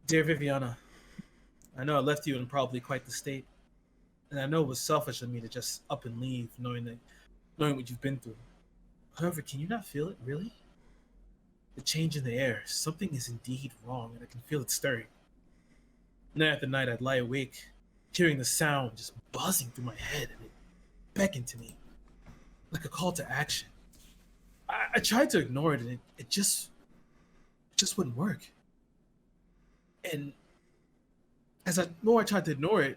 Dear Viviana, I know I left you in probably quite the state, and I know it was selfish of me to just up and leave, knowing what you've been through. However, can you not feel it, really? The change in the air. Something is indeed wrong, and I can feel it stirring. Night after night, I'd lie awake, hearing the sound just buzzing through my head, and it beckoned to me, like a call to action. I tried to ignore it, and it just wouldn't work. And as I more I tried to ignore it,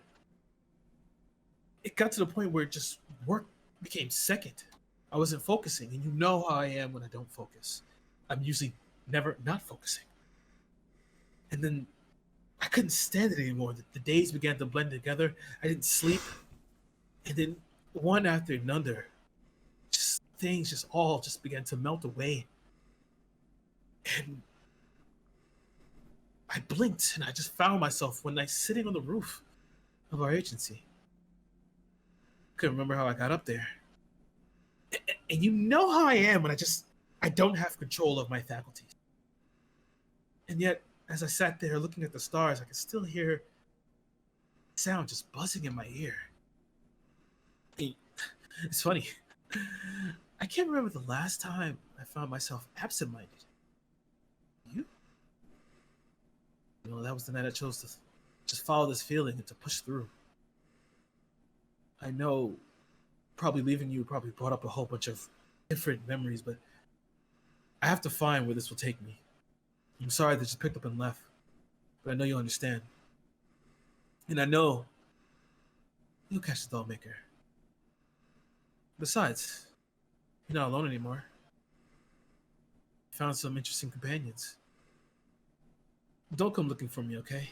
it got to the point where just work became second. I wasn't focusing, and you know how I am when I don't focus. I'm usually never not focusing. And then I couldn't stand it anymore. The days began to blend together. I didn't sleep, and then one after another, just things just all just began to melt away. And I blinked, and I just found myself one night sitting on the roof of our agency. Couldn't remember how I got up there. And you know how I am when I don't have control of my faculties. And yet, as I sat there looking at the stars, I could still hear sound just buzzing in my ear. It's funny. I can't remember the last time I found myself absent-minded. You? That was the night I chose to just follow this feeling and to push through. I know probably leaving you probably brought up a whole bunch of different memories, but I have to find where this will take me. I'm sorry that you picked up and left, but I know you'll understand. And I know you'll catch the doll maker. Besides, you're not alone anymore. You found some interesting companions. Don't come looking for me, okay?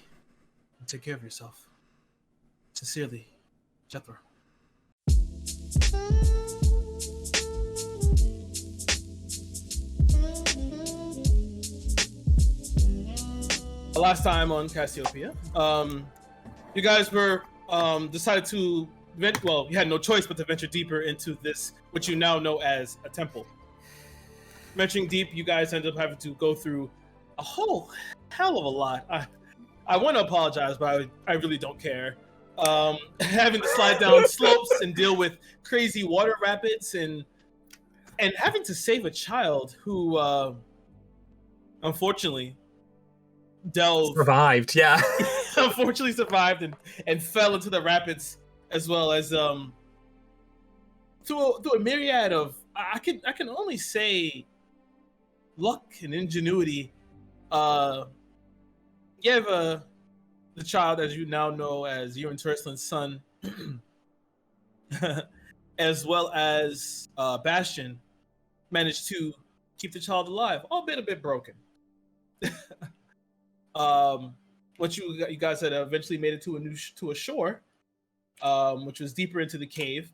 And take care of yourself. Sincerely, Jethro. Last time on Cassiopeia, you guys were decided to you had no choice but to venture deeper into this, what you now know as a temple. Venturing deep, you guys ended up having to go through a whole hell of a lot. I want to apologize, but I really don't care. Having to slide down slopes and deal with crazy water rapids and having to save a child who unfortunately survived. Yeah. Unfortunately survived and fell into the rapids, as well as through a myriad of I can only say luck and ingenuity. You have the child, as you now know as Euron Turslin's son, as well as Bastion, managed to keep the child alive, albeit a bit broken. What you guys had eventually made it to a shore, which was deeper into the cave,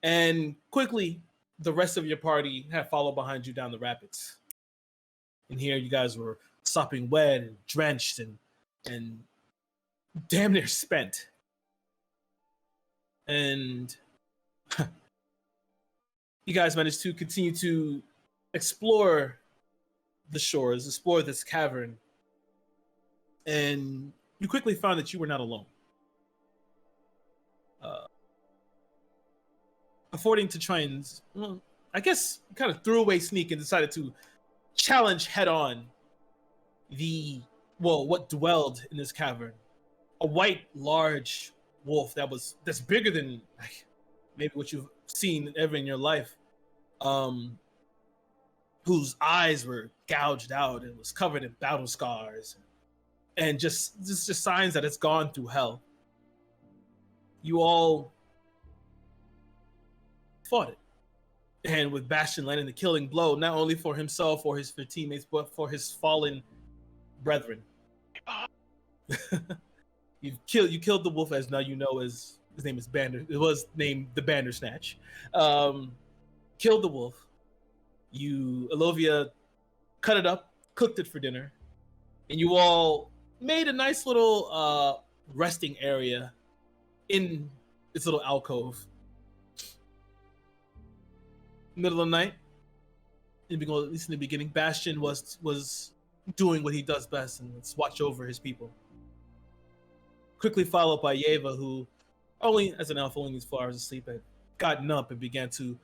and quickly the rest of your party had followed behind you down the rapids. And here you guys were sopping wet and drenched and damn near spent. And you guys managed to continue to explore the shores, explore this cavern, and you quickly found that you were not alone. Affording to try and, I guess, kind of threw away sneak and decided to challenge head on what dwelled in this cavern. A white, large wolf that's bigger than maybe what you've seen ever in your life, whose eyes were gouged out and was covered in battle scars and just signs that it's gone through hell. You all fought it, and with Bastion landing the killing blow, not only for himself or his teammates, but for his fallen brethren. You killed the wolf, as now you know as his name is Bander. It was named the Bandersnatch. Killed the wolf. Elovia cut it up, cooked it for dinner, and you all made a nice little resting area in this little alcove. Middle of the night, at least in the beginning, Bastion was doing what he does best, and it's watch over his people. Quickly followed by Yeva, who only as an elf, only needs 4 hours of sleep, had gotten up and began to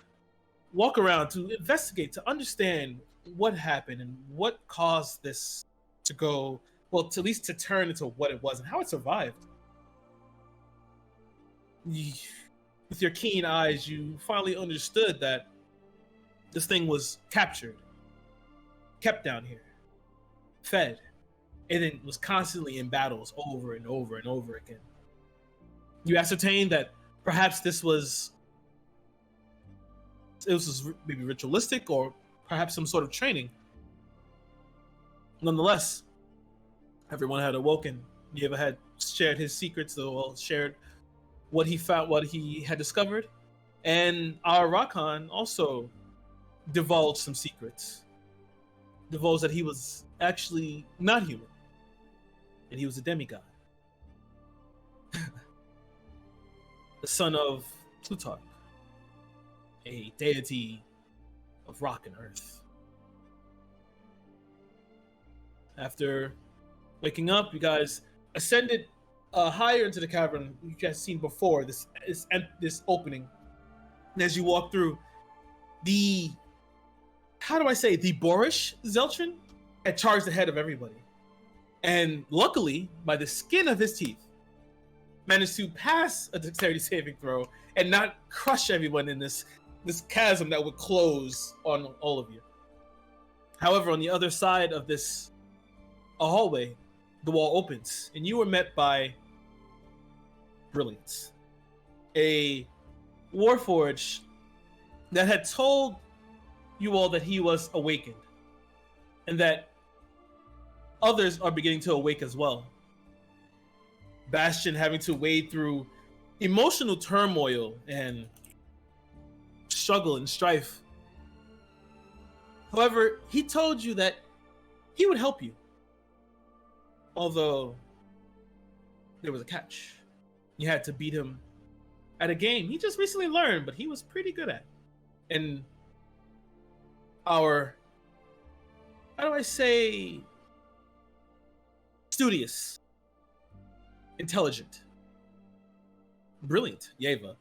walk around to investigate, to understand what happened and what caused this to go, well, to at least to turn into what it was and how it survived. With your keen eyes, you finally understood that this thing was captured, kept down here, fed, and then was constantly in battles over and over and over again. You ascertained that perhaps this was maybe ritualistic or perhaps some sort of training. Nonetheless, everyone had awoken. Yeva had shared his secrets, shared what he found, what he had discovered, and our Rakan also divulged some secrets. Divulged that he was actually not human, and he was a demigod, the son of Plutarch, a deity of rock and earth. After waking up, you guys ascended higher into the cavern. You guys seen before this opening, and as you walk through, the boorish Zeltrin had charged ahead of everybody, and luckily, by the skin of his teeth, managed to pass a dexterity saving throw and not crush everyone in this chasm that would close on all of you. However, on the other side of this hallway, the wall opens, and you were met by Brilliance, a warforged that had told you all that he was awakened, and that others are beginning to awake as well. Bastion having to wade through emotional turmoil and struggle and strife. However, he told you that he would help you. Although there was a catch. You had to beat him at a game he just recently learned, but he was pretty good at. And our, studious, intelligent, brilliant Yeva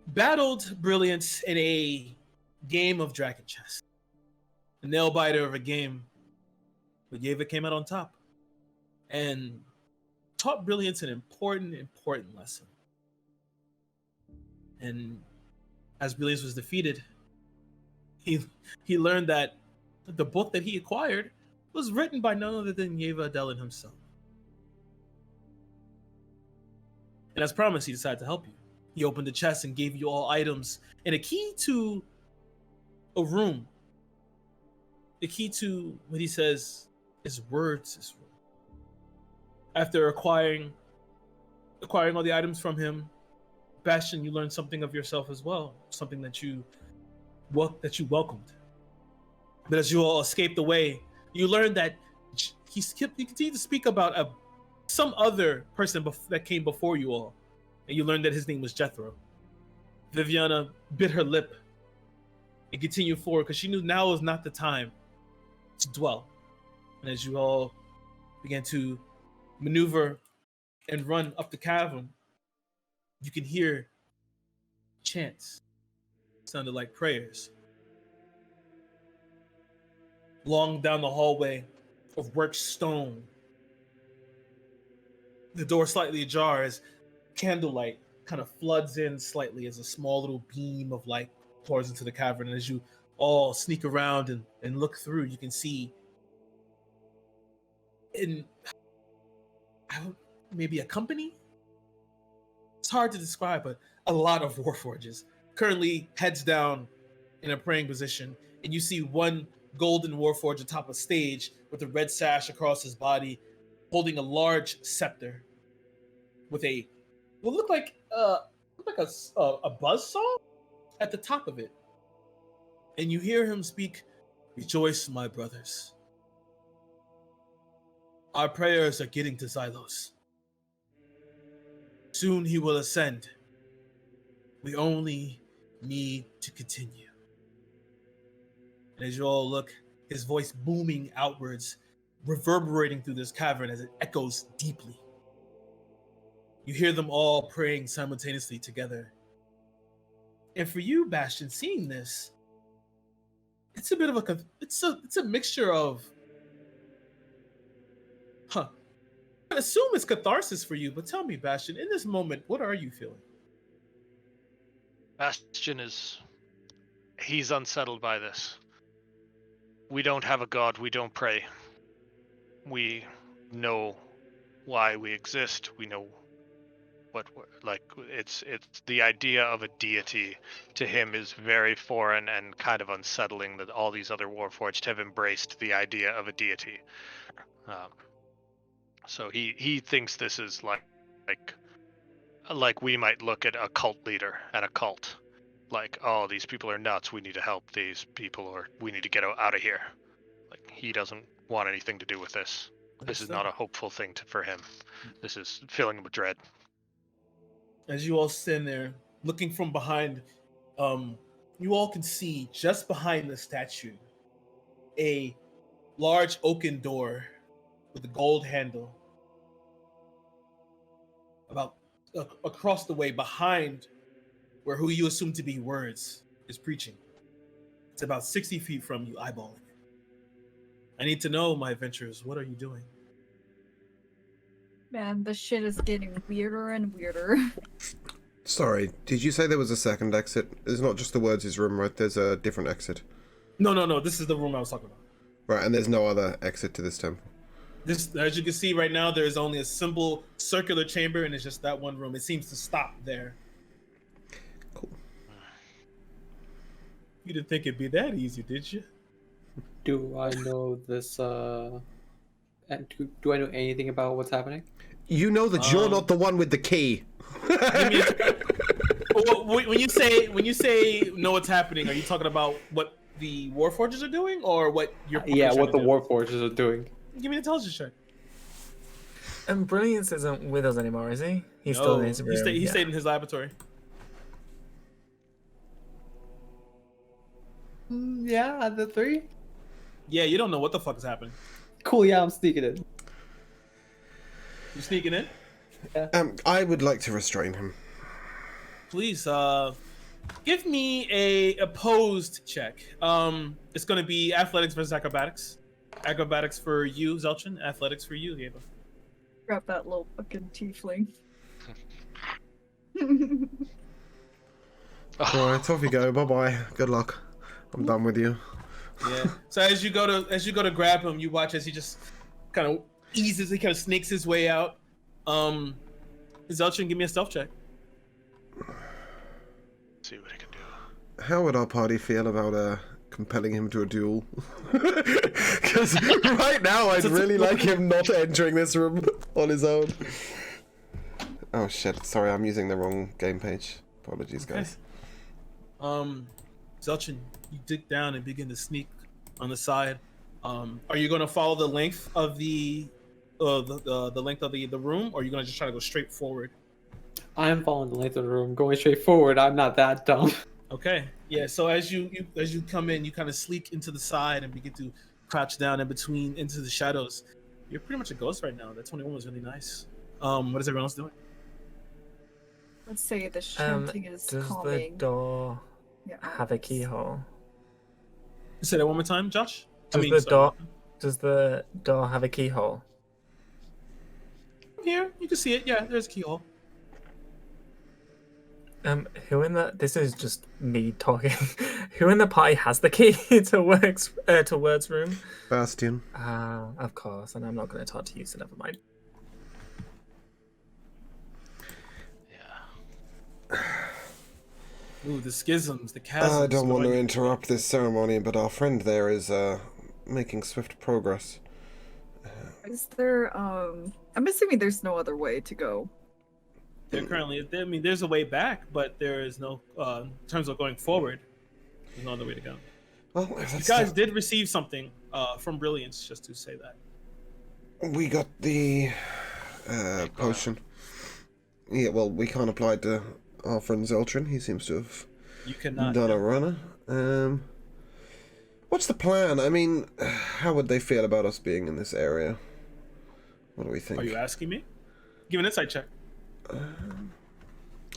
battled Brilliance in a game of dragon chess. A nail biter of a game, but Yeva came out on top and taught Brilliance an important lesson. And as Brilliance was defeated, he learned that the book that he acquired was written by none other than Yeva Adelin himself. And as promised, he decided to help you. He opened the chest and gave you all items and a key to a room. The key to what he says is words. After acquiring all the items from him, Bastion, you learned something of yourself as well, something that you welcomed. But as you all escaped away, you learned that he continued to speak about some other person that came before you all, and you learned that his name was Jethro. Viviana bit her lip and continued forward because she knew now was not the time to dwell. And as you all began to maneuver and run up the cavern, you can hear chants. It sounded like prayers. Long down the hallway of worked stone, the door slightly ajar as candlelight kind of floods in slightly as a small little beam of light pours into the cavern. And as you all sneak around and look through, you can see maybe a company? It's hard to describe, but a lot of warforges currently heads down in a praying position, and you see one golden warforged atop a stage with a red sash across his body, holding a large scepter with what looked like a buzzsaw at the top of it. And you hear him speak, "Rejoice, my brothers. Our prayers are getting to Xylos. Soon he will ascend. We only need to continue." And as you all look his voice booming outwards, reverberating through this cavern as it echoes deeply. You hear them all praying simultaneously together. And for you, Bastion, seeing this, it's a bit of it's a mixture of, I assume it's catharsis for you, but tell me, Bastion, in this moment, what are you feeling? Bastion he's unsettled by this. We don't have a god, we don't pray. We know why we exist. We know it's the idea of a deity to him is very foreign and kind of unsettling that all these other Warforged have embraced the idea of a deity. So he thinks this is like we might look at a cult leader at a cult. Like, oh, these people are nuts, we need to help these people, or we need to get out of here. Like, he doesn't want anything to do with this. This is not a hopeful thing for him. This is filling him with dread. As you all stand there, looking from behind, you all can see just behind the statue a large oaken door with a gold handle. About across the way behind where who you assume to be Words is preaching. It's about 60 feet from you, eyeballing it. I need to know, my adventurers, what are you doing? Man, this shit is getting weirder and weirder. Sorry, did you say there was a second exit? It's not just the Words' room, right? There's a different exit. No. This is the room I was talking about. Right, and there's no other exit to this temple. This, as you can see right now, there is only a simple circular chamber, and it's just that one room. It seems to stop there. Cool. You didn't think it'd be that easy, did you? Do I know this, and do I know anything about what's happening? You know that you're not the one with the key. When you say know what's happening, are you talking about what the Warforgers are doing, or what you're? Yeah, what the Warforgers are doing. Give me an intelligence check. And Brilliance isn't with us anymore, is he? He's No, still in his room. He stayed in his laboratory. Yeah, the 3. Yeah, you don't know what the fuck is happening. Cool. Yeah, I'm sneaking in. You sneaking in? I would like to restrain him. Please, give me a opposed check. It's gonna be athletics versus acrobatics. Acrobatics for you, Zelchin. Athletics for you, Ava. Grab that little fucking tiefling. Alright, off you go. Bye-bye. Good luck. I'm done with you. Yeah. So as you go to grab him, you watch as he just kind of sneaks his way out. Zelchin, give me a stealth check. See what I can do. How would our party feel about compelling him to a duel? Because right now I'd really like him not entering this room on his own. Oh shit, sorry, I'm using the wrong game page. Apologies, guys. Zelchin, you dig down and begin to sneak on the side. Are you going to follow the length of the length of the room, or are you going to just try to go straight forward? I'm following the length of the room, going straight forward. I'm not that dumb. Okay. Yeah. So as you come in, you kind of sleek into the side and begin to crouch down into the shadows. You're pretty much a ghost right now. That 21 was really nice. What is everyone else doing? Let's say the chanting is does calming. the door have a keyhole? Say that one more time, Josh. Does the door have a keyhole? Here, you can see it. Yeah, there's a keyhole. Who in the? This is just me talking. Who in the party has the key to Word's room? Bastion. Of course, and I'm not going to talk to you, so never mind. Yeah. Ooh, the schisms, the chasms. I don't want to interrupt this ceremony, but our friend there is making swift progress. Is there? I'm assuming there's no other way to go. There's a way back, but there is no, in terms of going forward, there's no other way to go. Well, You guys did receive something from Brilliance, just to say that. We got the potion. Yeah, well, we can't apply it to our friend Zeltrin. He seems to have You cannot. done a runner. What's the plan? I mean, how would they feel about us being in this area? What do we think? Are you asking me? Give an insight check.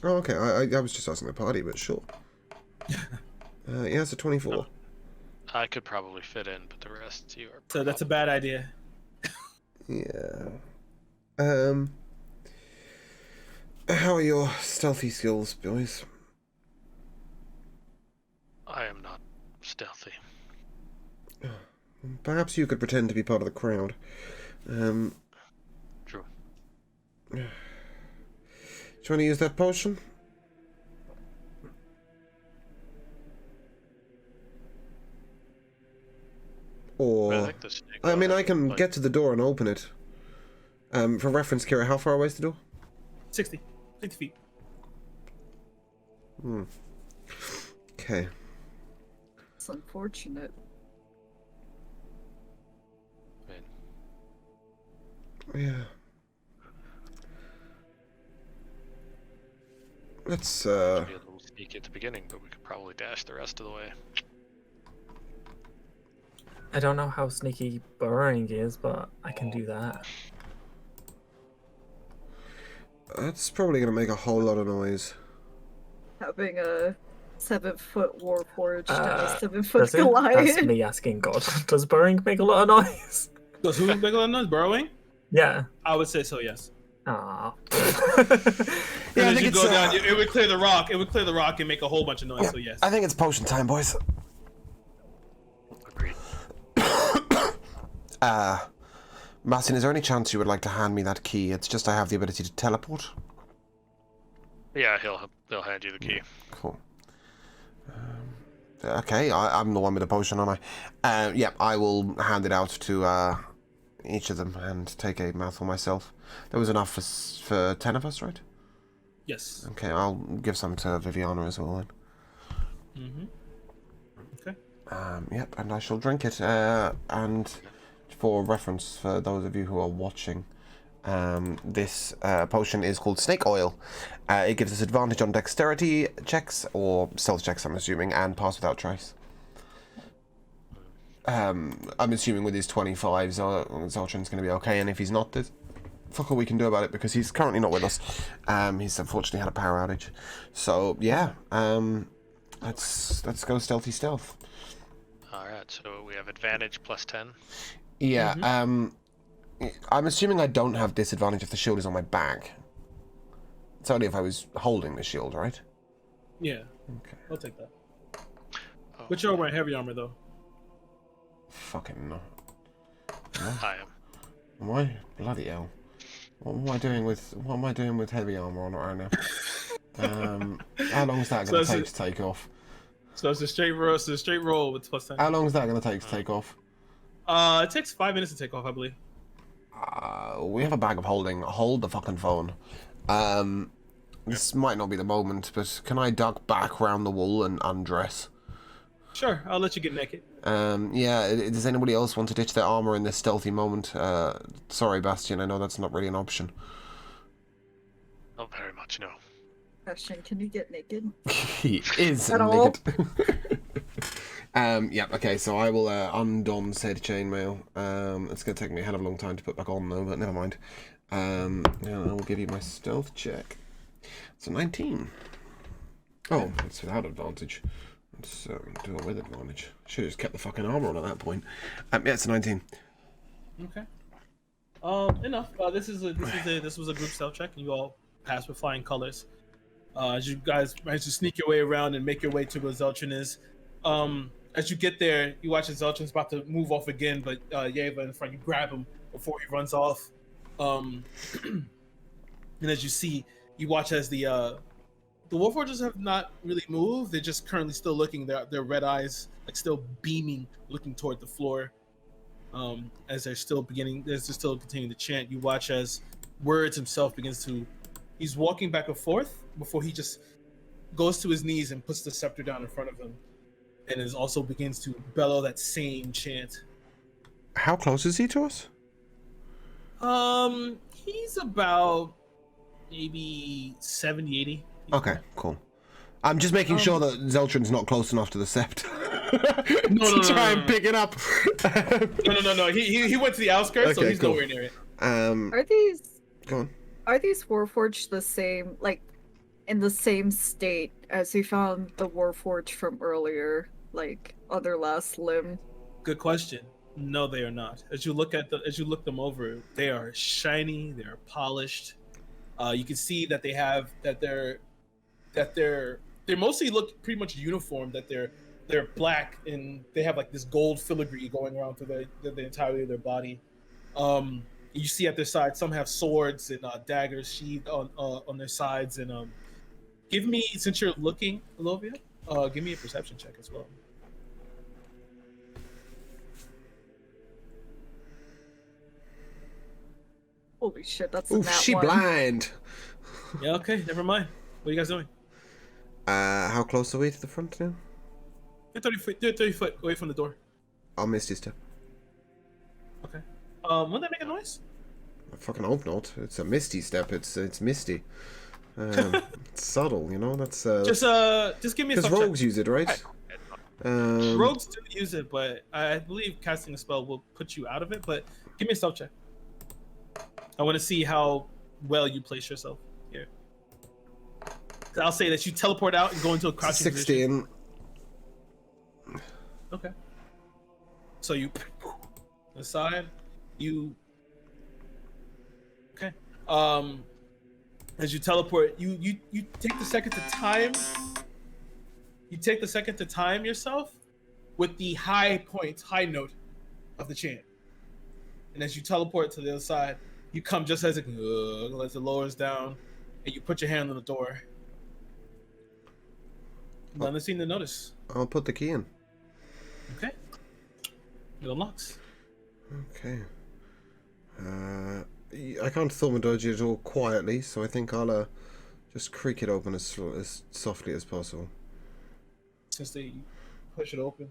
Oh, okay. I was just asking the party, but sure. Yeah, it's a 24. Oh. I could probably fit in, but the rest of you are. So that's a bad idea. Yeah. How are your stealthy skills, boys? I am not stealthy. Perhaps you could pretend to be part of the crowd. True. Do you want to use that potion? Or... I think the snake I mean, will I can like- get to the door and open it. For reference, Kira, how far away is the door? 60 feet. Okay. It's unfortunate. I mean, Yeah. Let's, be a little sneaky at the beginning, but we could probably dash the rest of the way. I don't know how sneaky burrowing is, but I can do that. That's probably going to make a whole lot of noise. Having a 7-foot warforged and a Uh, 7-foot Does it? That's Goliath. me asking God. Does burrowing make a lot of noise? Does who make a lot of noise? Burrowing? Yeah. I would say so, yes. Ah. Yeah, I As think you it's, go down, it would clear the rock. It would clear the rock and make a whole bunch of noise. So yes. I think it's potion time, boys. Agreed. Martin, is there any chance you would like to hand me that key? It's just I have the ability to teleport. Yeah, he'll hand you the key. Cool. Okay, I'm the one with the potion, aren't I? Yeah, I will hand it out to each of them and take a mouthful myself. There was enough for 10 of us, right? Yes. Okay, I'll give some to Viviana as well then. Okay. Yep, and I shall drink it. And for reference, for those of you who are watching, this potion is called Snake Oil. It gives us advantage on dexterity checks, or stealth checks, I'm assuming, and pass without trace. I'm assuming with his 25s, Zoltran's going to be okay, and if he's not, there's fuck all we can do about it, because he's currently not with us. He's unfortunately had a power outage. So, yeah, let's go stealthy stealth. Alright, so we have advantage plus 10. Yeah, I'm assuming I don't have disadvantage if the shield is on my back. It's only if I was holding the shield, right? Yeah. Okay. I'll take that. Oh, But you're wearing heavy armor though. Fucking no. I am. Am I? Bloody hell. What am I doing with heavy armor on right now? How long is that going to take off? So it's a straight roll. It's a straight roll with plus 10. How long is that going to take off? It takes 5 minutes to take off, I believe. We have a bag of holding. Hold the fucking phone. This might not be the moment, but can I duck back round the wall and undress? Sure, I'll let you get naked. Yeah, does anybody else want to ditch their armor in this stealthy moment? Sorry, Bastian, I know that's not really an option. Not very much, no. Question, can you get naked? He is At all? naked. Yeah, okay, so I will undon said chainmail. It's going to take me a hell of a long time to put back on, though, but never mind. Yeah, I will give you my stealth check. It's a 19. Oh, it's without advantage. Let's do it with advantage. Should have just kept the fucking armor on at that point. Yeah, it's a 19. Okay. Enough. This was a group stealth check, and you all passed with flying colors. As you guys manage to sneak your way around and make your way to where Zeltrin is. As you get there, you watch as Zeltrin's about to move off again, but Yeva in front, you grab him before he runs off. And as you see, you watch as the Warforgers have not really moved. They're just currently still looking. Their red eyes like still beaming, looking toward the floor. As they're still continuing to chant. You watch as Words himself begins to. He's walking back and forth before he just goes to his knees and puts the scepter down in front of him, and is also begins to bellow that same chant. How close is he to us? He's about maybe 70, 80. Okay, cool. I'm just making sure that Zeltrin's not close enough to the scepter. No, try and pick it up. No. He went to the outskirts, so Okay, he's cool. nowhere near it. Are these Go on. Warforged the same, like, in the same state as we found the Warforged from earlier, like, on their last limb? Good question. No, they are not. As you look them over, they are shiny. They are polished. You can see that they mostly look pretty much uniform. That they're black and they have like this gold filigree going around through the entirety of their body. You see at their sides, some have swords and daggers sheathed on their sides. And give me, since you're looking, Olovia, give me a perception check as well. Holy shit, that's a Oof, nat she one. blind. Yeah, okay, never mind. What are you guys doing? How close are we to the front now? You're 30 foot away from the door. I'll Misty Step. Okay. Wouldn't that make a noise? I fucking hope not. It's a Misty Step. It's Misty. It's subtle, you know. That's Just give me a because stealth check. rogues use it, right? Rogues do use it, but I believe casting a spell will put you out of it. But give me a stealth check. I want to see how well you place yourself here. I'll say that you teleport out and go into a crouching position. 16. Okay. So you aside, you okay. As you teleport, you take the second to time. You take the second to time yourself with the high note of the chant. And as you teleport to the other side, you come just as it lowers down, and you put your hand on the door. None seem to notice. I'll put the key in. Okay. It unlocks. Okay. I can't thumb and dodge it all quietly, so I think I'll just creak it open as softly as possible. Since they push it open,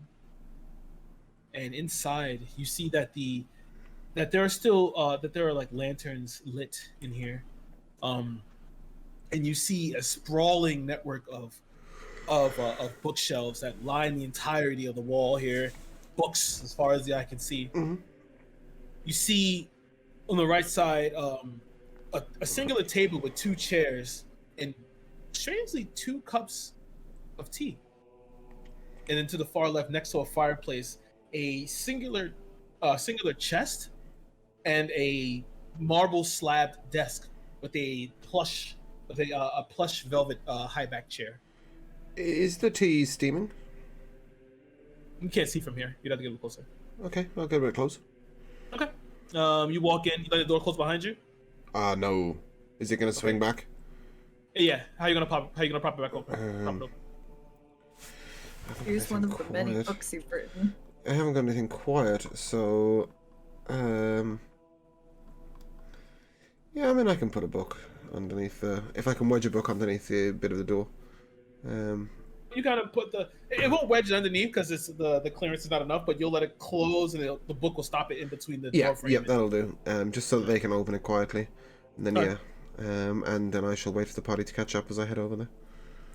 and inside you see that there are still there are like lanterns lit in here, and you see a sprawling network of bookshelves that line the entirety of the wall here. Books as far as the eye can see. Mm-hmm. You see on the right side a singular table with 2 chairs and strangely 2 cups of tea. And then to the far left, next to a fireplace, a singular chest and a marble slabbed desk with a plush velvet high back chair. Is the tea steaming? You can't see from here. You'd have to get a little closer. Okay, I'll get a bit close. Okay. You walk in. You let the door close behind you. No. Is it gonna swing back? Yeah. How you gonna prop it back open? Prop it open. Here's one of the many books you've written. I haven't got anything quiet, so yeah, I mean I can put a book underneath if I can wedge a book underneath the bit of the door. You gotta put it won't wedge it underneath because it's the clearance is not enough, but you'll let it close and the book will stop it in between the door frame. Yeah, that'll do. Just so that they can open it quietly, and then Alright. and then I shall wait for the party to catch up as I head over there.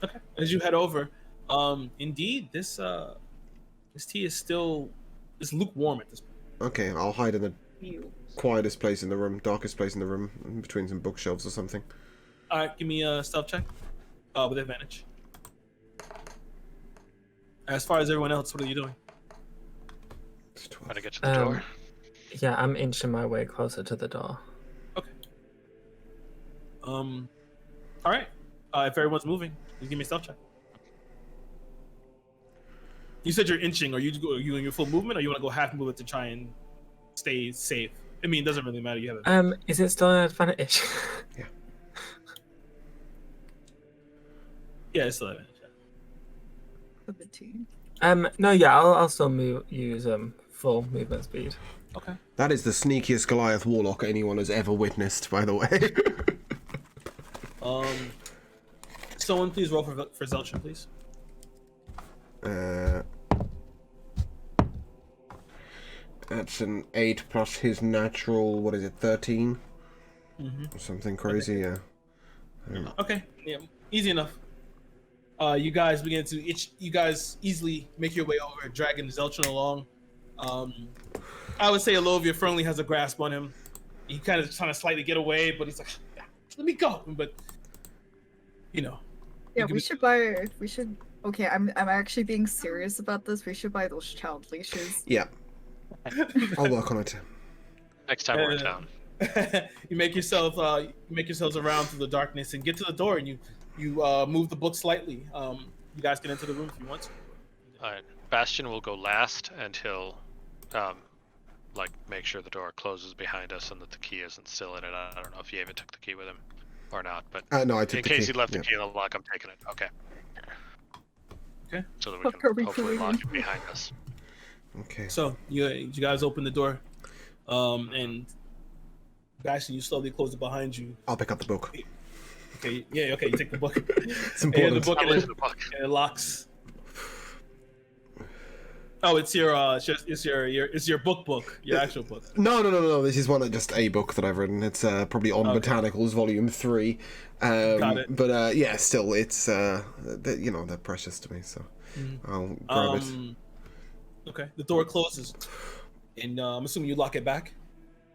Okay. As you head over, indeed this tea is lukewarm at this point. Okay, I'll hide in the You. quietest place in the room, darkest place in the room, in between some bookshelves or something. All right, give me a stealth check with advantage. As far as everyone else, what are you doing? It's Trying 12. to get to the door. Yeah, I'm inching my way closer to the door. Okay. All right. If everyone's moving, you give me a stealth check. You said you're inching. Are you in your full movement, or you want to go half movement to try and stay safe? I mean, it doesn't really matter. You have it. Is it still an advantage? Yeah, it's still advantage. For the tea. No, yeah, I'll still use full movement speed. Okay. That is the sneakiest Goliath warlock anyone has ever witnessed, by the way. Someone please roll for Zeltron, please. That's an 8 plus his natural, what is it, 13? Mm-hmm. Something crazy, yeah. Okay. Yeah. Easy enough. You guys begin to you guys easily make your way over, dragging Zeltron along. I would say Alovia firmly has a grasp on him. He kind of trying to slightly get away, but he's like, "Let me go." But you know, Yeah, we should buy. We should. Okay, I'm actually being serious about this. We should buy those child leashes. Yeah. I'll work on it. Next time we're in town. you make yourselves around through the darkness and get to the door, and you move the book slightly. You guys get into the room if you want to. All right. Bastion will go last, and he'll like make sure the door closes behind us and that the key isn't still in it. I don't know if Yeva took the key with him or not, but No, I took in the case key. he left the key in the lock, I'm taking it. Okay. Okay. So that we What are we can hopefully doing? lock it behind us. Okay. So you guys open the door, and Bastion, you slowly close it behind you. I'll pick up the book. Okay, yeah, okay, you take the book. It's And the important. book, I'll and leave the book. it locks. Oh, it's your book, your actual book. No. This is just a book that I've written. It's probably on Okay. Botanicals, Volume 3. Got it. But yeah, still, it's they're precious to me, so I'll grab it. Okay, the door closes, and I'm assuming you lock it back.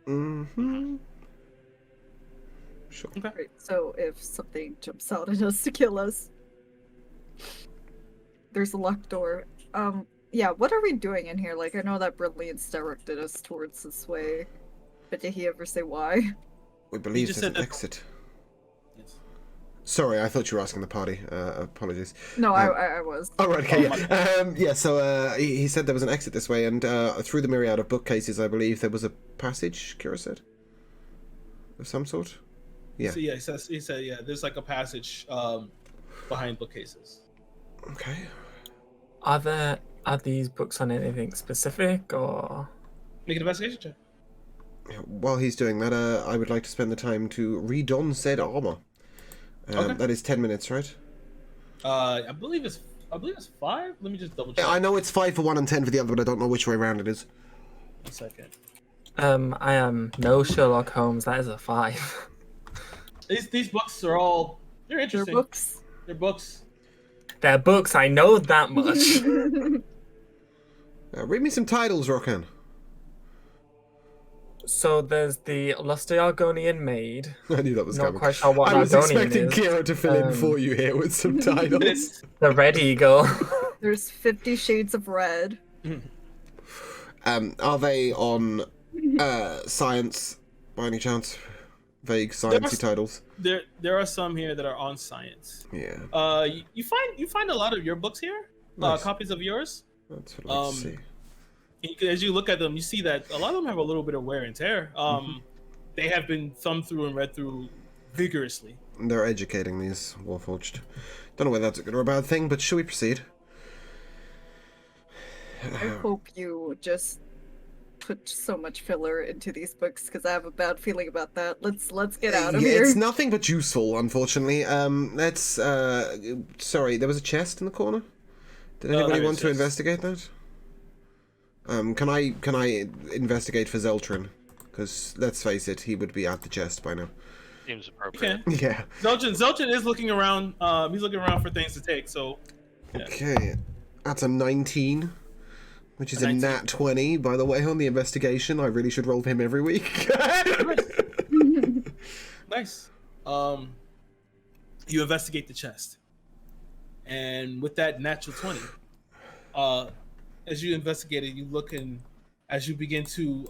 Mm-hmm. Sure. Okay. Right, so if something jumps out at us to kill us, there's a locked door. Yeah, what are we doing in here? Like, I know that Brilliance directed us towards this way, but did he ever say why? We believe just there's said an that- exit. Yes. Sorry, I thought you were asking the party. Apologies. No, I was. Oh, right, okay, Oh, yeah. Yeah, so he said there was an exit this way, and through the myriad of bookcases, I believe there was a passage, Kira said? Of some sort? Yeah. So yeah, he said yeah. There's like a passage behind bookcases. Okay. Are these books on anything specific, or Make an investigation check. While he's doing that, I would like to spend the time to redon said armor. Okay. That is 10 minutes, right? I believe it's 5. Let me just double check. I know it's 5 for one and 10 for the other, but I don't know which way around it is. 1 second. I am no Sherlock Holmes. That is a 5. These books are all they're Your interesting. books. They're books. They're books. I know that much. Read me some titles, Rokan. So there's the Lusty Argonian Maid. I knew that was Not coming. quite sure what I was Argonian expecting is. Kira to fill in for you here with some titles. It's, The Red Eagle. There's 50 Shades of Red. Are they on science by any chance? Vague sciencey titles. there are some here that are on science. Yeah, You find a lot of your books here. Nice. Copies of yours. that's what I like to see. As you look at them, you see that a lot of them have a little bit of wear and tear. They have been thumbed through and read through vigorously. They're educating these Warforged. Don't know whether that's a good or a bad thing, but shall we proceed? I hope you just put so much filler into these books because I have a bad feeling about that. Let's get out of Yeah, here. it's nothing but useful, unfortunately. Let's. Sorry, there was a chest in the corner. Did anybody there want is, to yes. investigate that? Can I investigate for Zeltrin? Because let's face it, he would be at the chest by now. Seems You appropriate. can. Yeah. Zeltrin is looking around. He's looking around for things to take. So yeah. Okay, that's a 19, which is A a 19. nat 20, by the way, on the investigation. I really should roll for him every week. Nice. You investigate the chest, and with that natural 20, as you investigate it, you look and as you begin to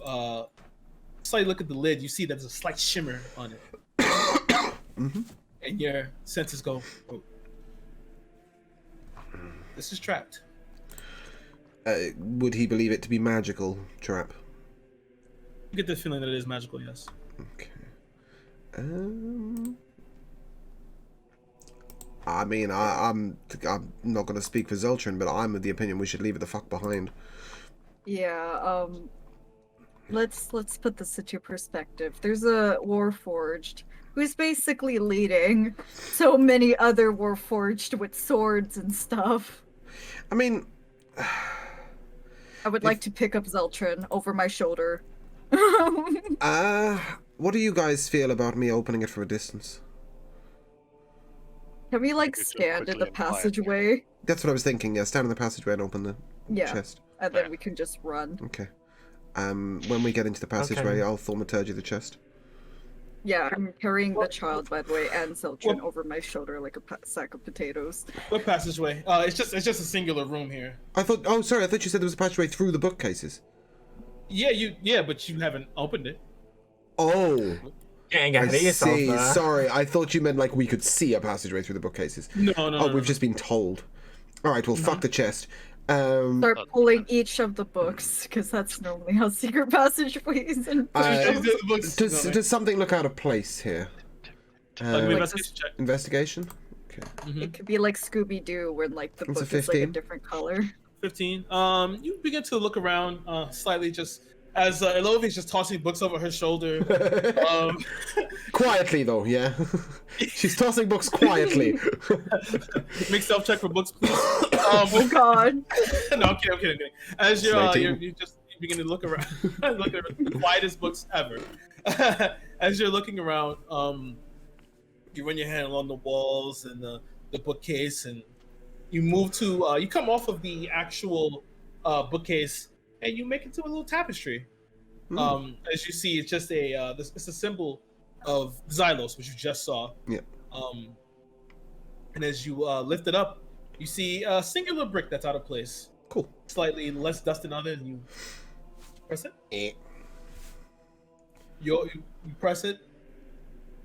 slightly look at the lid, you see there's a slight shimmer on it, and your senses go, "Oh, this is trapped." Would he believe it to be magical trap? You get the feeling that it is magical. Yes. Okay. I mean, I'm not going to speak for Zeltrin, but I'm of the opinion we should leave it the fuck behind. Yeah, let's put this into perspective. There's a Warforged who's basically leading so many other Warforged with swords and stuff. I mean, I would like to pick up Zeltrin over my shoulder. what do you guys feel about me opening it from a distance? Can we like do so stand in quickly the and quietly. passageway? That's what I was thinking. Yeah, stand in the passageway and open the Yeah. chest. And then Yeah. we can just run. Okay. When we get into the passageway, Okay. I'll thaumaturgy the chest. Yeah, I'm carrying the child, by the way, and Zeltrin over my shoulder like a sack of potatoes. What passageway? It's just a singular room here. I thought. Oh, sorry. I thought you said there was a passageway through the bookcases. Yeah, but you haven't opened it. Oh. Getting I ahead of yourself see. there. Sorry, I thought you meant like we could see a passageway through the bookcases. No. Oh, we've just been told. All right, well, fuck the chest. Start pulling each of the books, because that's normally how secret passageways and Does something look out of place here? Investigation check. Investigation. Okay. it could be like Scooby-Doo, where like the It's a book is like a 15. different color. 15. You begin to look around slightly, just as Elovi is just tossing books over her shoulder. Quietly though, yeah. She's tossing books quietly. Make self check for books, please. Oh god. No, I'm kidding. As you Slating. begin to look around, look at the quietest books ever. As you're looking around, you run your hand along the walls and the bookcase, and you move to you come off of the actual bookcase, and you make it to a little tapestry. As you see, it's just it's a symbol of Xylos, which you just saw. Yeah. And as you lift it up, you see a singular brick that's out of place. Cool. Slightly less dusted on it, and you press it. Eh. You press it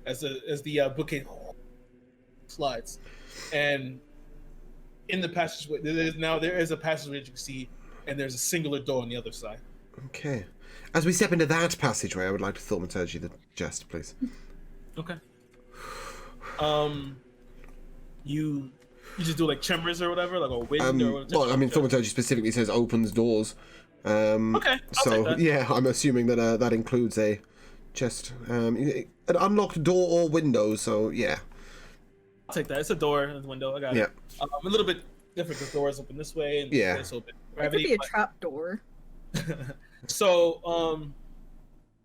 as the bookcase slides, and in the passageway there is a passageway that you can see, and there's a singular door on the other side. Okay. As we step into that passageway, I would like to thaumaturgy the chest, please. Okay. You just do like tremors or whatever, like a wind or whatever. Well, I mean, thaumaturgy specifically says opens doors. Okay, I'll So take that. yeah, I'm assuming that that includes a chest, an unlocked door or window. So yeah. I'll take that. It's a door and a window. I got Yeah. it. A little bit different because doors open this way and Yeah. this open. It could be a trap door. So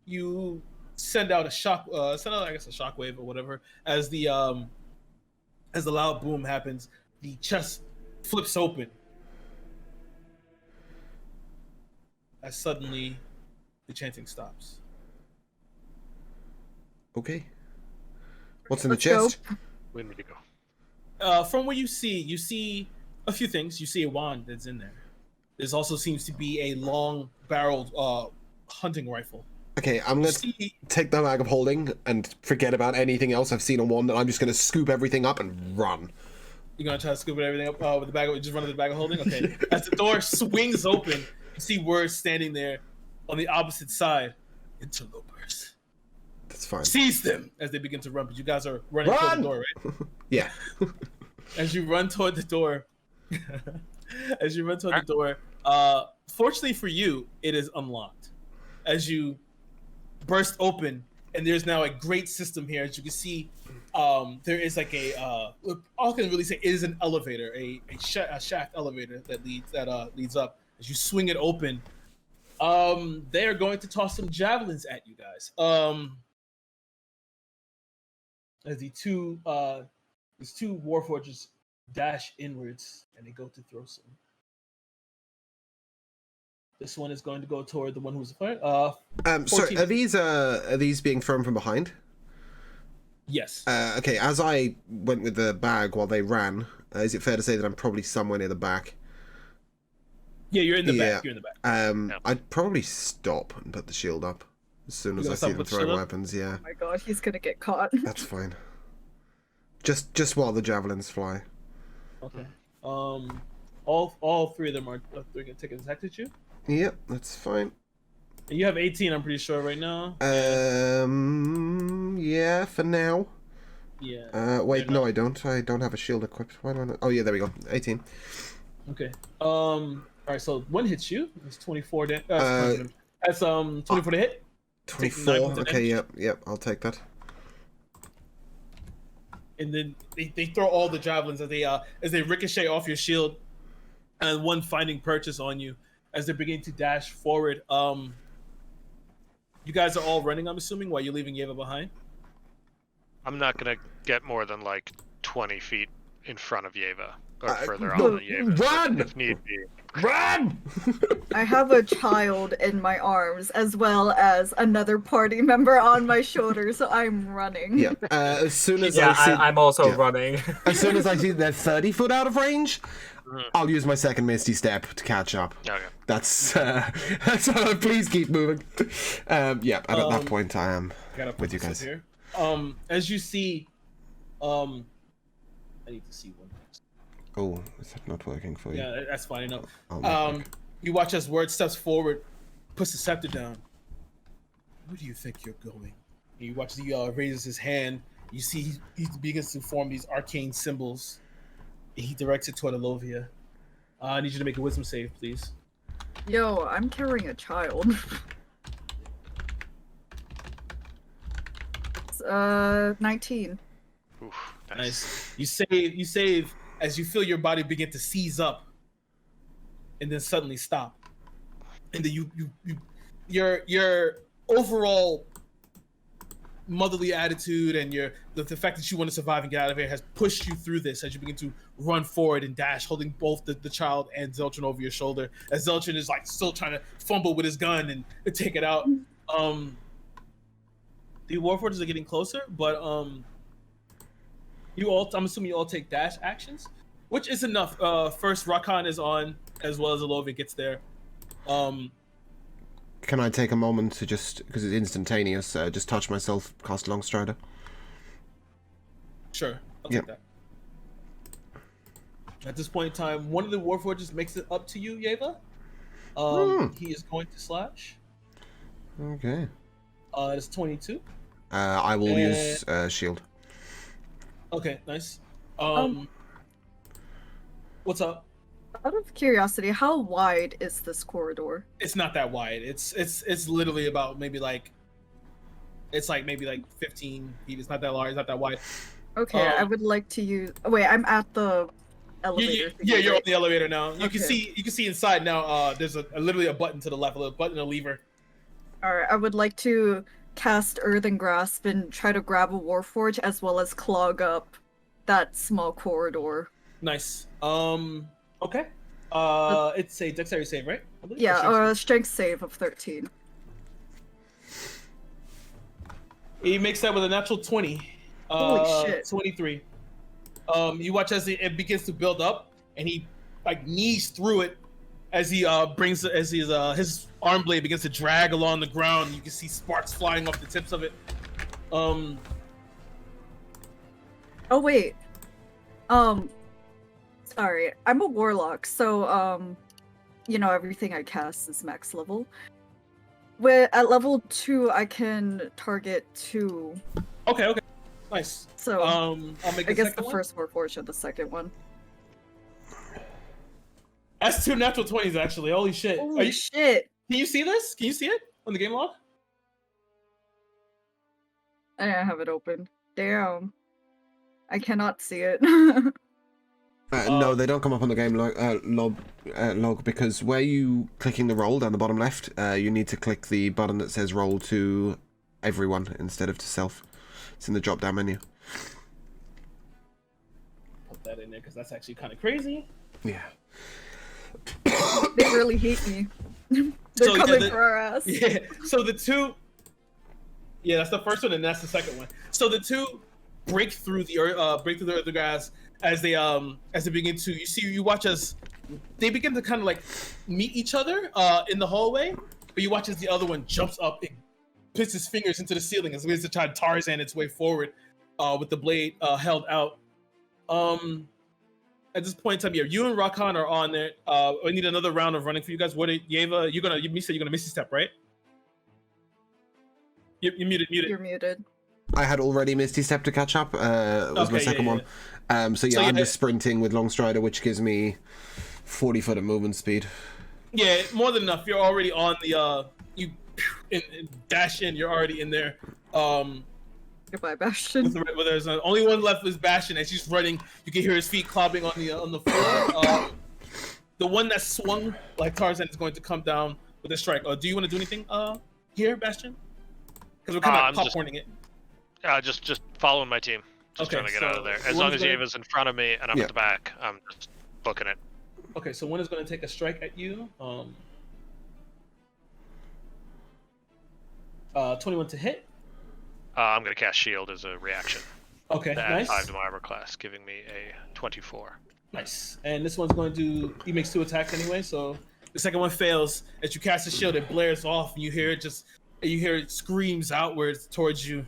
you send out a shockwave or whatever as the loud boom happens. The chest flips open as suddenly the chanting stops. Okay. What's in the Let's go. chest? We need to go. From what you see a few things. You see a wand that's in there. There also seems to be a long-barreled hunting rifle. Okay, I'm gonna take the bag of holding and forget about anything else I've seen on one, and I'm just gonna scoop everything up and run. You're gonna try to scoop everything up with the bag. Just run to the bag of holding. Okay. As the door swings open, you see words standing there on the opposite side. Interlopers. That's fine. Seize them as they begin to run. But you guys are running toward the door, right? Yeah. As you run toward the door, fortunately for you, it is unlocked. As you burst open, and there's now a great system here. As you can see, there is like all I can really say is an elevator, a shaft elevator that leads up. As you swing it open, they are going to toss some javelins at you guys. As these two warforgers dash inwards, and they go to throw some. This one is going to go toward the one who's fired. Sorry, are these being thrown from behind? Yes. Okay, as I went with the bag while they ran, is it fair to say that I'm probably somewhere near the back? Yeah, you're in the back. You're in the back. I'd probably stop and put the shield up as soon as I see them throwing weapons. Yeah. Oh my god, he's gonna get caught. That's fine. Just while the javelins fly. Okay. All three of them are they're gonna take an attack at you. Yep, that's fine. And you have 18, I'm pretty sure, right now. Yeah, for now. Yeah. Wait, no, I don't. I don't have a shield equipped. Why don't I? Oh, yeah, there we go. 18. Okay. All right. So one hits you. It's 24. That's 24 to hit. 24. Okay. Yep. I'll take that. And then they throw all the javelins as they ricochet off your shield, and one finding purchase on you as they begin to dash forward. You guys are all running, I'm assuming, while you're leaving Yeva behind. I'm not gonna get more than like 20 feet in front of Yeva, or further no, on than Yeva. run! If need be. Run! I have a child in my arms as well as another party member on my shoulder, so I'm running. Yeah. As soon as Yeah, I see, I'm also yeah. running. as soon as I see they're 30 foot out of range, I'll use my second Misty Step to catch up. Okay. That's please keep moving. Yeah, and at that point I am Gotta put with you this up guys. here. As you see, I need to see one. Oh, is that not working for you? Yeah, that's fine enough. I'll make You watch as Word steps forward, puts the scepter down. Where do you think you're going? And you watch as he raises his hand. You see he begins to form these arcane symbols. And he directs it toward Alovia. I need you to make a wisdom save, please. Yo, I'm carrying a child. 19. Oof, Nice. You save as you feel your body begin to seize up, and then suddenly stop. And then your overall motherly attitude and the fact that you want to survive and get out of here has pushed you through this as you begin to run forward and dash, holding both the child and Zeltrin over your shoulder. As Zeltrin is like still trying to fumble with his gun and take it out. The Warforges are getting closer, but I'm assuming you all take dash actions, which is enough. First, Rakan is on, as well as Alovia gets there. Can I take a moment to just, because it's instantaneous, just touch myself, cast Longstrider? Sure, I'll take that. At this point in time, one of the Warforges makes it up to you, Yeva. He is going to slash. Okay. It's 22. I will use shield. Okay, nice. What's up? Out of curiosity, how wide is this corridor? It's not that wide. It's literally about maybe like 15 feet. It's not that large. It's not that wide. Okay, I would like to use. Oh, wait, I'm at the elevator. Yeah, thingy, you're on right? the elevator now. You can Okay. see inside now. There's literally a button to the left, a button, a lever. All right, I would like to cast Earthen Grasp and try to grab a Warforge as well as clog up that small corridor. Nice. Okay. It's a dexterity save, right? I believe? Yeah, Or strength save of 13. he makes that with a natural 20. Holy shit. 23. You watch as it begins to build up, and he like knees through it as he his arm blade begins to drag along the ground. You can see sparks flying off the tips of it. Oh wait. Sorry, I'm a warlock, so everything I cast is max level. At level 2, I can target 2. Okay. Nice. So I'll make I guess the second one. first Warforged or the second one. That's 2 natural 20s actually. Holy shit. Holy shit! Can you see this? Can you see it on the game log? I didn't have it open. Damn. I cannot see it. No, they don't come up on the game log because where you clicking the roll down the bottom left, you need to click the button that says roll to everyone instead of to self. It's in the drop down menu. Put that in there because that's actually kind of crazy. Yeah. They really hate me. They're So, yeah, coming for our ass. Yeah. So the two. Yeah, that's the first one, and that's the second one. So the two break through the grass as they begin to. You watch as they begin to kind of like meet each other in the hallway, but you watch as the other one jumps up and puts his fingers into the ceiling as he begins to try to Tarzan its way forward with the blade held out. At this point in time, yeah, you and Rakan are on there. I need another round of running for you guys. What, Yeva? You said you're gonna Misty Step, right? You're muted. You're muted. I had already Misty Step to catch up. It was my second one. So I'm just sprinting with Longstrider, which gives me 40 foot of movement speed. Yeah, more than enough. You're already on the you dash in. You're already in there. Goodbye, Bastion. There's only one left is Bastion. As he's running, you can hear his feet clobbing on the floor. The one that swung like Tarzan is going to come down with a strike. Do you want to do anything here, Bastion? Because we're kind of popcorning it. Just following my team. Just Okay, trying to get out of so there. As one's long as gonna- Ava's in front of me and I'm Yeah. at the back, I'm just booking it. Okay, so one is going to take a strike at you. 21 to hit. I'm going to cast Shield as a reaction. Okay, To add nice. 5 to my armor class, giving me a 24. Nice. And this one's going to, he makes 2 attacks anyway, so the second one fails. As you cast the shield, it blares off, and you hear it screams outwards towards you.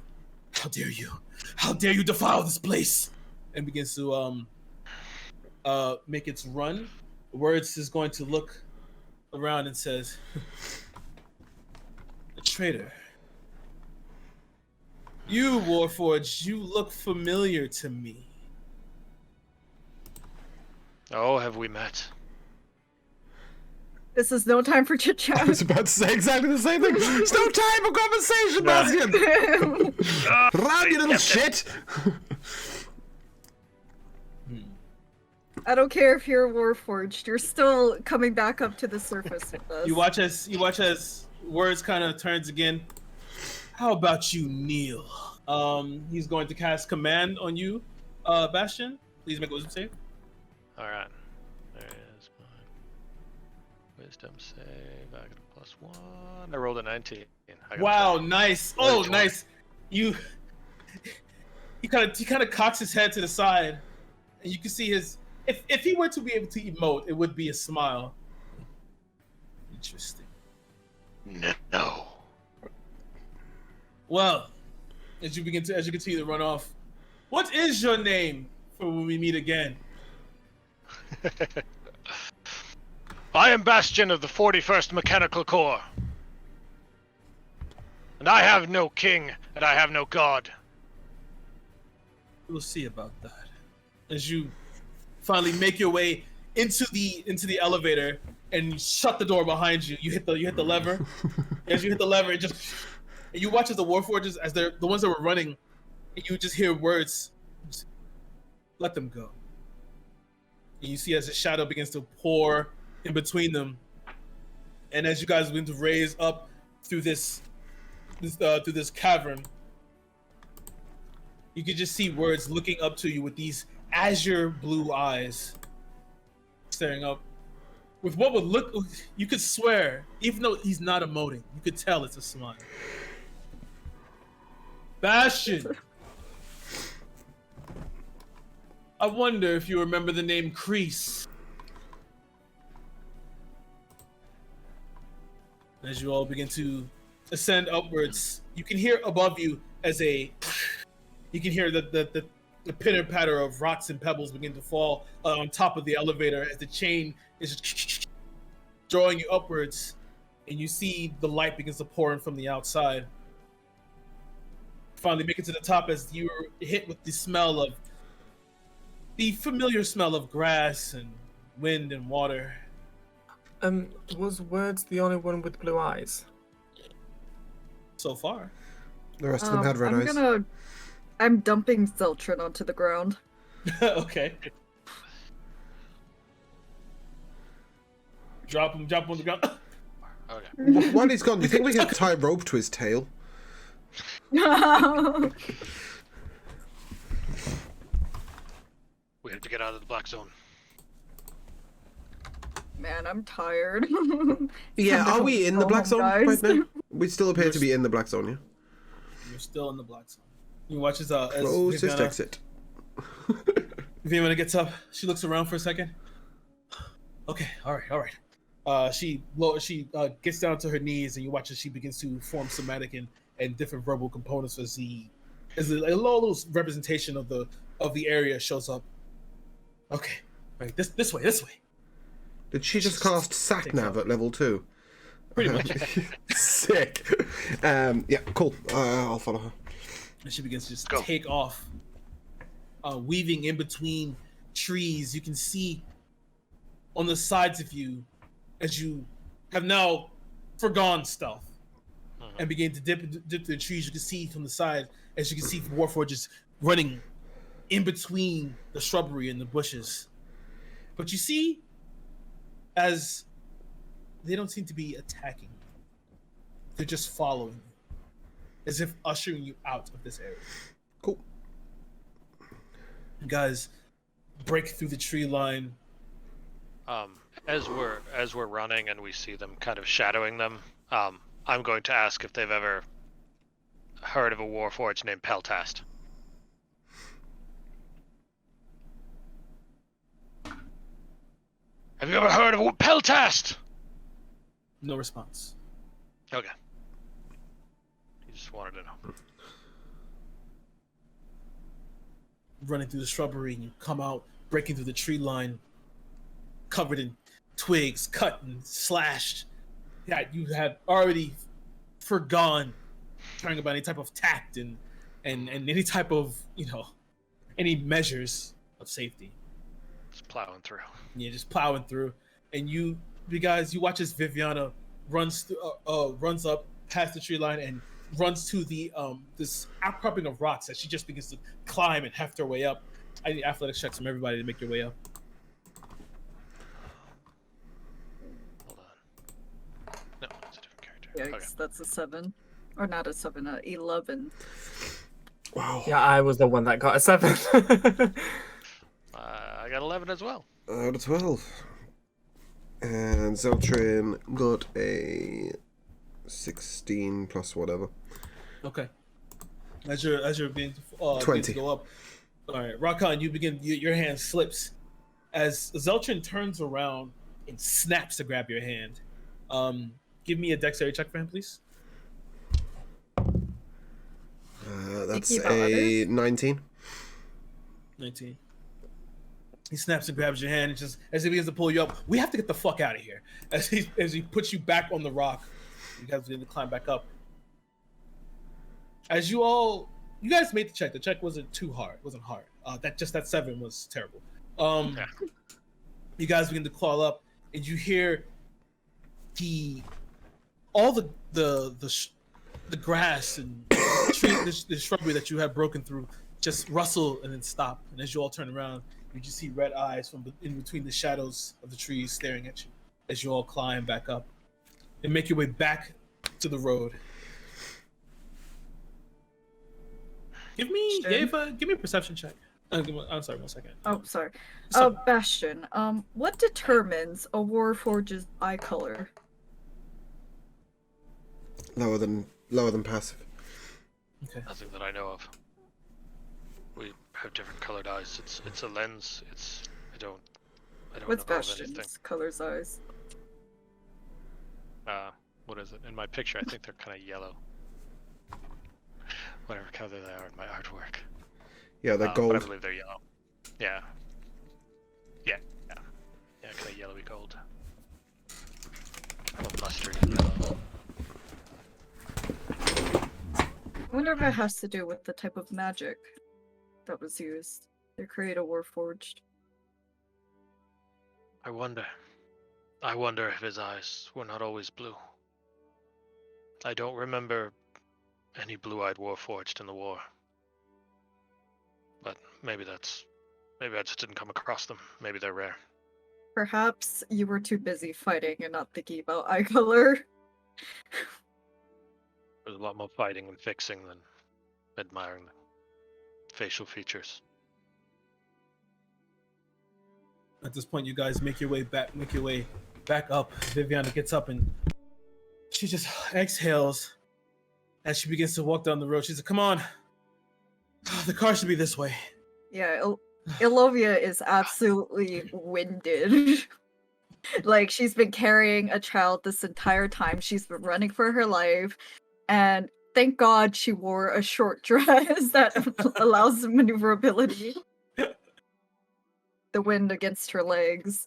How dare you? How dare you defile this place? And begins to make its run. Words is going to look around and says, "A traitor. You, Warforged, you look familiar to me." Oh, have we met? This is no time for chit I chat. was about to say exactly the same thing. There's no time for conversation, Bastion. Run, you little shit. I don't care if you're Warforged. You're still coming back up to the surface with us. You watch as Words kind of turns again. How about you kneel? He's going to cast command on you, Bastion. Please make a wisdom save. All right. There's my wisdom save. I got a +1. I rolled a 19. I got a Wow, 20. nice. Oh, 20. nice. He kind of cocks his head to the side, and you can see his. If he were to be able to emote, it would be a smile. Interesting. No. Well, as you continue to run off, what is your name for when we meet again? I am Bastion of the 41st Mechanical Corps. And I have no king, and I have no god. We'll see about that. As you finally make your way into the elevator and shut the door behind you, you hit the lever. As you hit the lever, and you watch as the Warforges, as they're the ones that were running, and you just hear words. Just, let them go. And you see as the shadow begins to pour in between them, and as you guys begin to raise up through this cavern, you can just see Words looking up to you with these azure blue eyes, staring up with what would look. You could swear, even though he's not emoting, you could tell it's a smile. Bastion, I wonder if you remember the name Kreese. As you all begin to ascend upwards, you can hear above you you can hear the pitter patter of rocks and pebbles begin to fall on top of the elevator as the chain is just drawing you upwards, and you see the light begins to pour in from the outside. Finally make it to the top as you are hit with the familiar smell of grass and wind and water. Was Words the only one with blue eyes? So far. The rest of them had red eyes. I'm dumping Zeltrin onto the ground. Okay. Drop him on the ground. Okay. While he's gone, do you think we can tie a rope to his tail? We have to get out of the black zone. Man, I'm tired. Yeah, are we in the Go black home, zone guys. right now? We still appear to be in the black zone, yeah? You're still in the black zone. You watch as Closest exit. Viviana gets up. She looks around for a second. Okay, all right. She gets down to her knees, and you watch as she begins to form somatic and different verbal components as a little representation of the area shows up. Okay, right, this way. Did she just cast Satnav at level 2? Pretty much. Sick. Yeah, cool. I'll follow her. And she begins to just Go. take off, weaving in between trees. You can see on the sides of you, as you have now forgone stealth and begin to dip the trees. You can see from the side, as you can see Warforges running in between the shrubbery and the bushes. But you see, as they don't seem to be attacking, they're just following you, as if ushering you out of this area. Cool. You guys break through the tree line. As we're running and we see them kind of shadowing them, I'm going to ask if they've ever heard of a warforged named Peltast. Have you ever heard of a Peltast? No response. Okay. You just wanted to know. Running through the shrubbery, and you come out, breaking through the tree line, covered in twigs, cut and slashed. Yeah, you had already forgone caring about any type of tact and any type of, any measures of safety. Just plowing through. Yeah, just plowing through. And you guys, you watch as Viviana runs up past the tree line and runs to the this outcropping of rocks as she just begins to climb and heft her way up. I need athletics checks from everybody to make your way up. Hold on. No, it's a different character. Yikes, Okay. that's a 7. Or not a 7, 11. Wow. Yeah, I was the one that got a 7. I got 11 as well. Out of 12. And Zeltrin got a 16 plus whatever. Okay. As you're being 20. to go up. All right, Rakan, you begin. Your hand slips as Zeltrin turns around and snaps to grab your hand. Give me a dexterity check for him, please. That's Thinking about a others? 19. 19. He snaps and grabs your hand, and just as he begins to pull you up, we have to get the fuck out of here. As he puts you back on the rock, you guys begin to climb back up. As you guys made the check. The check wasn't too hard. It wasn't hard. That 7 was terrible. Yeah. You guys begin to crawl up, and you hear all the grass and the shrubbery that you had broken through just rustle and then stop. And as you all turn around, you just see red eyes from in between the shadows of the trees staring at you as you all climb back up and make your way back to the road. Give me a perception check. I'm sorry, 1 second. Oh, sorry. So- Bastion, what determines a warforge's eye color? Lower than passive. Okay. Nothing that I know of. We have different colored eyes. It's a lens. I don't What's know of anything. Bastion's color's eyes? What is it? In my picture, I think they're kind of yellow. Whatever color they are in my artwork. Yeah, they're But gold. I believe they're yellow. Yeah, kind of yellowy gold. Or mustard yellow. I wonder if it has to do with the type of magic that was used to create a warforged. I wonder if his eyes were not always blue. I don't remember any blue-eyed warforged in the war. But maybe I just didn't come across them. Maybe they're rare. Perhaps you were too busy fighting and not thinking about eye color. There's a lot more fighting and fixing than admiring the facial features. At this point, you guys make your way back up. Viviana gets up and she just exhales as she begins to walk down the road. She says, "Come on, the car should be this way." Yeah, Ilovia is absolutely winded. Like, she's been carrying a child this entire time. She's been running for her life. And thank God she wore a short dress that allows maneuverability. The wind against her legs.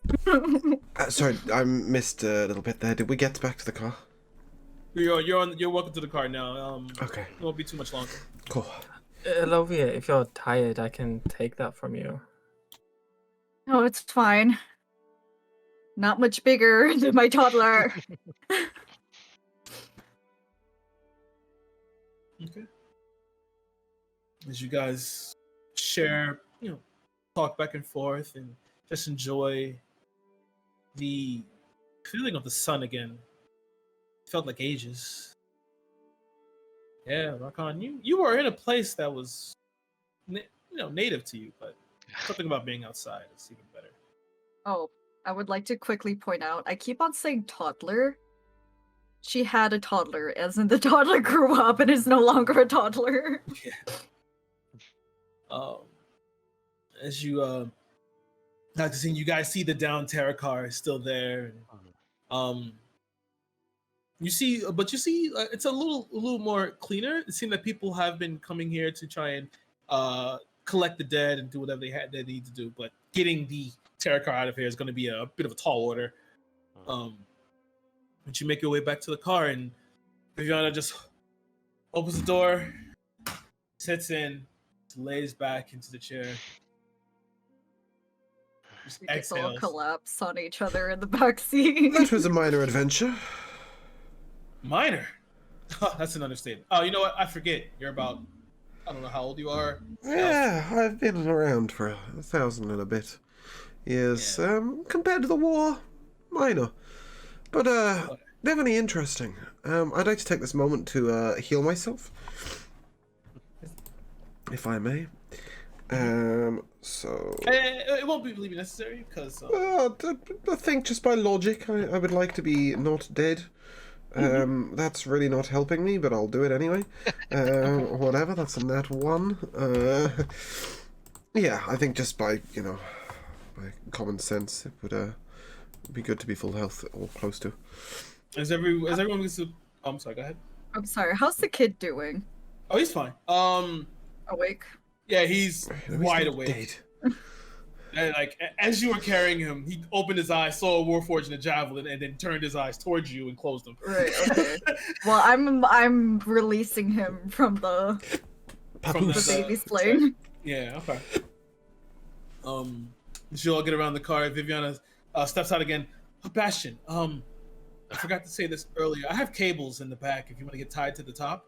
Sorry, I missed a little bit there. Did we get back to the car? You're welcome to the car now. Okay, It won't be too much longer. cool. Elovia, if you're tired, I can take that from you. Oh, it's fine. Not much bigger than my toddler. Okay. As you guys share, talk back and forth and just enjoy the feeling of the sun again. Felt like ages. Yeah, Rakan, you were in a place that was, native to you, but something about being outside is even better. Oh, I would like to quickly point out, I keep on saying toddler. She had a toddler, as in the toddler grew up and is no longer a toddler. As you not to see, you guys see the down terror car is still there. You see, but you see, it's a little more cleaner. It seems that people have been coming here to try and collect the dead and do whatever they need to do. But getting the terror car out of here is going to be a bit of a tall order. But you make your way back to the car, and Viviana just opens the door, sits in, lays back into the chair. Just We just all exhales. collapse on each other in the backseat. That was a minor adventure. Minor. That's an understatement. Oh, you know what? I forget. You're about, I don't know how old you are. Yeah, I've been around for 1,000 and a bit years. Compared to the war, minor. But, definitely interesting. I'd like to take this moment to heal myself. If I may. So... It won't be really necessary, because... I think just by logic, I would like to be not dead. That's really not helping me, but I'll do it anyway. Whatever, that's a nat 1. Yeah, I think just by, by common sense, it would be good to be full health or close to. Is everyone gets to... Oh, I'm sorry, go ahead. I'm sorry, how's the kid doing? Oh, he's fine. Awake? Yeah, he's He's wide not awake. dead. And, like, as you were carrying him, he opened his eyes, saw a warforged and a javelin, and then turned his eyes towards you and closed them. Right, okay. Well, I'm releasing him from the Papoose. baby's plane. Yeah, okay. You all get around the car. Viviana steps out again. Oh, Bastion, I forgot to say this earlier. I have cables in the back if you want to get tied to the top.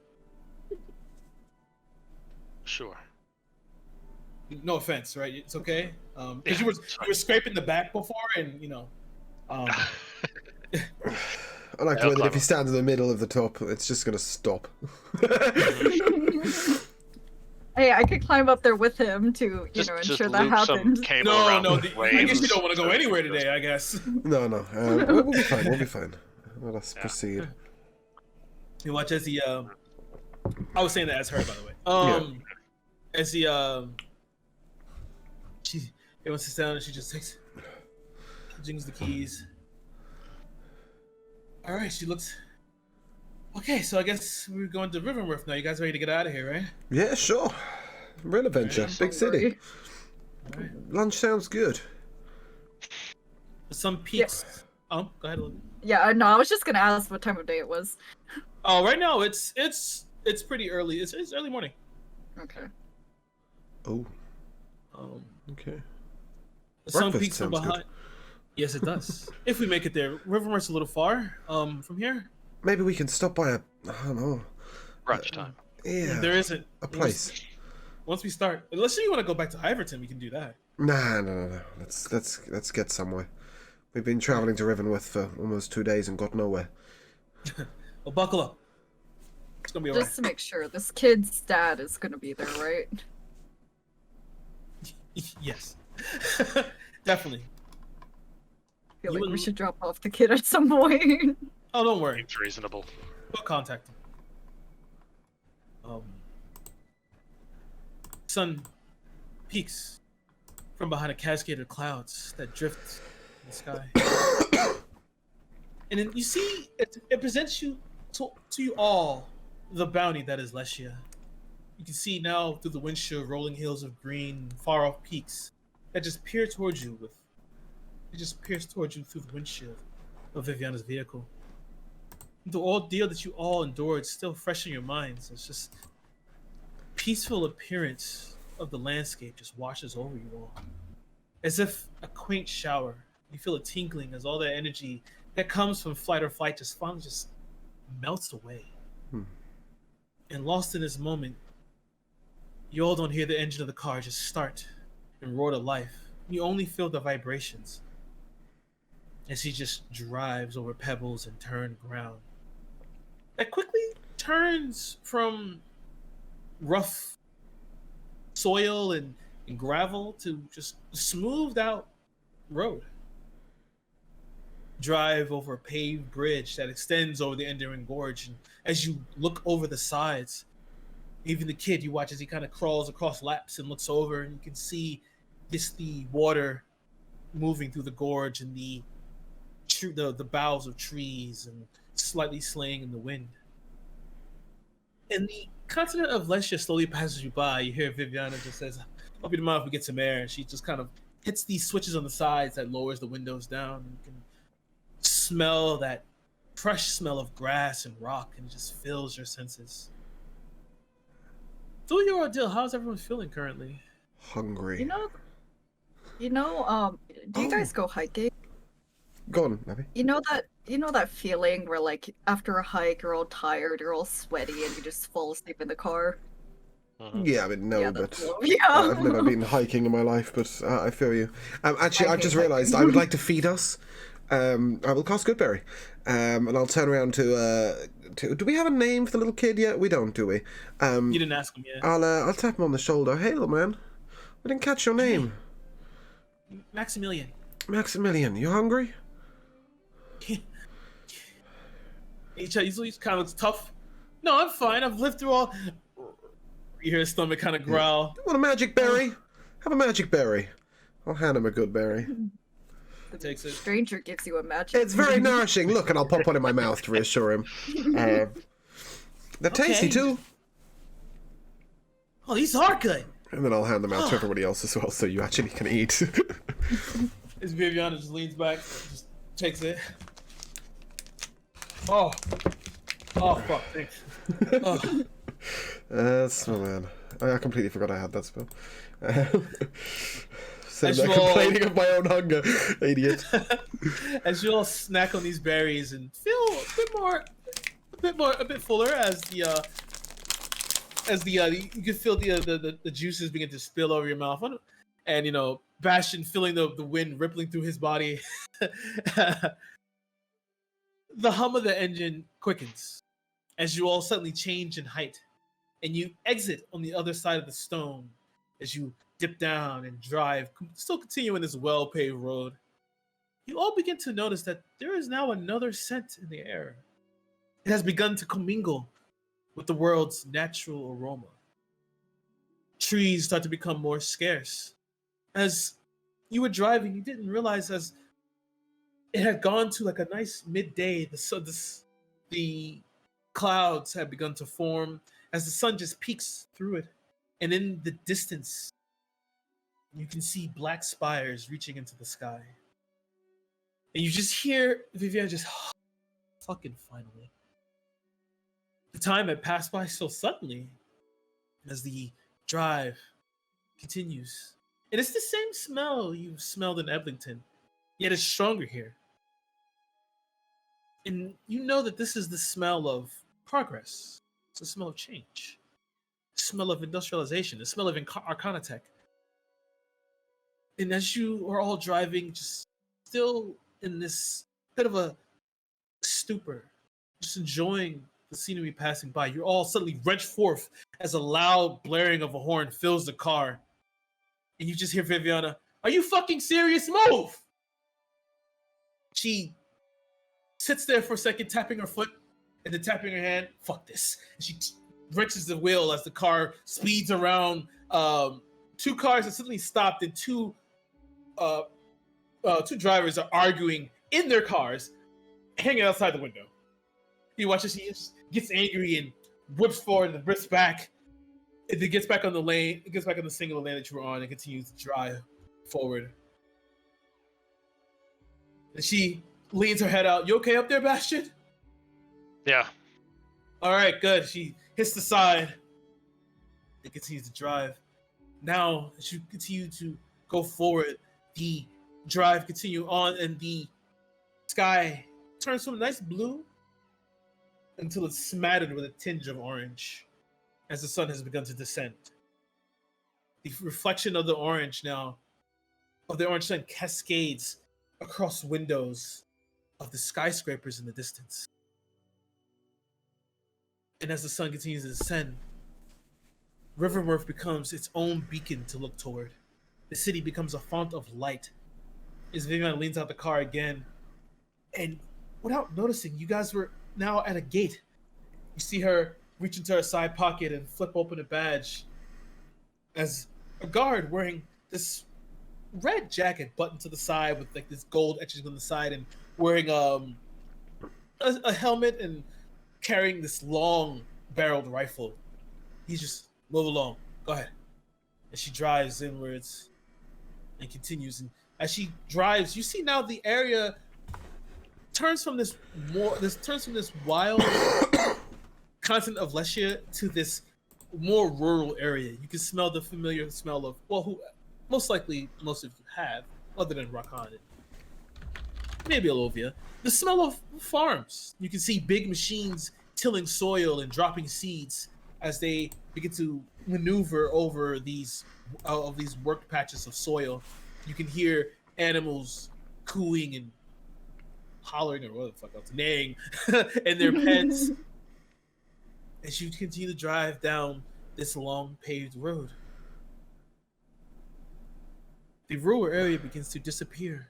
Sure. No offense, right? It's okay. Because Yeah, you were it's fine. scraping the back before, and I like the way that if he stands in the middle of the top, it's just going to stop. Hey, I could climb up there with him to, Just ensure that loop some happens. cable no, around no. the I guess you waves. don't want to go anywhere today. I guess. No. We'll be fine. We'll be fine. Let us proceed. You watch as he. I was saying that as her, by the way. As he everyone sits down and she just jingles the keys. All right, she looks. Okay, so I guess we're going to Riverworth now. You guys ready to get out of here, right? Yeah, sure. Real adventure. Big city. All right. Lunch sounds good. Some peaks. Oh, go ahead. Olivia. Yeah, no, I was just gonna ask what time of day it was. Oh, right now it's pretty early. It's early morning. Okay. Oh, okay. Some Breakfast peaks from sounds good. behind. Yes, it does. If we make it there, Riverworth's a little far. From here. Maybe we can stop by I don't know. Brunch time. Yeah. There isn't a place. Once we start, unless you want to go back to Iverton, we can do that. Nah, no. Let's get somewhere. We've been traveling to Riverworth for almost 2 days and got nowhere. Well, buckle up. It's gonna be alright. Just to make sure, this kid's dad is gonna be there, right? Yes, definitely. I feel You like we and- should drop off the kid at some point. Oh, don't worry. Seems reasonable. We'll contact him. Sun peaks from behind a cascade of clouds that drift in the sky. And then you see, it presents you to you all the bounty that is Lesia. You can see now through the windshield rolling hills of green, far off peaks that just peer towards you through the windshield of Viviana's vehicle. The ordeal that you all endured is still fresh in your minds. It's just peaceful appearance of the landscape just washes over you all. As if a quaint shower. You feel a tinkling as all that energy that comes from flight or flight just finally just melts away. And lost in this moment, you all don't hear the engine of the car just start and roar to life. You only feel the vibrations as he just drives over pebbles and turned ground. That quickly turns from rough soil and and gravel to just smoothed out road. Drive over a paved bridge that extends over the Enduring Gorge, and as you look over the sides, even the kid you watch as he kind of crawls across laps and looks over, and you can see the water moving through the gorge and the boughs of trees and slightly swaying in the wind. And the continent of Lestia slowly passes you by. You hear Viviana just says, "I'll be the mind if we get some air." And she just kind of hits these switches on the sides that lowers the windows down. And you can smell that fresh smell of grass and rock, and it just fills your senses. Through your ordeal, how's everyone feeling currently? Hungry. Do you guys go hiking? Go on, Abby. You know that feeling where like after a hike you're all tired, you're all sweaty, and you just fall asleep in the car? Yeah, I mean, no, Yeah, but that's what- yeah. I've never been hiking in my life, but I feel you. Actually, I I've just hate realised I would like to feed us. I will cast Goodberry, and I'll turn around to. Do we have a name for the little kid yet? We don't, do we? You didn't ask him yet. I'll tap him on the shoulder. Hey, little man. I didn't catch your name. Maximilian. Maximilian, you hungry? He's kind of tough. No, I'm fine. I've lived through all. You hear his stomach kind of growl. Want a magic berry? Have a magic berry. I'll hand him a good berry. Takes it. Stranger gives you a magic. It's very nourishing. Look, and I'll pop one in my mouth to reassure him. They're tasty Okay. too. Oh, these are good. And then I'll hand them out to everybody else as well, so you actually can eat. As Viviana just leans back, just takes it. Oh fuck! Thanks. Oh. That's my man. I completely forgot I had that spell. Sitting As there you all- complaining of my own hunger, idiot. As you all snack on these berries and feel a bit fuller as you can feel the juices begin to spill over your mouth, and Bastion feeling the wind rippling through his body. The hum of the engine quickens as you all suddenly change in height, and you exit on the other side of the stone as you dip down and drive, still continuing this well-paved road. You all begin to notice that there is now another scent in the air. It has begun to commingle with the world's natural aroma. Trees start to become more scarce. As you were driving, you didn't realize as it had gone to like a nice midday, the clouds had begun to form as the sun just peeks through it. And in the distance, you can see black spires reaching into the sky. And you just hear Vivian just, fucking finally. The time had passed by so suddenly as the drive continues. And it's the same smell you've smelled in Eblington, yet it's stronger here. And you know that this is the smell of progress. It's the smell of change. The smell of industrialization. The smell of Arcana Tech. And as you are all driving, just still in this bit of a stupor, just enjoying the scenery passing by, you're all suddenly wrenched forth as a loud blaring of a horn fills the car. And you just hear Viviana, "Are you fucking serious? Move!" She sits there for a second, tapping her foot and then tapping her hand. Fuck this. And she wrenches the wheel as the car speeds around. Two cars are suddenly stopped, and two drivers are arguing in their cars, hanging outside the window. You watch as he just gets angry and whips forward and whips back. And then gets back on the lane. It gets back on the single lane that you were on and continues to drive forward. And she leans her head out. "You okay up there, Bastion?" Yeah. All right, good. She hits the side and continues to drive. Now, as you continue to go forward, the drive continue on, and the sky turns from a nice blue until it's smattered with a tinge of orange as the sun has begun to descend. The reflection of the orange sun cascades across windows of the skyscrapers in the distance. And as the sun continues to descend, Riverworth becomes its own beacon to look toward. The city becomes a font of light. As Vivian leans out the car again, and without noticing, you guys were now at a gate. You see her reach into her side pocket and flip open a badge as a guard wearing this red jacket buttoned to the side with like this gold etchings on the side and wearing a helmet and carrying this long barreled rifle. He's just move along. Go ahead. And she drives inwards and continues. And as she drives, you see now the area turns from this wild continent of Lesia to this more rural area. You can smell the familiar smell of who most likely most of you have, other than Rakan and maybe Alovia. The smell of farms. You can see big machines tilling soil and dropping seeds as they begin to maneuver over these work patches of soil. You can hear animals cooing and hollering or what the fuck else, neighing in their pens as you continue to drive down this long paved road. The rural area begins to disappear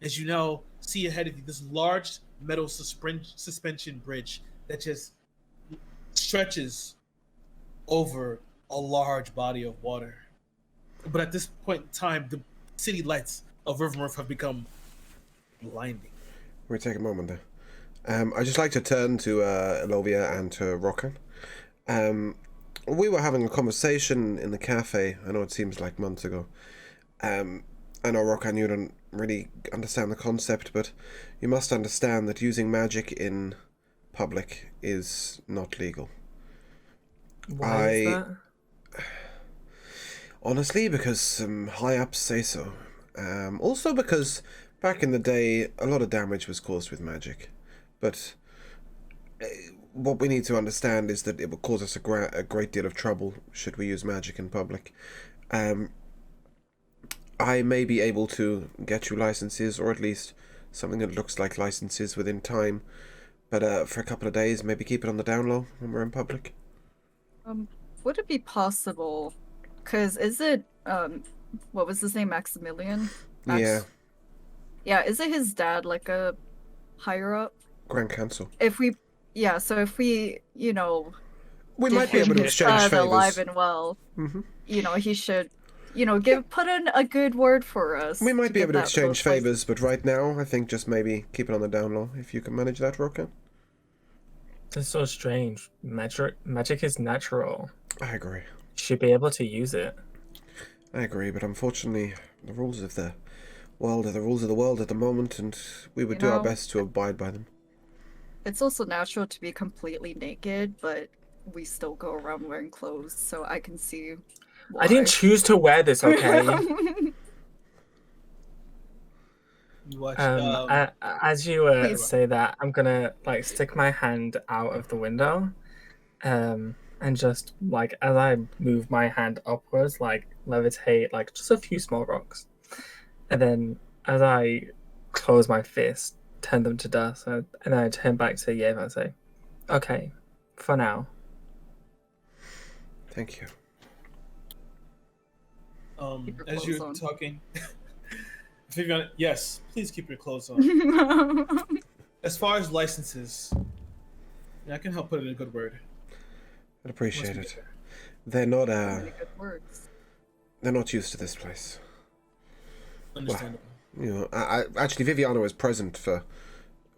as you now see ahead of you this large metal suspension bridge that just stretches over a large body of water. But at this point in time, the city lights of Riverworth have become blinding. We'll take a moment there. I'd just like to turn to Elovia and to Rokan. We were having a conversation in the cafe. I know it seems like months ago. I know, Rokan, you don't really understand the concept, but you must understand that using magic in public is not legal. Why is that? Honestly, because some high-ups say so. Also because back in the day, a lot of damage was caused with magic. But what we need to understand is that it will cause us a great deal of trouble should we use magic in public. I may be able to get you licenses, or at least something that looks like licenses within time. But for a couple of days, maybe keep it on the down low when we're in public. Would it be possible? Because is it what was his name, Maximilian? Yeah, Yeah, is it his dad, like a higher up? Grand Council. If we We might be able to exchange favors. alive and well, Mhm. He should, put in a good word for us. We might be get able to that exchange both favors, but right now, I think just maybe keep it on the down low, if you can manage that, Rokan. It's so strange. Magic is natural. I agree. You should be able to use it. I agree, but unfortunately, the rules of the world are the rules of the world at the moment, and we would do our best to abide by them. It's also natural to be completely naked, but we still go around wearing clothes, so I can see why. I didn't choose to wear this, okay? You watch, As you Please. say that, I'm gonna stick my hand out of the window, and just as I move my hand upwards, levitate just a few small rocks, and then as I close my fist, turn them to dust, and then I turn back to Yeva and say, "Okay, for now." Thank you. Keep your as clothes you're on. talking, Vivian, yes, please keep your clothes on. As far as licenses, I can help put in a good word. I'd appreciate Once we it. get They're not Really good words. they're not used to this place. there. Understandable. I actually, Viviana was present for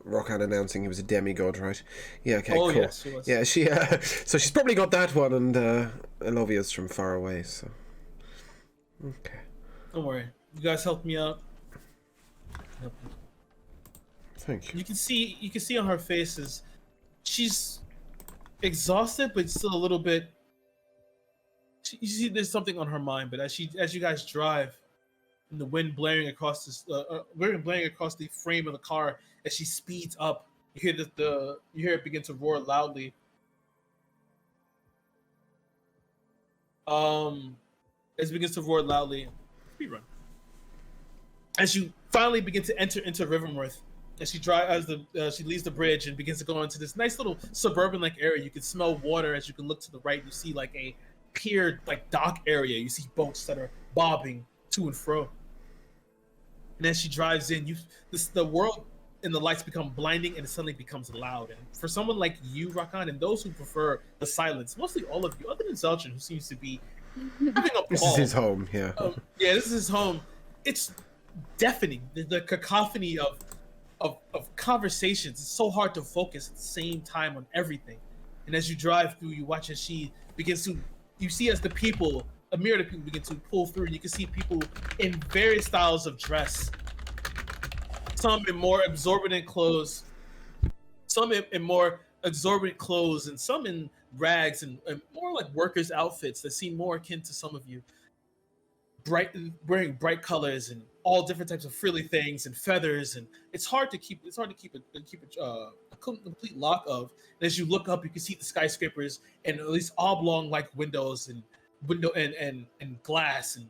Rokan announcing he was a demigod, right? Yeah, okay, Oh, cool. yes, she was. Yeah, she so she's probably got that one, and Elovia's from far away, so okay. Don't worry. You guys helped me out. Help me. Thank you. You can see on her faces, she's exhausted, but still a little bit. You see, there's something on her mind. But as you guys drive, and the wind blaring across the frame of the car, as she speeds up, you hear it begin to roar loudly. As it begins to roar loudly, speedrun. As you finally begin to enter into Riverworth, as she leaves the bridge and begins to go into this nice little suburban-like area. You can smell water as you can look to the right. You see like a pier, like dock area. You see boats that are bobbing to and fro. And as she drives in, the world and the lights become blinding, and it suddenly becomes loud. And for someone like you, Rakan, and those who prefer the silence, mostly all of you, other than Zelchin, who seems to be having a ball. This is his home, yeah. Yeah, this is his home. It's deafening. The cacophony of conversations. It's so hard to focus at the same time on everything. And as you drive through, you watch as she begins to. You see as the people, a myriad of people begin to pull through. And you can see people in various styles of dress. Some in more exorbitant clothes. Some in more exorbitant clothes, and some in rags and more like workers' outfits that seem more akin to some of you. Wearing bright colors and all different types of frilly things and feathers, and it's hard to keep a complete lock of. And as you look up, you can see the skyscrapers and at least oblong like windows and glass and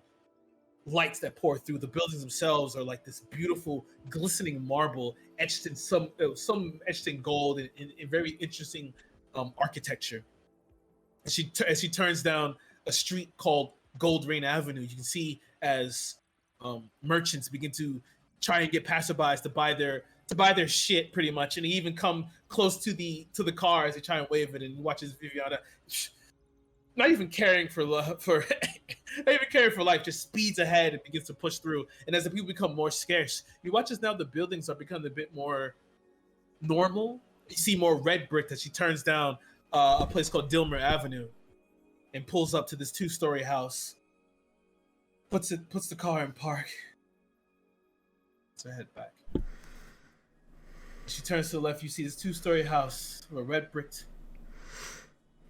lights that pour through. The buildings themselves are like this beautiful glistening marble etched in some etched in gold and in very interesting architecture. As she turns down a street called Gold Rain Avenue, you can see as merchants begin to try and get passerbys to buy their shit, pretty much, and they even come close to the car as they try and wave it. And you watch as Viviana, not even caring for not even caring for life, just speeds ahead and begins to push through. And as the people become more scarce, you watch as now the buildings are becoming a bit more normal. You see more red brick as she turns down a place called Dilmer Avenue and pulls up to this 2-story house. Puts the car in park. So I head back. She turns to the left. You see this 2-story house with a red bricked,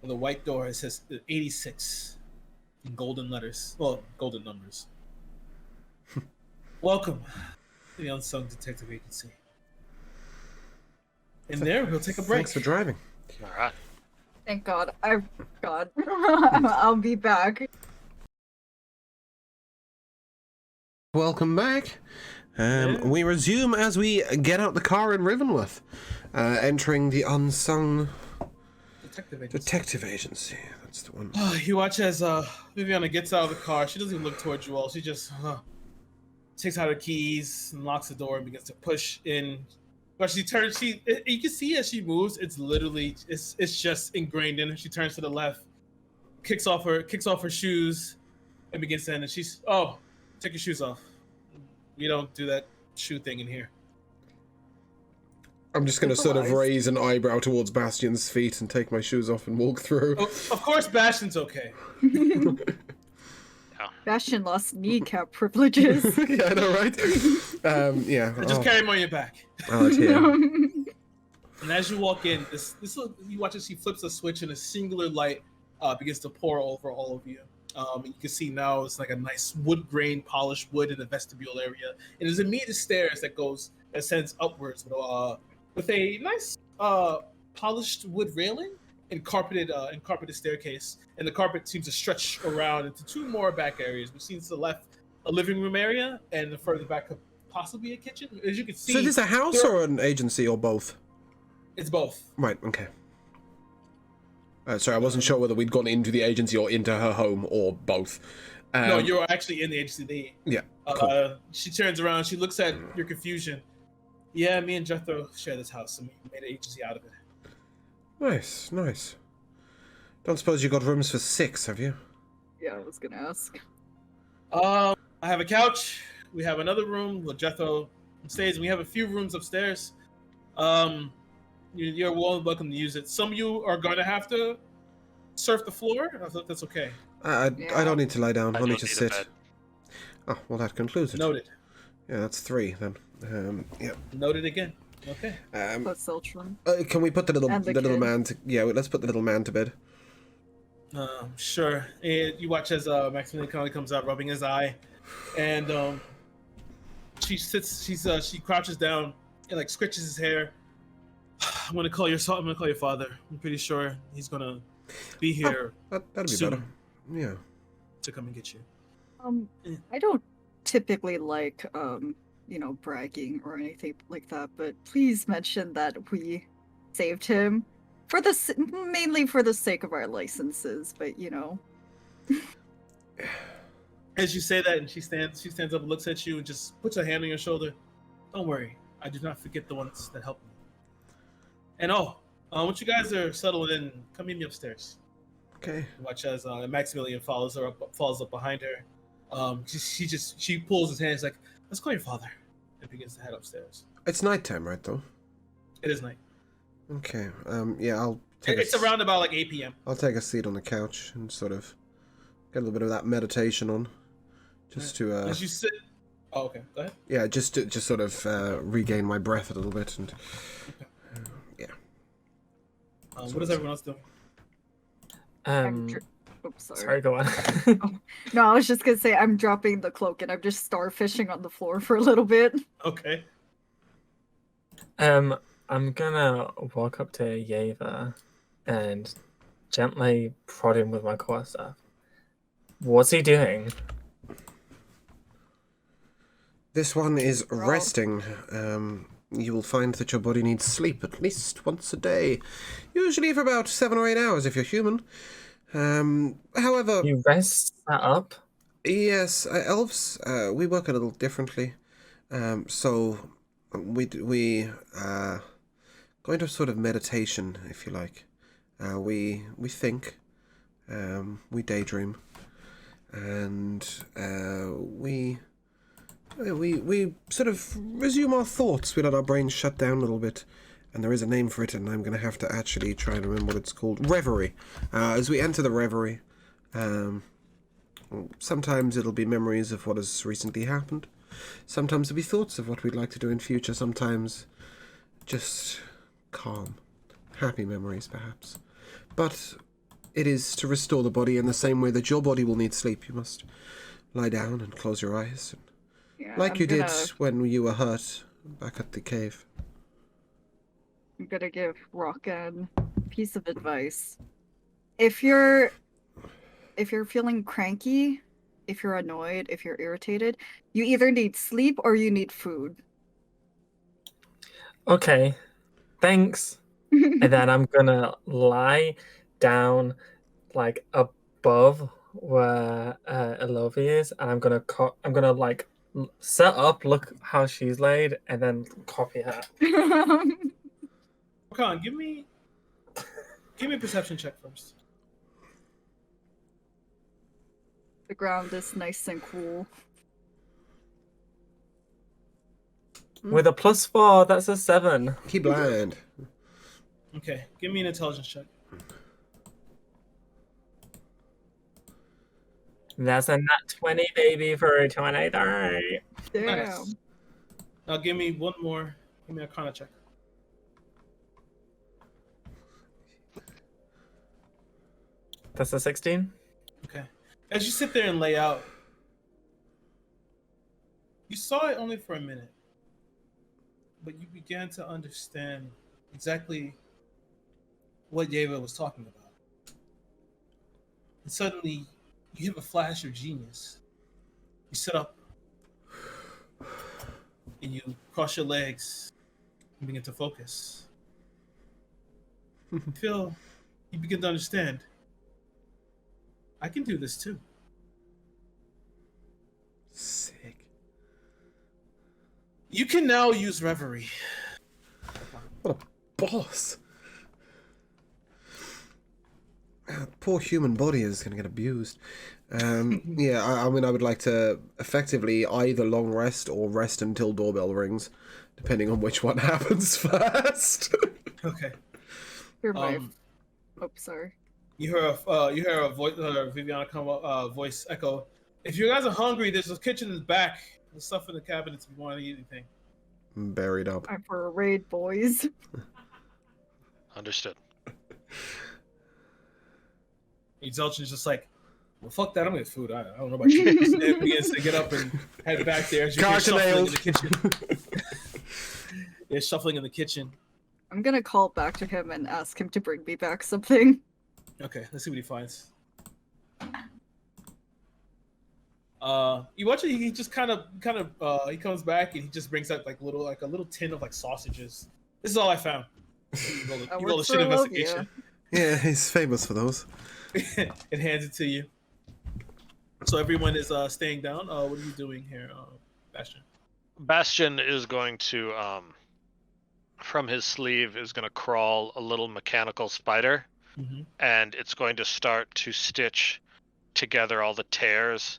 with a white door. It says 86 in golden letters. Well, golden numbers. Welcome to the Unsung Detective Agency. And there, we'll take a break. Thanks for driving. All right. Thank God. I'll be back. Welcome back. We resume as we get out the car in Rivenworth, entering the Unsung Detective Agency. That's the one. You watch as Viviana gets out of the car. She doesn't even look towards you all. She just takes out her keys and locks the door and begins to push in. But she turns. You can see as she moves. It's literally it's just ingrained in her. She turns to the left, kicks off her shoes, and begins to. And she's take your shoes off. We don't do that shoe thing in here. I'm just going to sort of raise an eyebrow towards Bastion's feet and take my shoes off and walk through. Oh, of course, Bastion's okay. Bastion lost kneecap privileges. Yeah, I know, right? Yeah. Just carry him on your back. And as you walk in, you watch as she flips a switch and a singular light begins to pour over all of you. You can see now it's like a nice wood grain, polished wood in the vestibule area. And there's immediate stairs that ascends upwards with a nice polished wood railing and carpeted staircase. And the carpet seems to stretch around into 2 more back areas. We've seen to the left a living room area, and further back could possibly a kitchen. As you can see, so is this a house or an agency or both? It's both. Right. Okay. Sorry, I wasn't sure whether we'd gone into the agency or into her home or both. No, you're actually in the agency. Yeah. Cool. She turns around. She looks at your confusion. Yeah, me and Jethro share this house, and we made an agency out of it. Nice. Don't suppose you got rooms for 6, have you? Yeah, I was gonna ask. I have a couch. We have another room with Jethro stays. We have a few rooms upstairs. You're welcome to use it. Some of you are going to have to surf the floor. I thought that's okay. I don't need to lie down. I'll need to sit. Bed. Oh, well, that concludes it. Noted. Yeah, that's 3 then. Yeah. Noted again. Okay. That's Ultron. Can we put the little kid. man to? Yeah, let's put the little man to bed. Sure. And you watch as Maximilian Connolly comes out, rubbing his eye, and she sits. She crouches down and like scratches his hair. I'm gonna call your father. I'm pretty sure he's gonna be here. That'd be soon better. Yeah. To come and get you. I don't typically like, bragging or anything like that, but please mention that we saved him mainly for the sake of our licenses, but As you say that, and she stands up and looks at you and just puts her hand on your shoulder. Don't worry, I do not forget the ones that helped me. And once you guys are settled in, come meet me upstairs. Okay. Watch as Maximilian falls up behind her. She pulls his hands like, "Let's call your father," and begins to head upstairs. It's nighttime, right, though? It is night. Okay. Yeah, I'll take It's around about like 8 p.m. I'll take a seat on the couch and sort of get a little bit of that meditation on. Just to As you sit. Oh, okay. Go ahead. yeah, just to sort of regain my breath a little bit and yeah. What is everyone else doing? Oops, sorry. Sorry, go on. No, I was just gonna say I'm dropping the cloak and I'm just starfishing on the floor for a little bit. Okay. I'm gonna walk up to Yeva and gently prod him with my quarterstaff. What's he doing? This one is resting. You will find that your body needs sleep at least once a day, usually for about 7 or 8 hours if you're human. However, You rest that up? yes, elves, we work a little differently. So we go into a sort of meditation, if you like. We think, we daydream, and we sort of resume our thoughts. We let our brains shut down a little bit. And there is a name for it, and I'm going to have to actually try and remember what it's called. Reverie. As we enter the reverie, sometimes it'll be memories of what has recently happened. Sometimes it'll be thoughts of what we'd like to do in future. Sometimes just calm, happy memories, perhaps. But it is to restore the body in the same way that your body will need sleep. You must lie down and close your eyes. Yeah, like you did when you were hurt back at the cave. I'm gonna give Rockin a piece of advice. If you're feeling cranky, if you're annoyed, if you're irritated, you either need sleep or you need food. Okay, thanks. And then I'm gonna lie down, like above where Elovia is, and I'm gonna like set up, look how she's laid, and then copy her. Come on, give me a perception check first. The ground is nice and cool. With a +4, that's a 7. Keep blind. Okay, give me an intelligence check. That's a nat 20, baby, for a 23. Damn. Nice. Now give me one more. Give me a Arcana check. That's a 16. Okay. As you sit there and lay out, you saw it only for a minute, but you began to understand exactly what Yeva was talking about. And suddenly, you have a flash of genius. You sit up, and you cross your legs, and begin to focus. You begin to understand. I can do this too. Sick. You can now use Reverie. What a boss. Poor human body is going to get abused. Yeah, I mean, I would like to effectively either long rest or rest until doorbell rings, depending on which one happens first. Okay. You're my... Oh, sorry. You hear a voice, Viviana come up, voice echo. If you guys are hungry, there's a kitchen in the back. There's stuff in the cabinets if you want to eat anything. Buried up. I'm for a raid, boys. Understood. Exultion's just like, well, fuck that. I'm gonna get food. I don't know about you. And begins to get up and head back there as you hear shuffling in the kitchen. Yeah, shuffling in the kitchen. I'm gonna call back to him and ask him to bring me back something. Okay, let's see what he finds. You watch it. He just kind of he comes back and he just brings out like a little tin of like sausages. This is all I found. You roll a shit investigation. Yeah, he's famous for those. It hands it to you. So everyone is staying down. What are you doing here, Bastion? Bastion is going to, from his sleeve, is going to crawl a little mechanical spider, and it's going to start to stitch together all the tears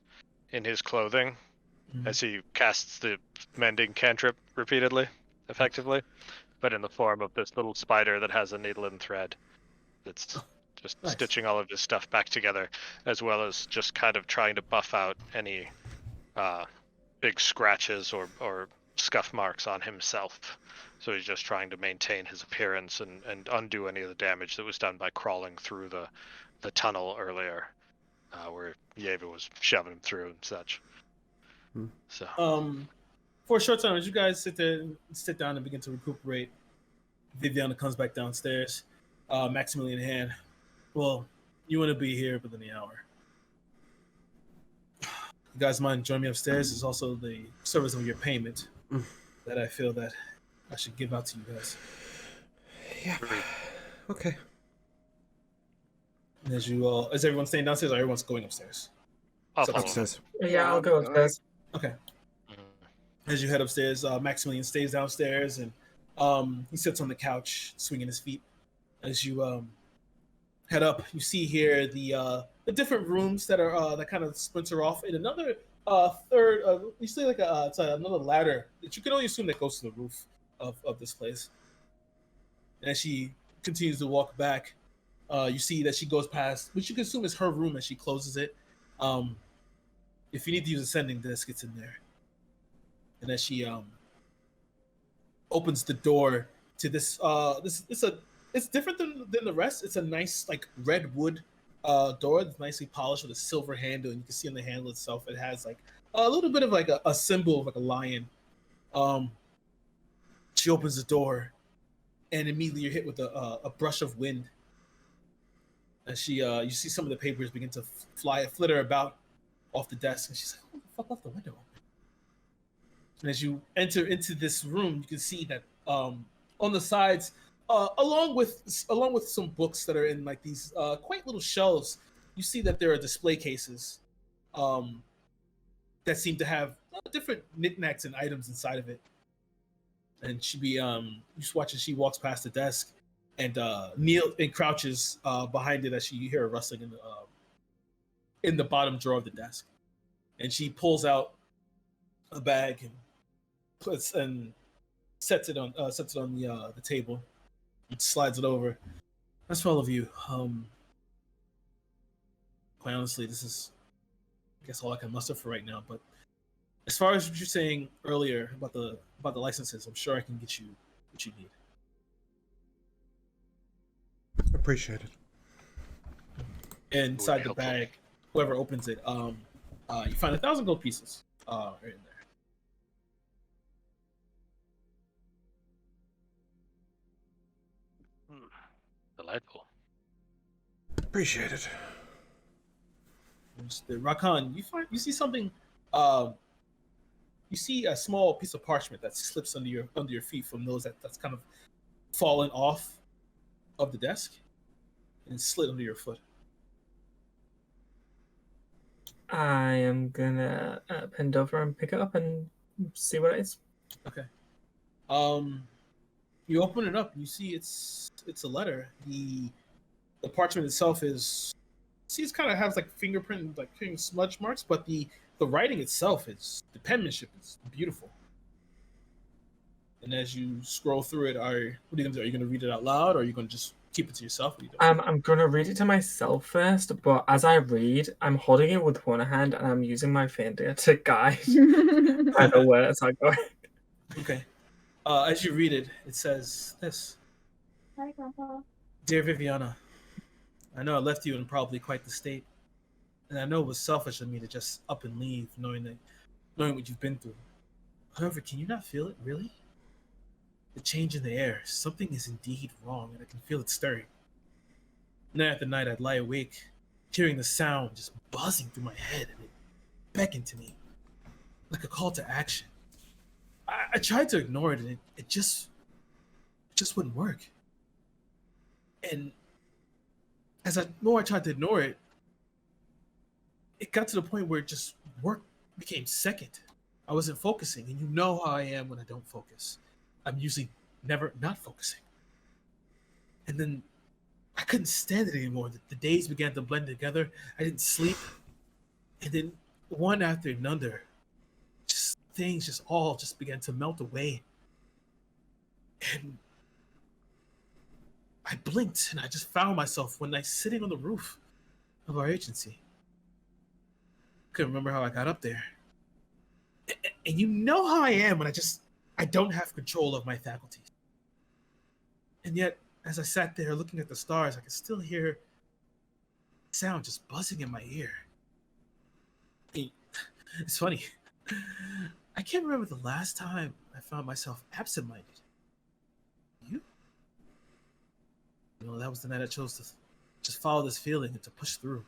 in his clothing as he casts the mending cantrip repeatedly, effectively, but in the form of this little spider that has a needle and thread. That's just stitching all of his stuff back together, as well as just kind of trying to buff out any big scratches or scuff marks on himself. So he's just trying to maintain his appearance and undo any of the damage that was done by crawling through the tunnel earlier, where Yeva was shoving him through and such. So for a short time, as you guys sit down and begin to recuperate, Viviana comes back downstairs, Maximilian in hand. Well, you want to be here within the hour. You guys mind joining me upstairs? Is also the service of your payment that I feel that I should give out to you guys. Yeah. Okay. And is everyone staying downstairs or everyone's going upstairs? I'll follow Upstairs. Yeah, I'll go upstairs. Okay. As you head upstairs, Maximilian stays downstairs and he sits on the couch, swinging his feet. As you head up, you see here the different rooms that are that kind of splinter off in another third. You see like it's another ladder that you can only assume that goes to the roof of this place. And as she continues to walk back, you see that she goes past, which you can assume is her room, as she closes it. If you need to use a sending disc, it's in there. And as she opens the door to this, it's different than the rest. It's a nice like red wood door that's nicely polished with a silver handle, and you can see on the handle itself it has like a little bit of like a symbol of like a lion. She opens the door, and immediately you're hit with a brush of wind. And she you see some of the papers begin to flitter about off the desk, and she's like, "Who the fuck left the window open?" And as you enter into this room, you can see that on the sides, along with some books that are in like these quaint little shelves, you see that there are display cases that seem to have different knickknacks and items inside of it. And you just watch as she walks past the desk and kneels and crouches behind it as you hear her rustling in the bottom drawer of the desk. And she pulls out a bag and sets it on the table. And slides it over. That's for all of you. Quite honestly, this is, I guess, all I can muster for right now. But as far as what you're saying earlier about the licenses, I'm sure I can get you what you need. Appreciate it. Inside the bag, whoever opens it, you find 1,000 gold pieces right in there. Delightful. Appreciate it. Rakan, you see something. You see a small piece of parchment that slips under your feet from those that's kind of fallen off of the desk and slid under your foot. I am gonna bend over and pick it up and see what it is. Okay. You open it up and you see it's a letter. The parchment itself it's kind of has like fingerprint, like smudge marks, but the writing itself the penmanship is beautiful. And as you scroll through it, what are you gonna do? Are you gonna read it out loud, or are you gonna just keep it to yourself? I'm gonna read it to myself first, but as I read, I'm holding it with one hand and I'm using my finger to guide by the words I go. Okay. As you read it, it says this. Hi, Grandpa. Dear Viviana, I know I left you in probably quite the state, and I know it was selfish of me to just up and leave, knowing what you've been through. However, can you not feel it, really? The change in the air. Something is indeed wrong, and I can feel it stirring. Night after night, I'd lie awake, hearing the sound just buzzing through my head, and beckoned to me, like a call to action. I tried to ignore it, and it just wouldn't work. And as I more I tried to ignore it, it got to the point where just work became second. I wasn't focusing, and you know how I am when I don't focus. I'm usually never not focusing. And then I couldn't stand it anymore. The days began to blend together. I didn't sleep. And then one after another, just things just all just began to melt away. And I blinked and I just found myself one night sitting on the roof of our agency. Couldn't remember how I got up there. And you know how I am when I don't have control of my faculties. And yet, as I sat there looking at the stars, I could still hear sound just buzzing in my ear. It's funny. I can't remember the last time I found myself absent-minded. You? That was the night I chose to just follow this feeling and to push through.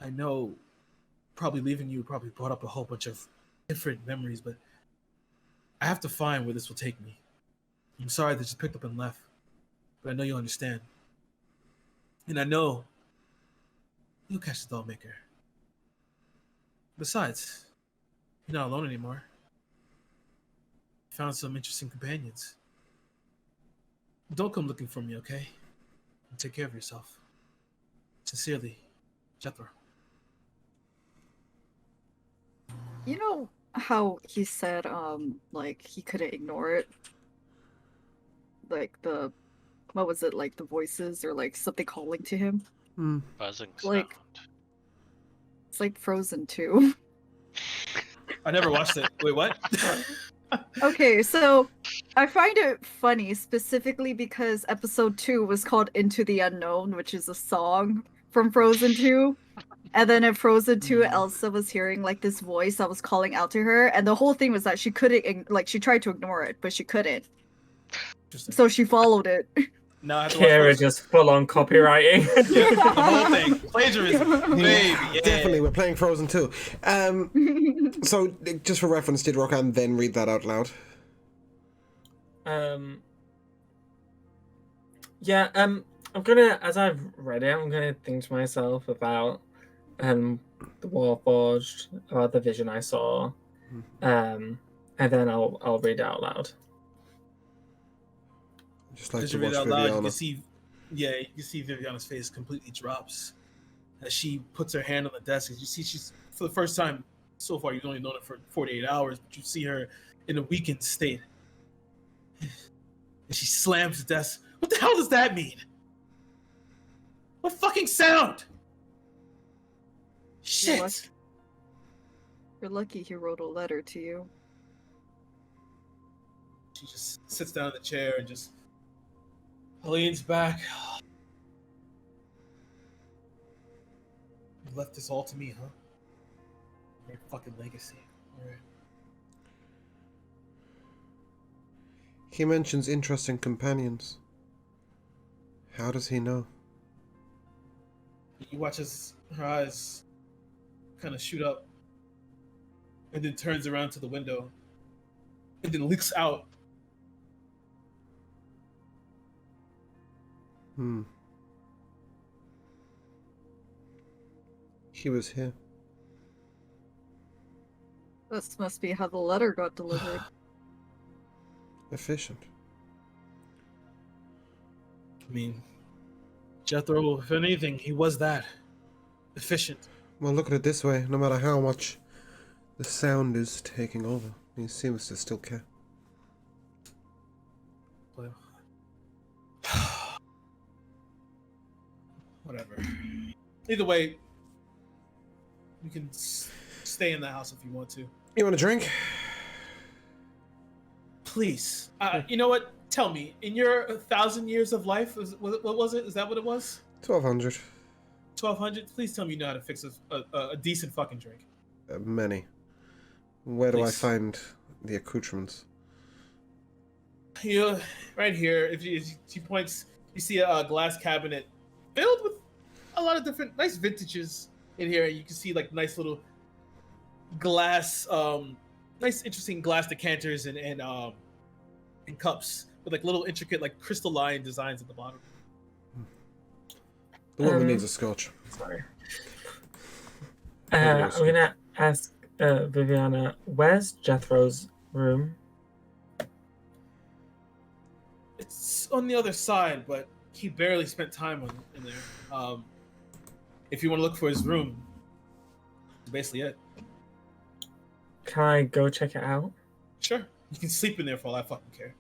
I know probably leaving you probably brought up a whole bunch of different memories, but I have to find where this will take me. I'm sorry that you picked up and left, but I know you'll understand. And I know you'll catch the Dollmaker. Besides, you're not alone anymore. You found some interesting companions. Don't come looking for me, okay? And take care of yourself. Sincerely, Jethro. You know how he said, like, he couldn't ignore it? Like, what was it, like, the voices or, like, something calling to him? Buzzing Like- sound. It's like Frozen 2. I never watched it. Wait, what? Okay, so I find it funny specifically because episode 2 was called Into the Unknown, which is a song from Frozen 2. And then in Frozen 2, Elsa was hearing like this voice that was calling out to her, and the whole thing was that she couldn't, like, she tried to ignore it, but she couldn't. So she followed it. Now I have to watch Kira Frozen. just full on copywriting. Yeah, the whole thing. Plagiarism. Baby, yeah. Definitely, we're playing Frozen too. So, just for reference, did Rokan then read that out loud? Yeah, I'm gonna, as I've read it, I'm gonna think to myself about the Warforged, about the vision I saw, and then I'll read it out loud. Just like As to you read watch it out loud, you Viviana. can see, you can see Viviana's face completely drops as she puts her hand on the desk. As you see, she's for the first time so far. You've only known her for 48 hours, but you see her in a weakened state. And she slams the desk. What the hell does that mean? What fucking sound? Shit. You're lucky he wrote a letter to you. She just sits down in the chair and just leans back. You left this all to me, huh? Your fucking legacy. Alright. He mentions interesting companions. How does he know? You watch as her eyes kind of shoot up and then turns around to the window and then looks out. He was here. This must be how the letter got delivered. Efficient. I mean, Jethro, if anything, he was that. Efficient. Well, look at it this way. No matter how much the sound is taking over, he seems to still care. Well, whatever. Either way, you can stay in the house if you want to. You want a drink? Please. You know what? Tell me, in your 1,000 years of life, what was it? Is that what it was? 1,200. 1,200? Please tell me you know how to fix a decent fucking drink. Many. Where do I Please. find the accoutrements? You right here. If she points, you see a glass cabinet filled with a lot of different nice vintages in here, you can see like nice little glass, nice interesting glass decanters and cups with like little intricate like crystalline designs at the bottom. The woman needs a scotch. Sorry. Maybe I'm gonna ask Viviana, where's Jethro's room? It's on the other side, but he barely spent time in there. If you want to look for his room, that's basically it. Can I go check it out? Sure, you can sleep in there for all I fucking care.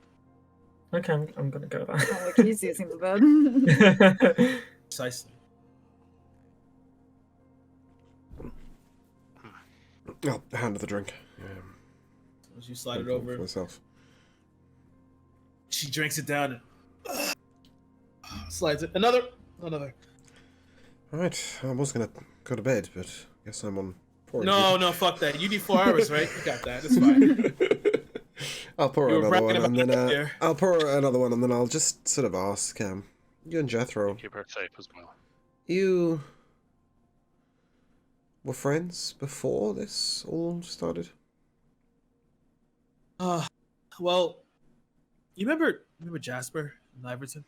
Okay, I'm gonna go Not like he's using the bed. there. Precisely. Oh, hand of the drink. As you slide it over, For myself. she drinks it down and slides it. Another. Alright, I was gonna go to bed, but guess I'm on porridge. No, fuck that. You need 4 hours, right? You got that. It's fine. I'll pour You were another one, bragging and about then that there. I'll pour another one, and then I'll just sort of ask, you and Jethro, Keep her safe as well. you were friends before this all started? Well, you remember Jasper in Iverson?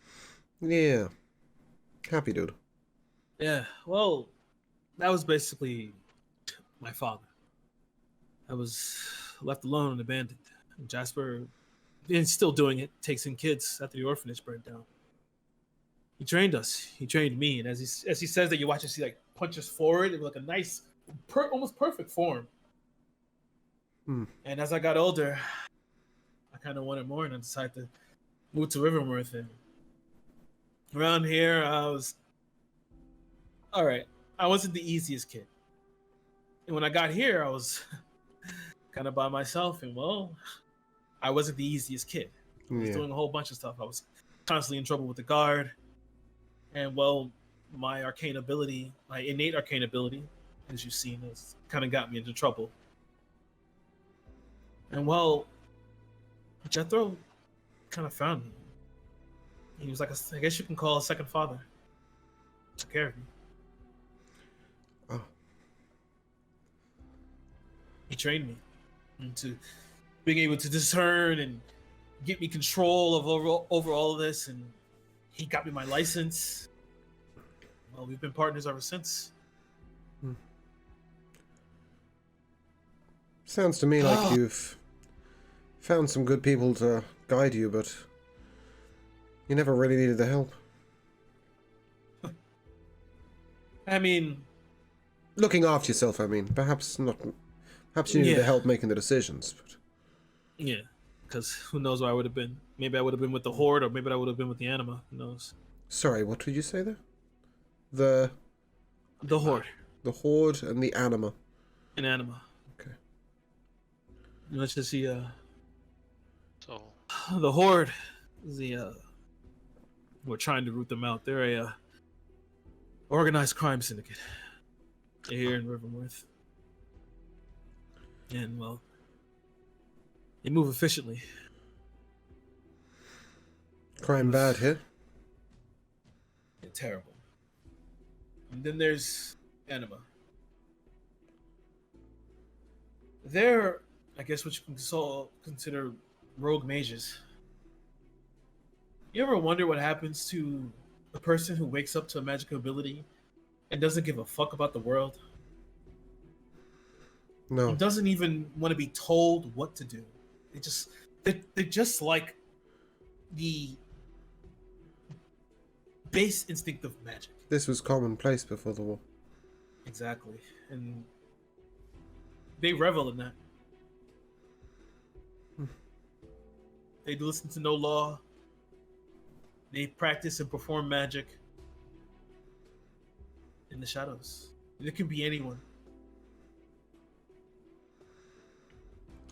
Yeah. Happy dude. Yeah. Well, that was basically my father. I was left alone and abandoned. And Jasper, and still doing it, takes in kids after the orphanage burned down. He trained us. He trained me, and as he says that, you watch us see like punches forward. It was like a nice, almost perfect form. And as I got older, I kind of wanted more, and I decided to move to Riverworth. And around here, I was all right. I wasn't the easiest kid, and when I got here, I was kind of by myself, and well, I wasn't the easiest kid. I was doing a whole bunch of stuff. I was constantly in trouble with the guard, and well, my innate arcane ability, as you've seen, has kind of got me into trouble. And well, Jethro kind of found me. He was like, I guess you can call a second father. Took care of me. Oh. He trained me into being able to discern and get me control of over all of this, and he got me my license. Well, we've been partners ever since. Sounds to me like you've found some good people to guide you, but you never really needed the help. I mean, looking after yourself, I mean. Perhaps not. Perhaps you needed the help making the decisions. But yeah, because who knows where I would have been. Maybe I would have been with the Horde, or maybe I would have been with the Anima. Who knows? Sorry, what did you say there? The Horde. The Horde and the Anima. An Anima. Okay. Let's just see. So The Horde is we're trying to root them out. They're a organized crime syndicate. They're here in Riverworth. And well, they move efficiently. Crime bad here. They're terrible. And then there's Anima. They're, I guess, what you can consider rogue mages. You ever wonder what happens to a person who wakes up to a magical ability and doesn't give a fuck about the world? No. And doesn't even want to be told what to do. They're just like the base instinct of magic. This was commonplace before the war. Exactly. And they revel in that. They listen to no law. They practice and perform magic in the shadows. It can be anyone.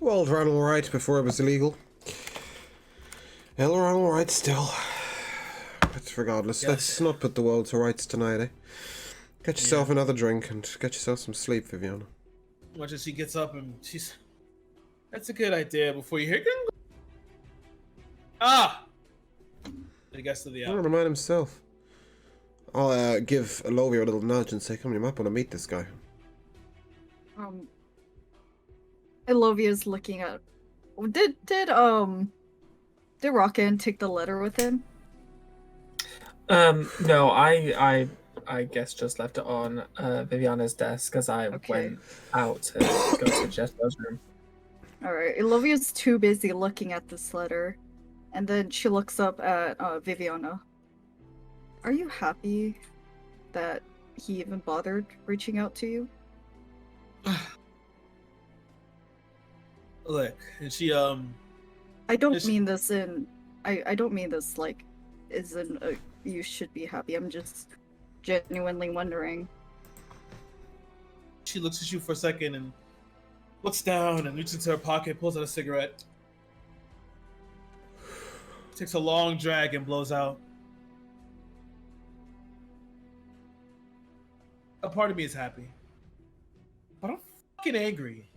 World ran alright before it was illegal. Hell ran alright still. But regardless, Yes. let's not put the world to rights tonight, eh? Get yourself another drink and get yourself some sleep, Viviana. Much as she gets up and she's... That's a good idea before you hear... Ah! The guest of the Oh, hour. the man himself. I'll give Alovia a little nudge and say, come on, you might want to meet this guy. Elovia's looking at. Did Rockin take the letter with him? No, I guess just left it on Viviana's desk as I went out to go to Jessica's room. Alright, Elovia's too busy looking at this letter. And then she looks up at Viviana. Are you happy that he even bothered reaching out to you? Look, and she I don't mean this in I don't mean this like is in a, you should be happy. I'm just genuinely wondering. She looks at you for a second and looks down and reaches into her pocket, pulls out a cigarette. Takes a long drag and blows out. A part of me is happy. But I'm fucking angry.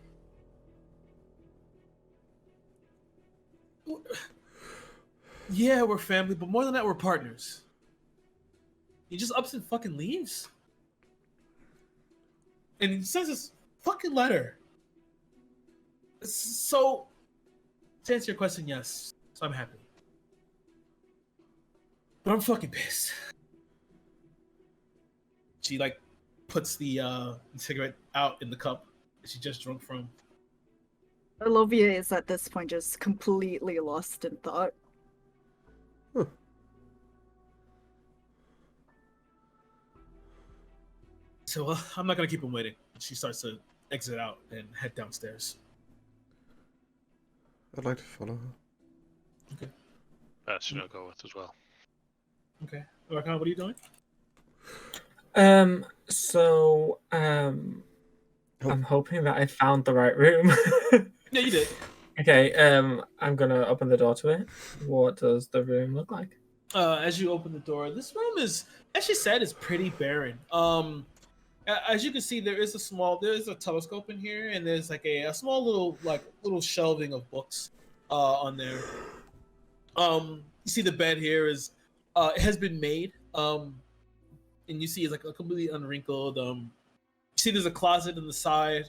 Yeah, we're family, but more than that, we're partners. He just ups and fucking leaves. And he sends this fucking letter. So, to answer your question, yes. So I'm happy. But I'm fucking pissed. She, like, puts the cigarette out in the cup that she just drunk from. Elovia is at this point just completely lost in thought. Huh. So I'm not gonna keep him waiting. She starts to exit out and head downstairs. I'd like to follow her. Okay. That should I go with as well. Okay. Rakan, what are you doing? I'm hoping that I found the right room. Yeah, you did. Okay, I'm gonna open the door to it. What does the room look like? As you open the door, this room is, as she said, is pretty barren. As you can see, there is a telescope in here, and there's like a small little shelving of books on there. You see the bed here is it has been made. And you see it's like a completely unwrinkled. You see there's a closet in the side.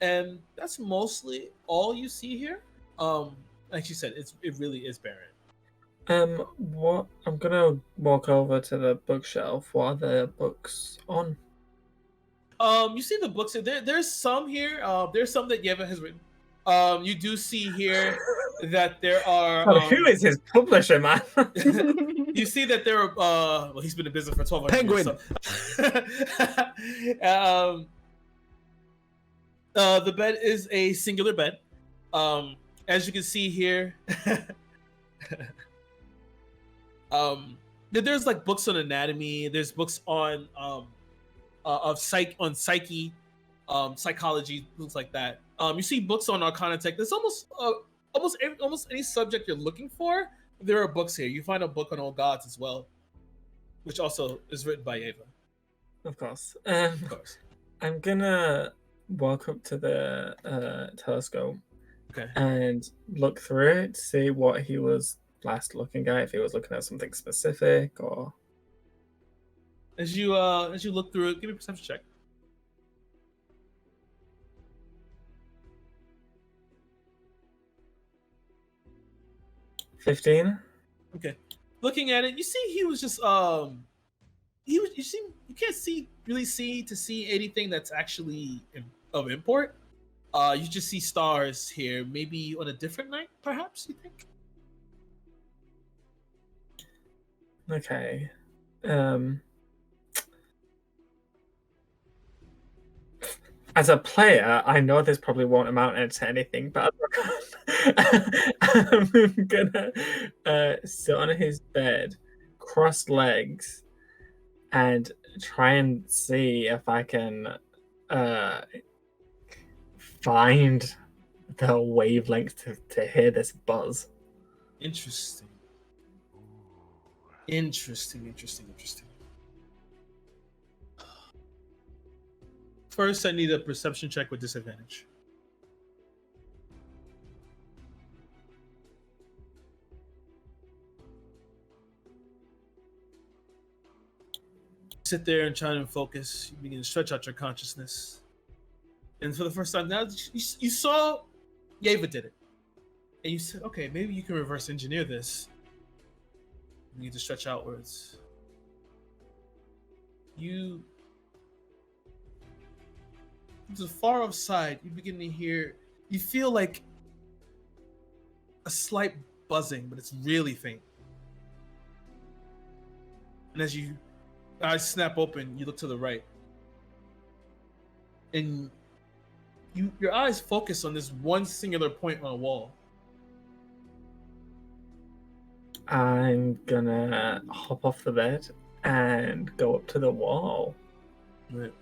And that's mostly all you see here. Like you said, it really is barren. What I'm gonna walk over to the bookshelf. What are the books on? You see the books. There's some here. There's some that Yeva has written. You do see here that there are. Who is his publisher, man? You see that there are. Well, he's been in business for 12 Penguin. years. So. The bed is a singular bed. As you can see here, there's like books on anatomy. There's books on psyche, psychology, things like that. You see books on Arcana Tech. There's almost any subject you're looking for. There are books here. You find a book on Old Gods as well, which also is written by Eva. Of course. Of course. I'm gonna walk up to the telescope and look through it to see what he was last looking at, if he was looking at something specific or. As you look through it, give me a perception check. $15. Okay. Looking at it, you see he was just you can't really see anything that's actually of import. You just see stars here. Maybe on a different night, perhaps, you think? Okay. As a player, I know this probably won't amount to anything, but I'm gonna sit on his bed, cross legs, and try and see if I can find the wavelength to hear this buzz. Interesting. First, I need a perception check with disadvantage. sit there and try to focus. You begin to stretch out your consciousness. And for the first time now, you saw Yeva did it. And you said, okay, maybe you can reverse engineer this. You need to stretch outwards. To the far off side, you begin to hear, you feel like a slight buzzing, but it's really faint. And as your eyes snap open, you look to the right. And your eyes focus on this one singular point on a wall. I'm gonna hop off the bed and go up to the wall. Right.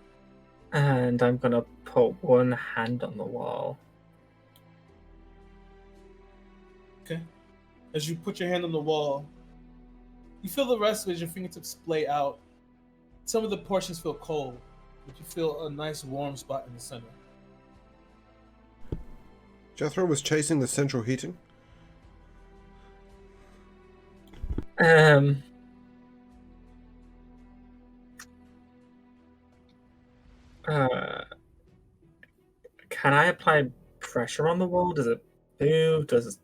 And I'm gonna put one hand on the wall. Okay. As you put your hand on the wall, you feel the rest as your fingertips splay out. Some of the portions feel cold, but you feel a nice warm spot in the center. Jethro was chasing the central heating. Can I apply pressure on the wall? Does it move? Does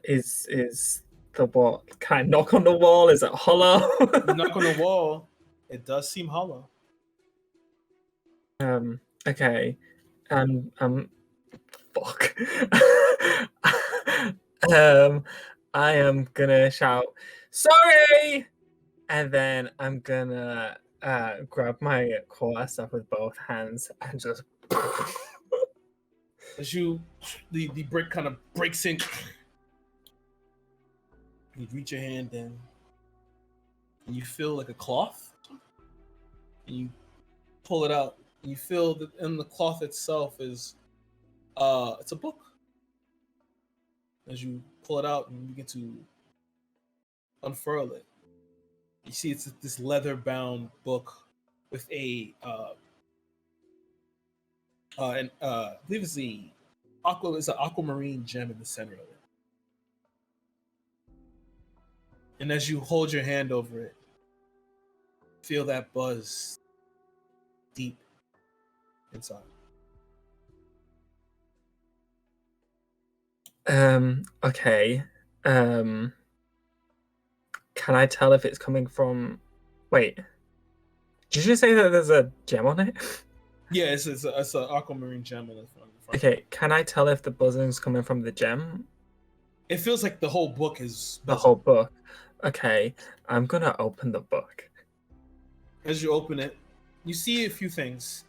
is the wall? Can I knock on the wall? Is it hollow? You knock on the wall, it does seem hollow. Okay. Fuck. I am gonna shout, sorry! And then I'm gonna grab my core stuff with both hands and just As the brick kind of breaks in. You reach your hand in, and you feel like a cloth. And you pull it out. And you feel that in the cloth itself is, it's a book. As you pull it out and you begin to unfurl it, you see it's this leather-bound book with I believe it's an aquamarine gem in the center of it. And as you hold your hand over it, feel that buzz deep inside. Okay. Can I tell if it's coming from... Wait. Did you say that there's a gem on it? Yeah, it's an aquamarine gem in the front. Okay, can I tell if the buzzing's coming from the gem? It feels like the whole book is The buzzing. whole book. Okay, I'm gonna open the book. As you open it, you see a few things.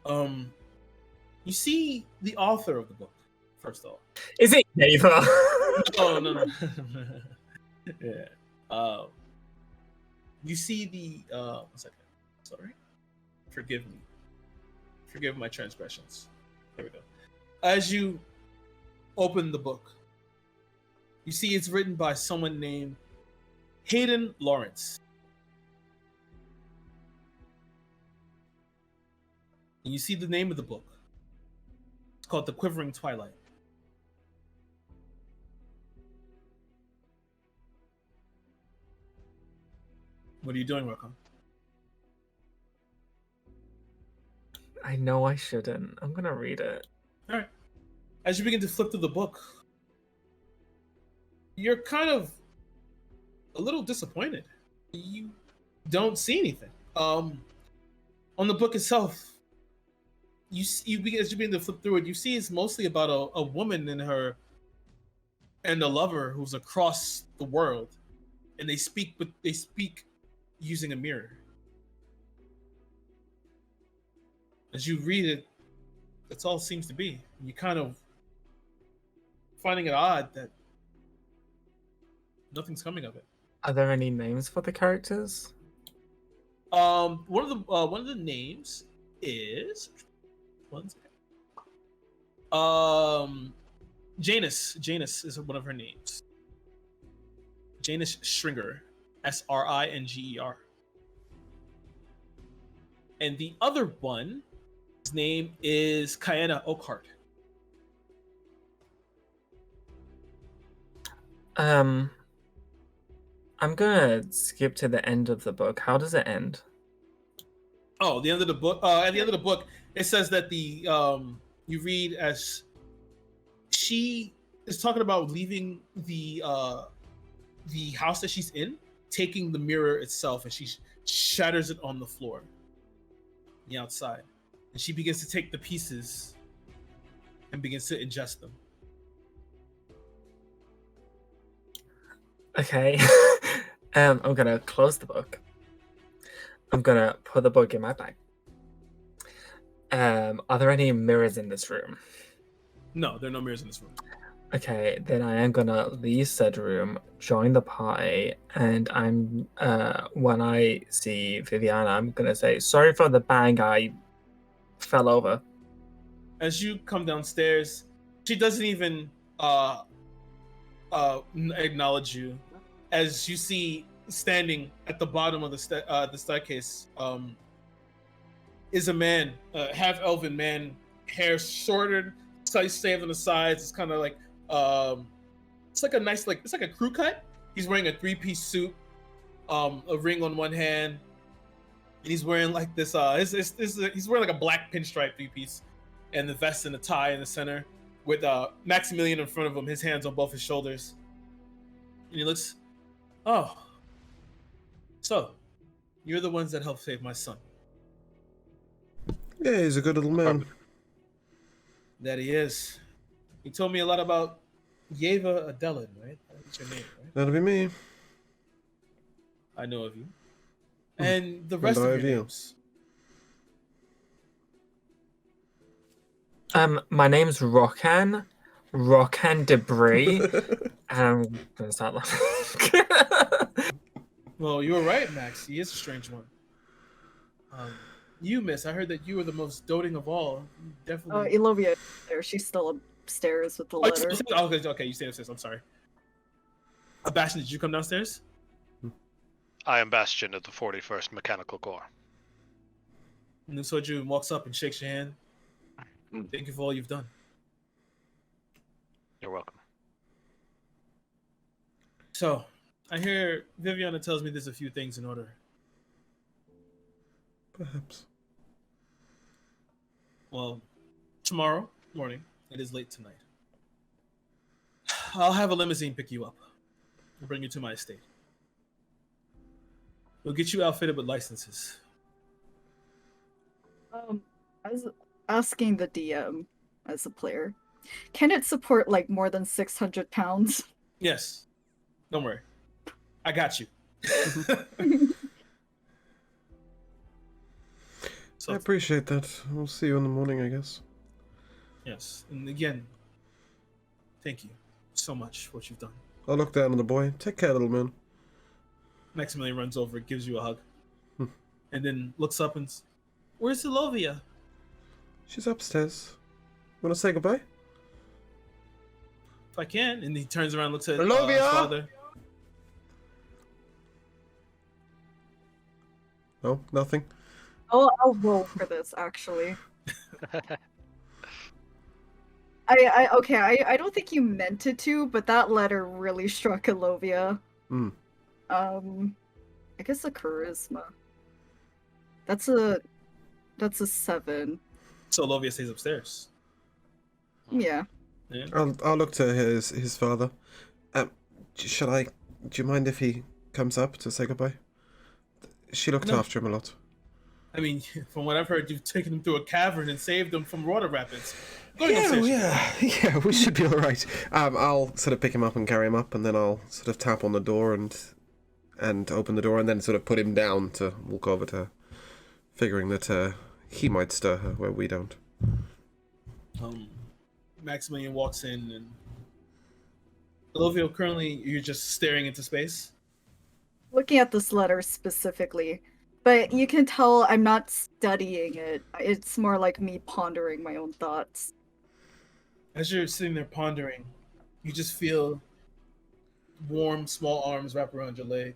You see the author of the book, first off. Is it Neva? No. Yeah. You see the one second. Sorry. Forgive me. Forgive my transgressions. There we go. As you open the book, you see it's written by someone named Hayden Lawrence. And you see the name of the book. It's called The Quivering Twilight. What are you doing, Rocco? I know I shouldn't. I'm gonna read it. All right. As you begin to flip through the book, you're kind of a little disappointed. You don't see anything. On the book itself, as you begin to flip through it, you see it's mostly about a woman and a lover who's across the world, and they speak using a mirror. As you read it, that's all it seems to be. You kind of finding it odd that nothing's coming of it. Are there any names for the characters? One of the names is one second. Janus. Janus is one of her names. Janus Stringer, Sringer. And the other one, his name is Kiana Oakhart. I'm gonna skip to the end of the book. How does it end? Oh, the end of the book. At the end of the book, it says that you read as she is talking about leaving the house that she's in, taking the mirror itself, and she shatters it on the floor, the outside, and she begins to take the pieces and begins to ingest them. Okay. I'm gonna close the book. I'm gonna put the book in my bag. Are there any mirrors in this room? No, there are no mirrors in this room. Okay, then I am gonna leave said room, join the party, and when I see Viviana, I'm gonna say, sorry for the bang, I fell over. As you come downstairs, she doesn't even acknowledge you. As you see standing at the bottom of the staircase, is a man, half elven man, hair shorter, shaved on the sides. It's kind of like it's like a nice, like it's like a crew cut. He's wearing a 3-piece suit, a ring on one hand, and he's wearing like this. He's wearing like a black pinstripe 3-piece, and the vest and the tie in the center, with Maximilian in front of him, his hands on both his shoulders, and he looks. Oh, so you're the ones that helped save my son. Yeah, he's a good little man. That he is. He told me a lot about Yeva Adelin, right? That's your name, right? That'll be me. I know of you. And the rest of your names. My name's Rokan Debris, and I'm gonna start laughing. Well, you were right, Max. He is a strange one. You, miss, I heard that you were the most doting of all. You definitely. Elovia, she's still upstairs with the letter. Okay, you stay upstairs. I'm sorry. Bastion, did you come downstairs? I am Bastion of the 41st Mechanical Corps. Nusoju walks up and shakes your hand. Thank you for all you've done. You're welcome. So, I hear Viviana tells me there's a few things in order. Perhaps. Well, tomorrow morning, it is late tonight, I'll have a limousine pick you up and bring you to my estate. We'll get you outfitted with licenses. I was asking the DM as a player, can it support like more than 600 pounds? Yes. Don't worry. I got you. So, I appreciate that. We'll see you in the morning, I guess. yes. And again, thank you so much for what you've done. I'll look down on the boy. Take care, little man. Maximilian runs over, gives you a hug, and then looks up and where's Elovia? She's upstairs. Wanna say goodbye? If I can. And he turns around and looks at Elovia! his father. No, nothing. I'll roll for this actually. I don't think you meant it to, but that letter really struck Elovia. I guess a charisma. That's a 7. So Elovia stays upstairs. Yeah. Yeah. I'll look to his father. Do you mind if he comes up to say goodbye? She looked No. after him a lot. I mean, from what I've heard, you've taken him through a cavern and saved him from water rapids. Go upstairs. Yeah, we should be alright. I'll sort of pick him up and carry him up, and then I'll sort of tap on the door and open the door, and then sort of put him down to walk over to her, figuring that he might stir her where we don't. Maximilian walks in, and Elovia, currently you're just staring into space. Looking at this letter specifically, but you can tell I'm not studying it. It's more like me pondering my own thoughts. As you're sitting there pondering, you just feel warm, small arms wrap around your leg.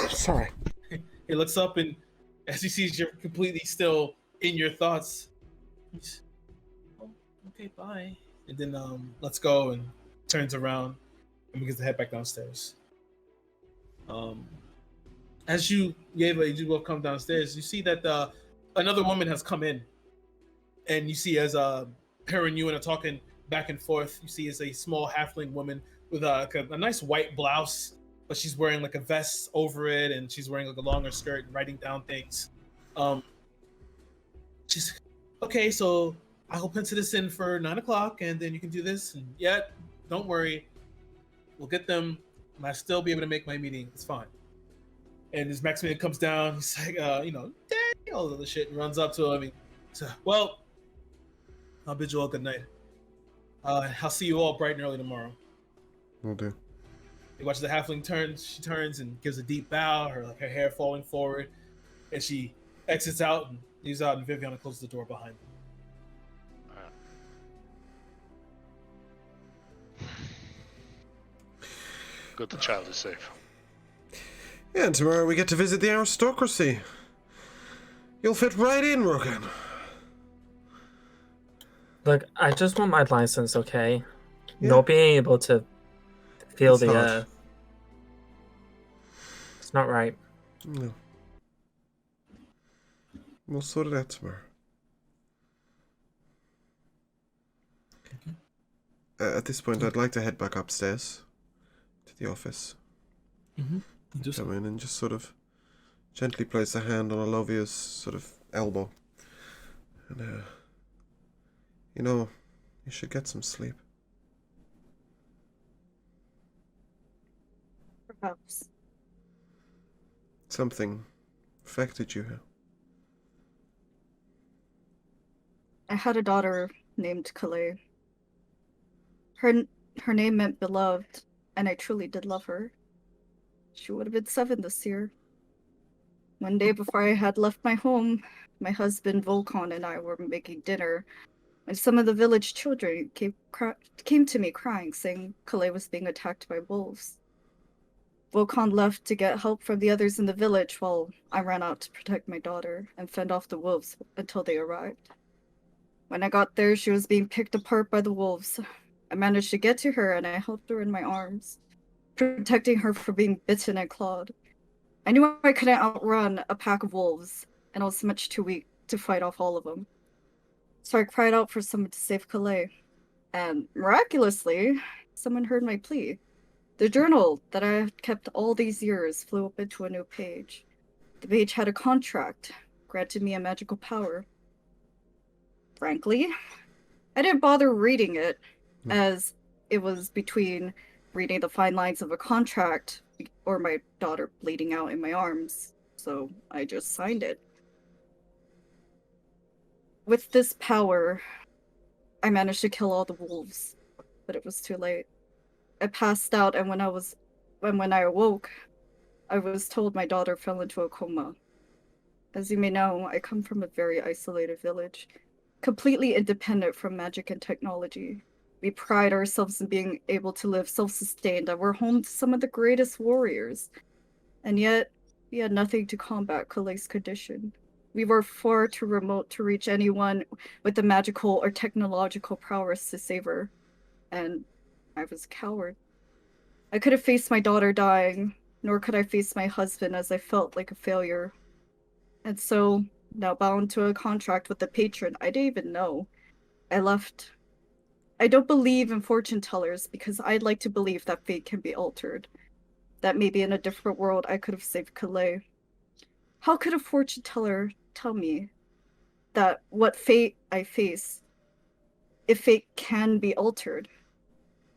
Sorry. He looks up, and as he sees you're completely still in your thoughts, he's, oh, okay, bye. and then let's go, and turns around and begins to head back downstairs. As you will come downstairs, you see that another woman has come in, and you see as her and you are talking back and forth. You see is a small halfling woman with a nice white blouse, but she's wearing like a vest over it, and she's wearing like a longer skirt and writing down things. She's okay, so I will pencil this in for 9 o'clock, and then you can do this. And yet, don't worry, we'll get them. And I'll still be able to make my meeting. It's fine. And as Maximilian comes down, he's like, Daddy, all of the shit, and runs up to him. Well, I'll bid you all good night. I'll see you all bright and early tomorrow. Will do. You watch the halfling turn. She turns and gives a deep bow, her hair falling forward, and she exits out and leaves out, and Viviana closes the door behind them. Good, the child is safe. Yeah, and tomorrow we get to visit the aristocracy. You'll fit right in, Rogan. Look, I just want my license, okay? Yeah. Not being able to feel It's the hard. it's not right. No. We'll sort it out tomorrow. At this point, I'd like to head back upstairs to the office. Mm-hmm. Come in and just sort of gently place a hand on Alovia's sort of elbow. And, you should get some sleep. Perhaps. Something affected you here. I had a daughter named Calais. Her name meant beloved, and I truly did love her. She would have been 7 this year. One day before I had left my home, my husband Volkan and I were making dinner, and some of the village children came to me crying, saying Calais was being attacked by wolves. Volkan left to get help from the others in the village while I ran out to protect my daughter and fend off the wolves until they arrived. When I got there, she was being picked apart by the wolves. I managed to get to her and I held her in my arms, protecting her from being bitten and clawed. I knew I couldn't outrun a pack of wolves, and I was much too weak to fight off all of them. So I cried out for someone to save Calais, and miraculously, someone heard my plea. The journal that I had kept all these years flew up into a new page. The page had a contract, granted me a magical power. Frankly, I didn't bother reading it, as it was between reading the fine lines of a contract or my daughter bleeding out in my arms, so I just signed it. With this power, I managed to kill all the wolves, but it was too late. I passed out, and when I awoke, I was told my daughter fell into a coma. As you may know, I come from a very isolated village, completely independent from magic and technology. We pride ourselves in being able to live self-sustained, and we're home to some of the greatest warriors. And yet, we had nothing to combat Calais' condition. We were far too remote to reach anyone with the magical or technological prowess to save her. And I was a coward. I could have faced my daughter dying, nor could I face my husband, as I felt like a failure. And so, now bound to a contract with the patron I didn't even know, I left. I don't believe in fortune tellers because I'd like to believe that fate can be altered. That maybe in a different world I could have saved Calais. How could a fortune teller tell me that what fate I face, if fate can be altered?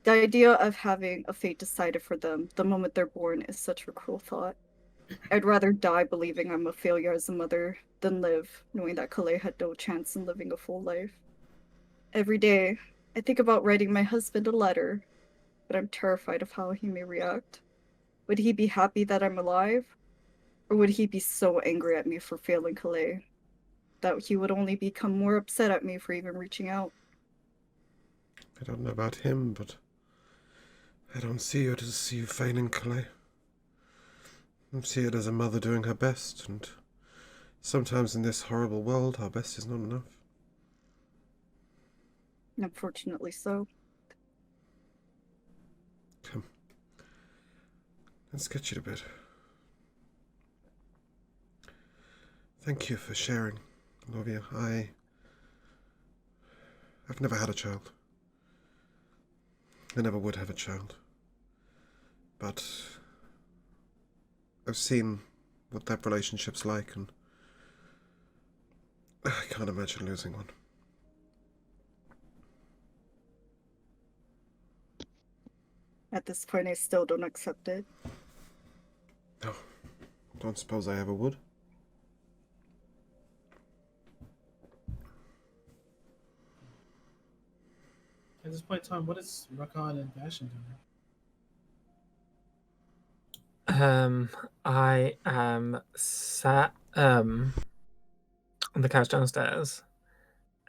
The idea of having a fate decided for them the moment they're born is such a cruel thought. I'd rather die believing I'm a failure as a mother than live knowing that Calais had no chance in living a full life. Every day, I think about writing my husband a letter, but I'm terrified of how he may react. Would he be happy that I'm alive? Or would he be so angry at me for failing Calais that he would only become more upset at me for even reaching out? I don't know about him, but I don't see it as you failing Calais. I see it as a mother doing her best, and sometimes in this horrible world, our best is not enough. Unfortunately so. Come. Let's get you to bed. Thank you for sharing, Olivia. I've never had a child. I never would have a child. But I've seen what that relationship's like, and I can't imagine losing one. At this point, I still don't accept it. No, don't suppose I ever would. At this point in time, what is Rakan and Bastion doing? I am sat on the couch downstairs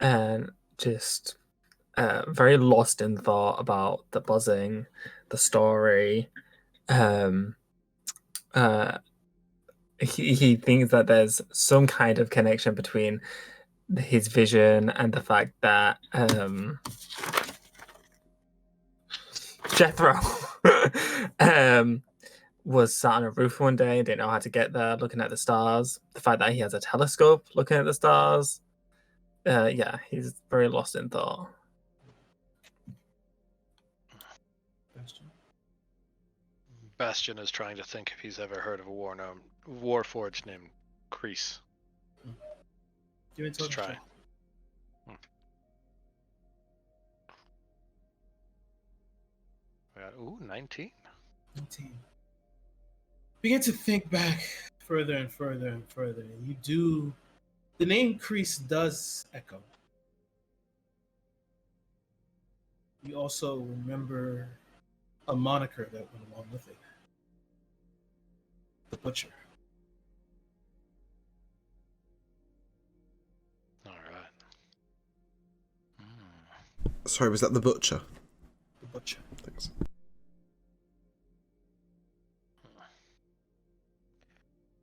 and just very lost in thought about the buzzing, the story. He thinks that there's some kind of connection between his vision and the fact that Jethro was sat on a roof one day, didn't know how to get there, looking at the stars. The fact that he has a telescope looking at the stars. Yeah, he's very lost in thought. Bastion? Bastion is trying to think if he's ever heard of a warforged named Kreese. Give me a Let's total try. check. We got 19. 19. Begin to think back further and further and further, and you do. The name Kreese does echo. You also remember a moniker that went along with it: the Butcher. All right. Sorry, was that the butcher? The Butcher. Thanks.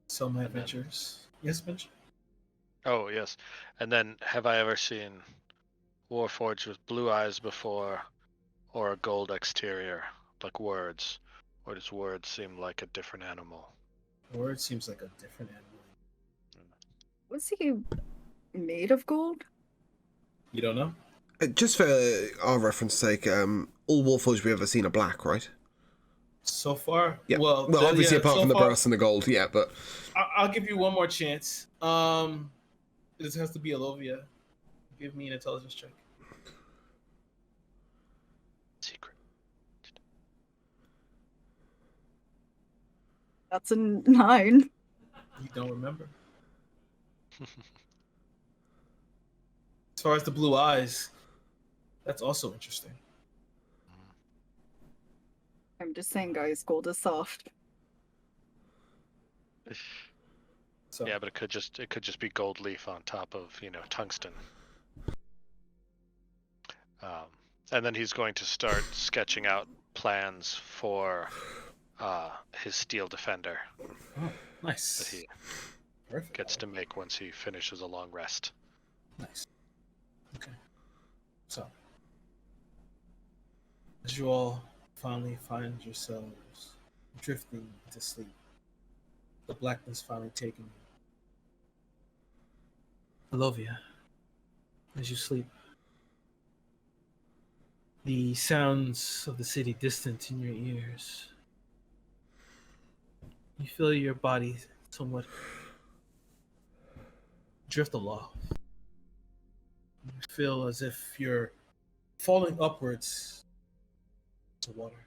Some adventures. Yes, Bench? Oh, yes. And then, have I ever seen warforged with blue eyes before, or a gold exterior, like words? Or does words seem like a different animal? Word seems like a different animal. Was he made of gold? You don't know? Just for our reference sake, all Warforged we've ever seen are black, right? So far? Yeah. Well, obviously apart so from the far, brass and the gold, yeah, but... I'll give you one more chance. This has to be Alovia. Give me an intelligence check. Secret. That's a 9. You don't remember. As far as the blue eyes, that's also interesting. I'm just saying, guys, gold is soft. So Yeah, but it could just be gold leaf on top of, tungsten. And then he's going to start sketching out plans for his steel defender that nice. he Perfect. gets to make once he finishes a long rest. Nice. Okay. So, as you all finally find yourselves drifting into sleep, the blackness finally taking you. Alovia, as you sleep, the sounds of the city distant in your ears. You feel your body somewhat drift aloft. You feel as if you're falling upwards to water.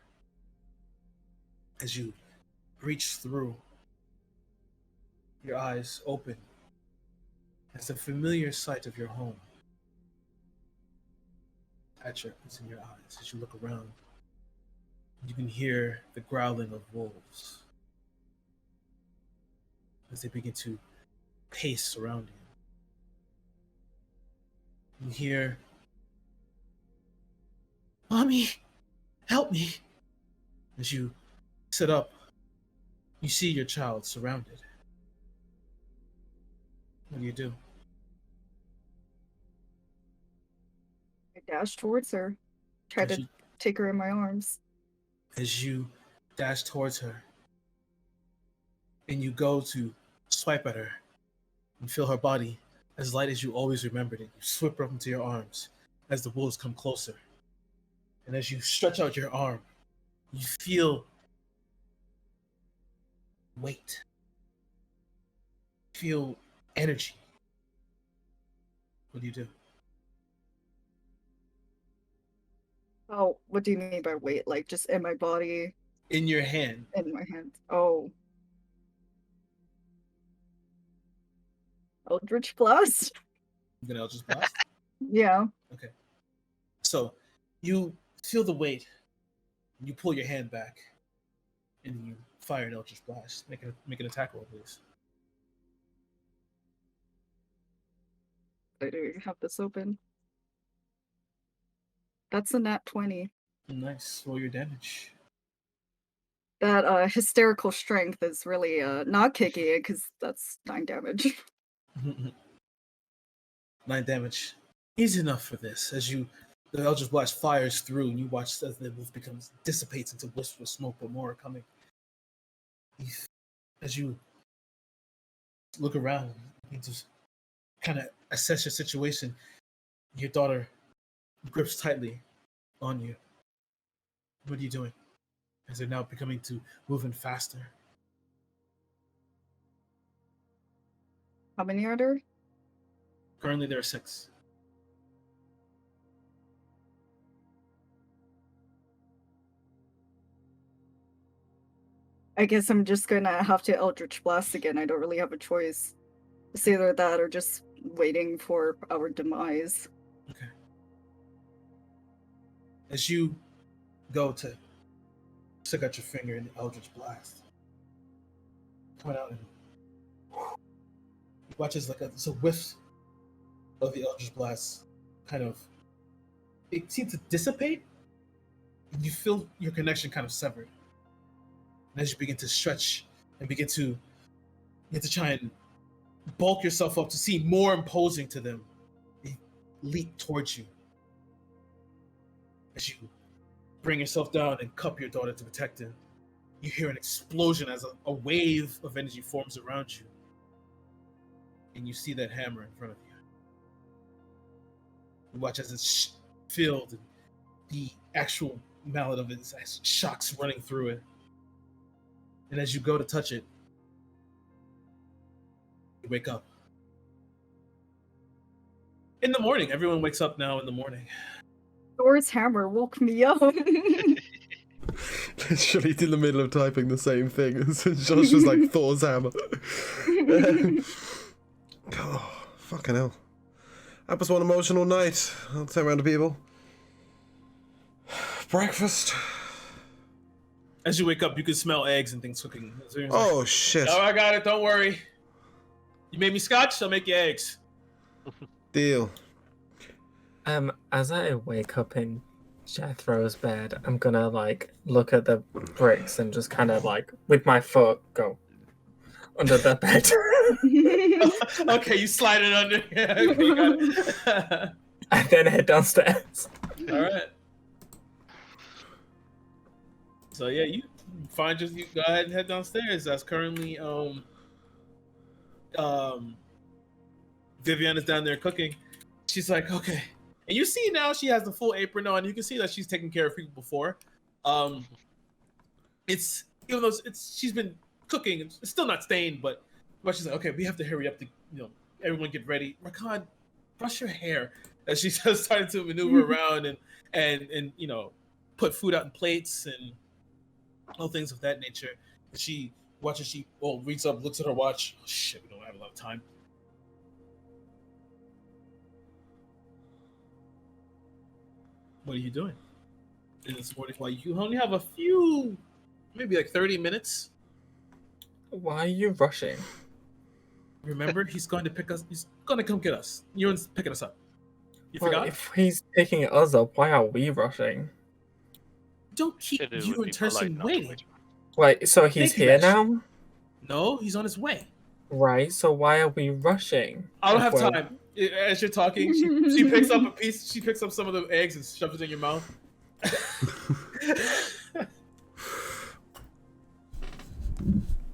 As you reach through, your eyes open as the familiar sight of your home is in your eyes. As you look around, you can hear the growling of wolves as they begin to pace around you. You hear, "Mommy, help me." As you sit up, you see your child surrounded. What do you do? I Dash towards her. Try As to you, take her in my arms. as you dash towards her, and you go to swipe at her and feel her body as light as you always remembered it. You slip her up into your arms as the wolves come closer. And as you stretch out your arm, you feel weight. Feel energy. What do you do? Oh, what do you mean by weight? Like just in my body, In your hand. in my hand. Oh. Eldritch Blast? You gonna Eldritch Blast? Yeah. Okay. So you feel the weight. You pull your hand back, and you fire an Eldritch Blast. Make an attack roll, please. I do have this open. That's a nat 20. Nice. Roll your damage. That hysterical strength is really not kicking it because that's 9 damage. 9 damage. Easy enough for this. As the Eldritch Blast fires through, and you watch as the wolf dissipates into wisps of smoke, but more are coming. As you look around, you just kind of assess your situation. Your daughter grips tightly on you. What are you doing? As they're now becoming to moving faster. How many are there? Currently, there are 6. I guess I'm just gonna have to Eldritch Blast again. I don't really have a choice. It's either that or just waiting for our demise. Okay. As you go to stick out your finger in the Eldritch Blast, point out and you watch as it's a whiff of the Eldritch Blast kind of, it seems to dissipate, and you feel your connection kind of severed. And as you begin to stretch and begin to try and bulk yourself up to seem more imposing to them, they leap towards you. As you bring yourself down and cup your daughter to protect her, you hear an explosion as a wave of energy forms around you. And you see that hammer in front of you. You watch as it's filled, and the actual mallet of it has shocks running through it. And as you go to touch it, you wake up. In the morning, everyone wakes up now in the morning. Thor's hammer woke me up. Literally in the middle of typing the same thing. Josh was like, Thor's hammer. Oh, fucking hell. That was one emotional night. I'll turn around to people. Breakfast. As you wake up, you can smell eggs and things cooking. Oh, shit. Oh, I got it. Don't worry. You made me scotch, I'll make you eggs. Deal. As I wake up in Jethro's bed, I'm gonna look at the bricks and just kind of with my foot go under the bed. Okay, you slide it under. Yeah, okay, you got it. And then head downstairs. All right. So yeah, you go ahead and head downstairs. That's currently Vivian is down there cooking. She's like, okay. And you see now she has the full apron on. You can see that she's taken care of people before. It's even though she's been cooking, it's still not stained, but she's like, okay, we have to hurry up to everyone get ready. Rakan, brush your hair. As she just started to maneuver around and put food out in plates and all things of that nature. And she watches. She reads up, looks at her watch. Oh shit, we don't have a lot of time. What are you doing in this morning? While you only have a few, maybe 30 minutes. Why are you rushing? Remember, he's going to pick us. He's going to come get us. Ewan's picking us up. You Well, forgot? if he's picking us up, why are we rushing? Don't keep It would you be and Turson polite not to waiting. wait. Wait, so he's Thank you, here Ash. now? No, he's on his way. Right, so why are we rushing? I don't If have we're- time. As you're talking, she picks up a piece. She picks up some of the eggs and shoves it in your mouth.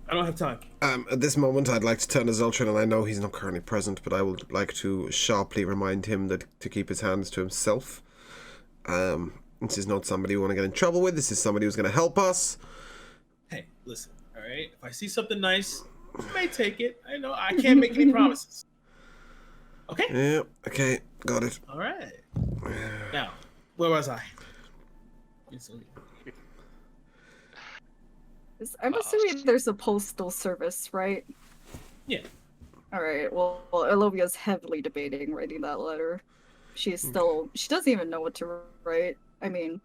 I don't have time. At this moment, I'd like to turn to Zoltran, and I know he's not currently present, but I would like to sharply remind him that to keep his hands to himself. This is not somebody we want to get in trouble with. This is somebody who's going to help us. Hey, listen, all right? If I see something nice, I may take it. I know I can't make any promises. Okay? Yeah, okay, got it. All right. Now, where was I? I'm assuming there's a postal service, right? Yeah. All right. Well, Elovia's heavily debating writing that letter. She doesn't even know what to write. I mean,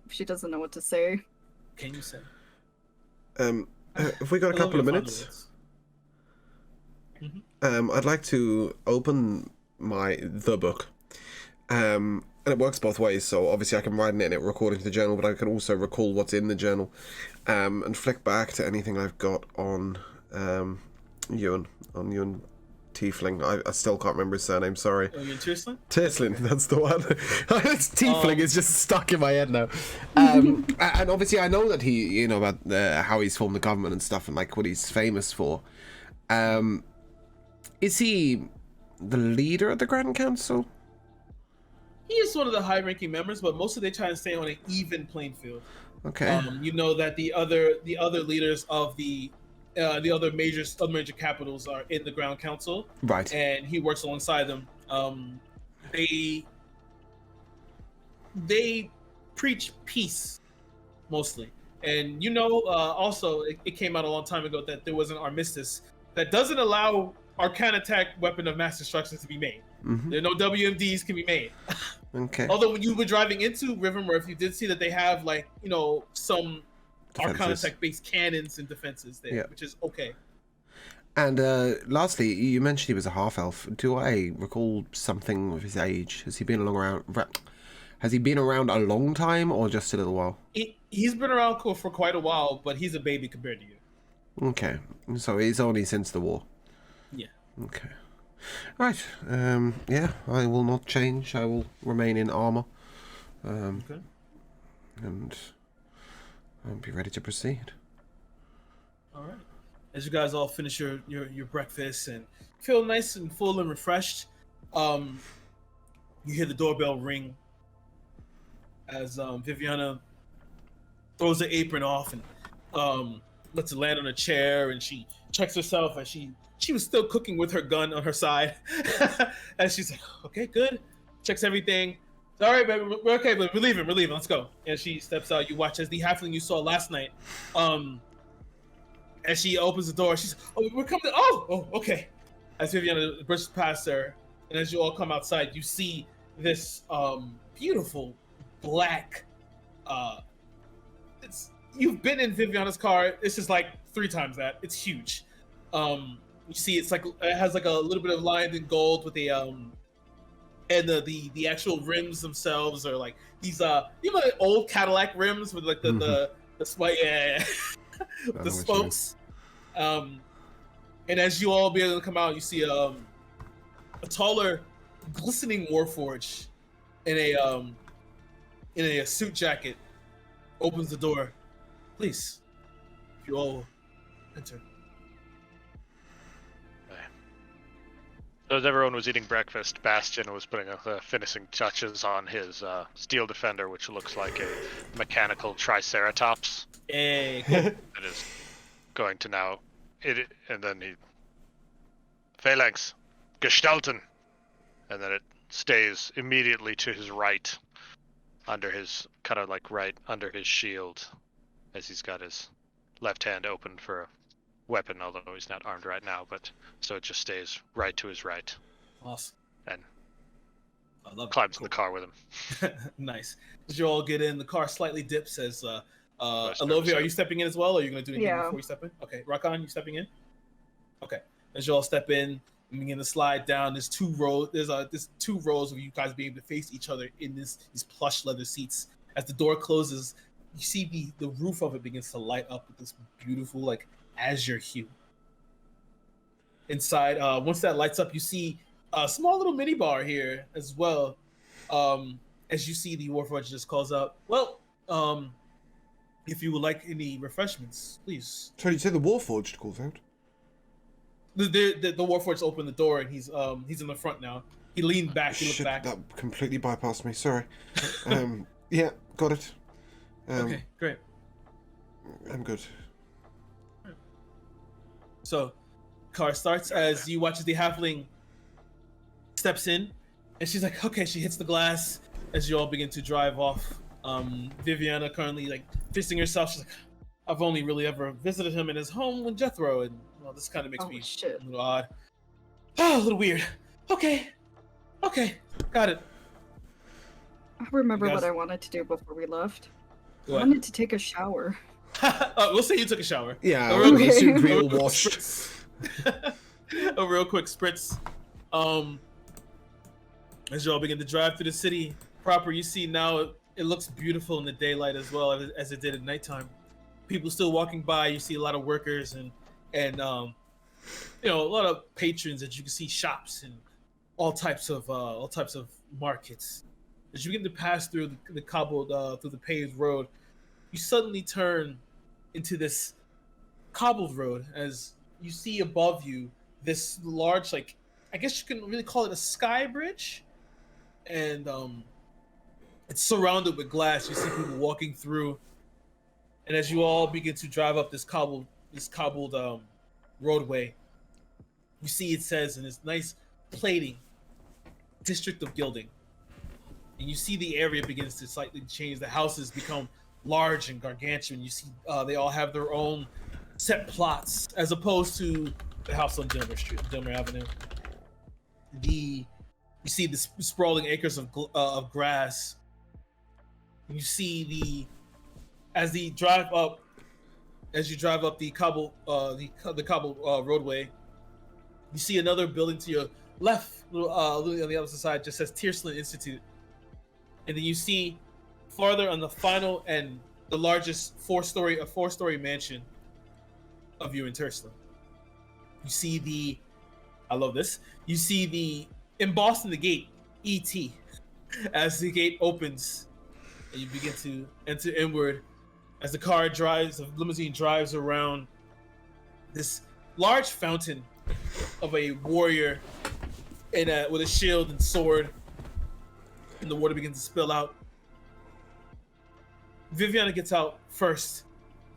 she doesn't know what to say. Can you say? If we got a couple of minutes, I'd like to open the book. And it works both ways, so obviously I can write in it and record into the journal, but I can also recall what's in the journal, and flick back to anything I've got on Ewan Tiefling. I still can't remember his surname, sorry. Oh, Ewan Tiefling? Tiefling, that's the one. It's Tiefling is just stuck in my head now. And obviously I know that he, about how he's formed the government and stuff, and like what he's famous for. Is he the leader of the Grand Council? He is one of the high-ranking members, but mostly they try to stay on an even playing field. Okay. You know that the other leaders of the other major capitals are in the Ground Council, right? And he works alongside them. They preach peace mostly, and also it came out a long time ago that there was an armistice that doesn't allow Arcana attack weapon of mass destruction to be made. There are no WMDs can be made. Okay. Although when you were driving into Rivermurph, you did see that they have some Arcana attack based cannons and defenses there, which is okay. And lastly, you mentioned he was a half elf. Do I recall something of his age? Has he been around a long time or just a little while? He's been around for quite a while, but he's a baby compared to you. Okay, so it's only since the war. Yeah. Okay. Right. Yeah, I will not change. I will remain in armor. Okay. And I'll be ready to proceed. All right. As you guys all finish your breakfast and feel nice and full and refreshed, you hear the doorbell ring as Viviana throws the apron off and lets it land on a chair, and she checks herself as she was still cooking with her gun on her side. And she's like, okay, good. Checks everything. All right, baby, we're okay, but we're leaving, let's go. And she steps out. You watch as the halfling you saw last night, as she opens the door, she's, oh, we're coming. Oh, okay. As Viviana brushes past her, and as you all come outside, you see this beautiful black, you've been in Viviana's car. This is like 3 times that. It's huge. You see, it has like a little bit of lined in gold with and the actual rims themselves are like these the old Cadillac rims with like the spike, with the spokes. And as you all be able to come out, you see a taller, glistening warforged in a suit jacket opens the door. Please, if you all enter. So as everyone was eating breakfast, Bastion was putting the finishing touches on his steel defender, which looks like a mechanical triceratops. Hey, cool. It is going to now and then he Phalanx Gestalten, and then it stays immediately to his right, under his right under his shield, as he's got his left hand open for a weapon, although he's not armed right now, but so it just stays right to his right. Awesome. And I love climbs in the car with him. Nice. As you all get in, the car slightly dips as Alovia, are you stepping in as well, or are you going to do anything before you step in? Okay. Rakan, you stepping in? Okay. As you all step in and begin to slide down, there's 2 rows. There's 2 rows of you guys being able to face each other in these plush leather seats. As the door closes, you see the roof of it begins to light up with this beautiful azure hue. Inside, once that lights up, you see a small little mini bar here as well. As you see, the Warforged just calls out, "Well, if you would like any refreshments, please." Sorry, you said the Warforged calls out? The Warforged opened the door, and he's in the front now. He leaned back. He looked Shit, back. that completely bypassed me. Sorry. Yeah, got it. Okay, great. I'm good. So, car starts as you watch as the halfling steps in, and she's like, "Okay." She hits the glass as you all begin to drive off. Viviana currently like fisting herself. She's like, "I've only really ever visited him in his home with Jethro, and well, this kind of makes me shit. a little odd. Oh, a little weird. Okay, got it." I remember You guys- what I wanted to do before we left. I What? wanted to take a shower. We'll say you took a shower. Yeah, A I real- would assume we a all real quick washed. spritz. A real quick spritz. As you all begin to drive through the city proper, you see now it looks beautiful in the daylight as well as it did at nighttime. People still walking by. You see a lot of workers and a lot of patrons that you can see, shops and all types of markets. As you begin to pass through the cobbled through the paved road, you suddenly turn into this cobbled road as you see above you this large, like, I guess you can really call it a sky bridge, and it's surrounded with glass. You see people walking through, and as you all begin to drive up this cobbled roadway, you see it says in this nice plating, District of Gilding, and you see the area begins to slightly change. The houses become large and gargantuan. You see they all have their own set plots, as opposed to the house on Dilmer Avenue. You see the sprawling acres of grass. And you see as you drive up the cobble roadway, you see another building to your left, on the other side, just says Tierslin Institute, and then you see farther on the final and the largest four-story mansion of you in Tierslin. You see I love this. You see the embossed in the gate, ET, as the gate opens, and you begin to enter inward. As the limousine drives around this large fountain of a warrior with a shield and sword, and the water begins to spill out. Viviana gets out first.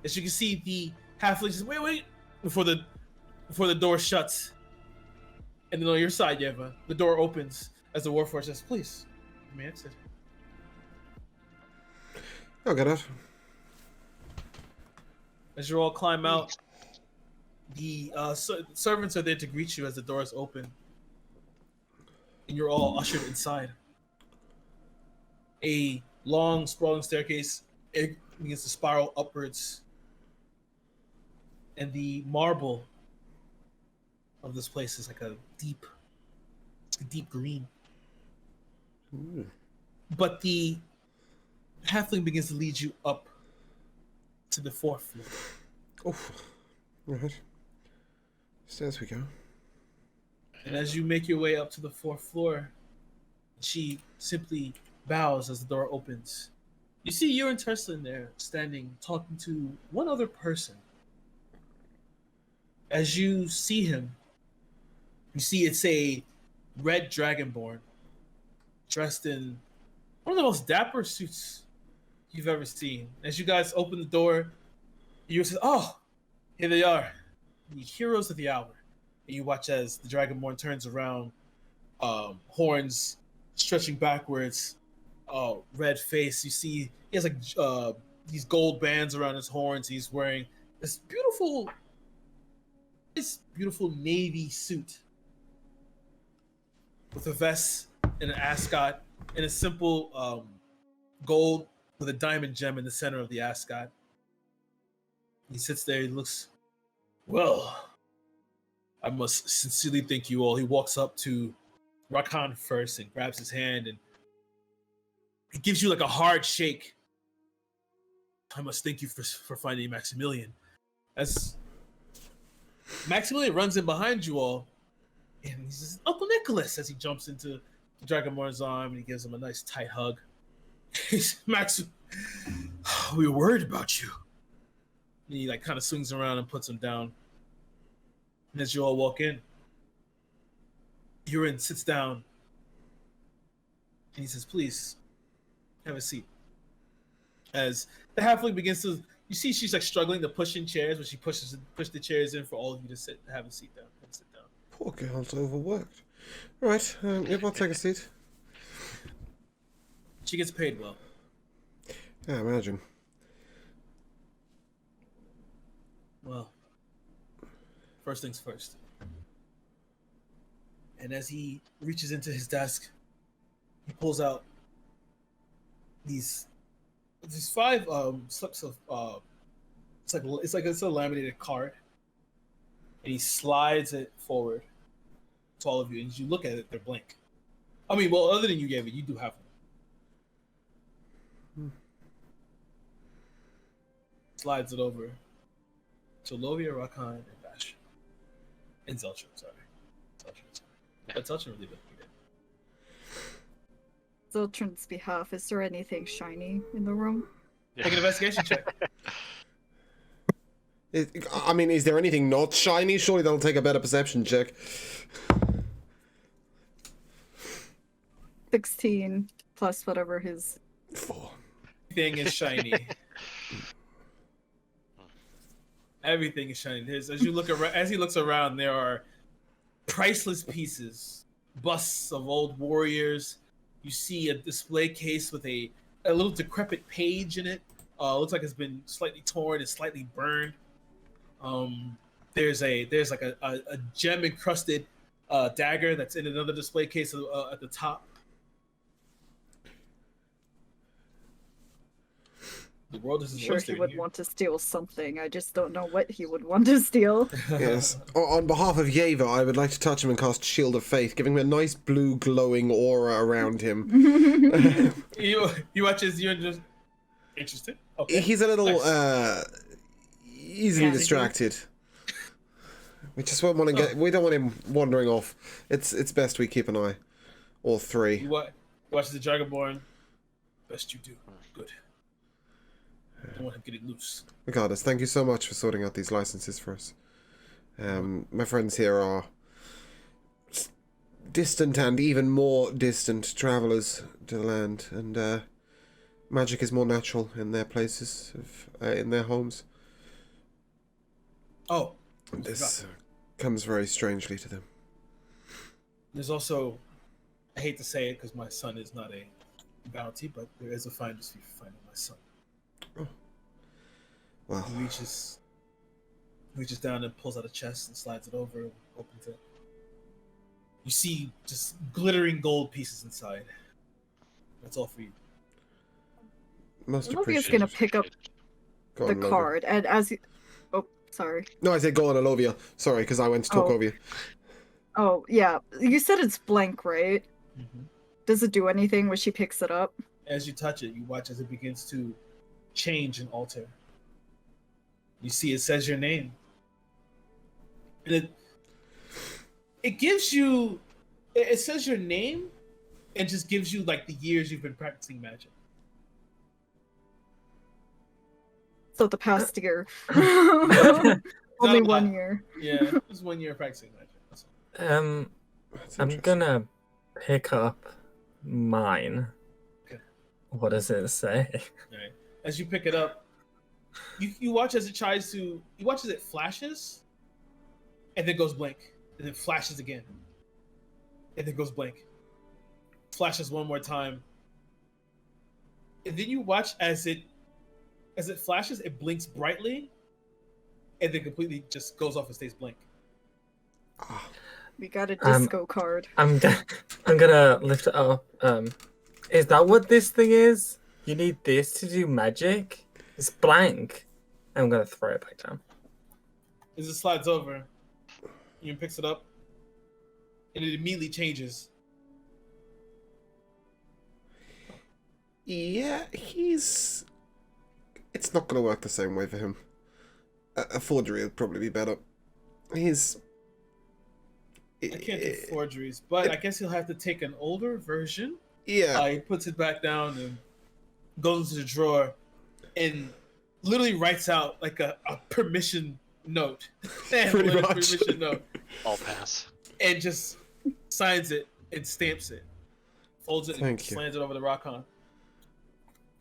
As you can see, the halfling says, "Wait," before the door shuts. And then on your side, Yeva, the door opens as the Warforged says, "Please, you may exit." I'll get out. As you all climb out, the servants are there to greet you as the doors open, and you're all ushered inside. A long, sprawling staircase, it begins to spiral upwards, and the marble of this place is like a deep green. Ooh. But the halfling begins to lead you up to the 4th floor. Oh, right. Stairs we go. And as you make your way up to the 4th floor, she simply bows as the door opens. You see you and Turslin there, standing, talking to one other person. As you see him, you see it's a red dragonborn, dressed in one of the most dapper suits you've ever seen. As you guys open the door, you say, "Oh, here they are, the heroes of the hour." And you watch as the dragonborn turns around, horns stretching backwards, red face. You see he has like these gold bands around his horns. He's wearing this beautiful navy suit with a vest and an ascot and a simple gold with a diamond gem in the center of the ascot. He sits there. He looks, "Well, I must sincerely thank you all." He walks up to Rakan first and grabs his hand, and he gives you like a hard shake. "I must thank you for finding Maximilian." As Maximilian runs in behind you all, and he says, "Uncle Nick, Nicholas, as he jumps into Dragonborn's arm and he gives him a nice tight hug. He's Max. We were worried about you. And he like kind of swings around and puts him down. And as you all walk in, Urin sits down and he says, "Please have a seat." As the halfling begins to, you see she's like struggling to push in chairs, but she push the chairs in for all of you to have a seat down. And sit down. Poor girl's overworked. Right, yep, I'll take a seat. She gets paid well. Yeah, imagine. Well, first things first. And as he reaches into his desk, he pulls out these 5 slips of it's a laminated card, and he slides it forward to all of you. And as you look at it, they're blank. I mean, well, other than you gave it, you do have them. Slides it over to Lovia, Rakan, and Bash. And Zeltron, sorry. But Zeltron really didn't need it. Ziltron's behalf, is there anything shiny in the room? Make an investigation check. I mean, is there anything not shiny? Surely that'll take a better perception check. 16 plus whatever his... 4. Everything is shiny. Everything is shiny. As you look around, as he looks around, there are priceless pieces, busts of old warriors. You see a display case with a little decrepit page in it. Looks like it's been slightly torn and slightly burned. There's like a gem encrusted dagger that's in another display case at the top. The world is Sure, he would want to steal something. I just don't know what he would want to steal. Yes. On behalf of Yeva, I would like to touch him and cast Shield of Faith, giving him a nice blue glowing aura around him. you watch as you're just interested. Okay. He's a little Nice. easily distracted. We just won't want to get. We don't want him wandering off. It's best we keep an eye. All 3. You watch the Dragonborn. Best you do. Good. Don't want him getting loose. Regardless, thank you so much for sorting out these licenses for us. My friends here are distant and even more distant travelers to the land, and magic is more natural in their places, in their homes. Oh, This comes very strangely to them. there's also, I hate to say it because my son is not a bounty, but there is a finder's fee for finding my son. Well, He reaches down and pulls out a chest and slides it over and opens it. You see just glittering gold pieces inside. That's all for you. most Olivia's appreciated. gonna pick up Go the on, Logan. card, and as he... Oh, sorry. No, I said go on, Olovia. Sorry, because I went to talk Oh. over you. Oh, yeah. You said it's blank, right? Does it do anything when she picks it up? As you touch it, you watch as it begins to change and alter. You see it says your name. And it gives you, it says your name and just gives you like the years you've been practicing magic. So the past year. Not Only a lot. 1 year. Yeah, it's 1 year of practicing magic. That's all. That's I'm interesting. gonna pick up mine. Okay. What does it say? Right. As you pick it up, you watch as it tries to, you watch as it flashes and then goes blank, and then flashes again, and then goes blank. Flashes one more time, and then you watch as it flashes, it blinks brightly, and then completely just goes off and stays blank. We got a disco card. I'm gonna lift it up. Is that what this thing is? You need this to do magic? It's blank. I'm gonna throw it back down. As it slides over, Ian picks it up, and it immediately changes. Yeah, it's not going to work the same way for him. A forgery would probably be better. I can't do forgeries, but I guess he'll have to take an older version. Yeah. He puts it back down and goes into the drawer and literally writes out like a permission note. Pretty much. Permission note. I'll pass. And just signs it and stamps it. Folds it and Thank you. slams it over the Rockon.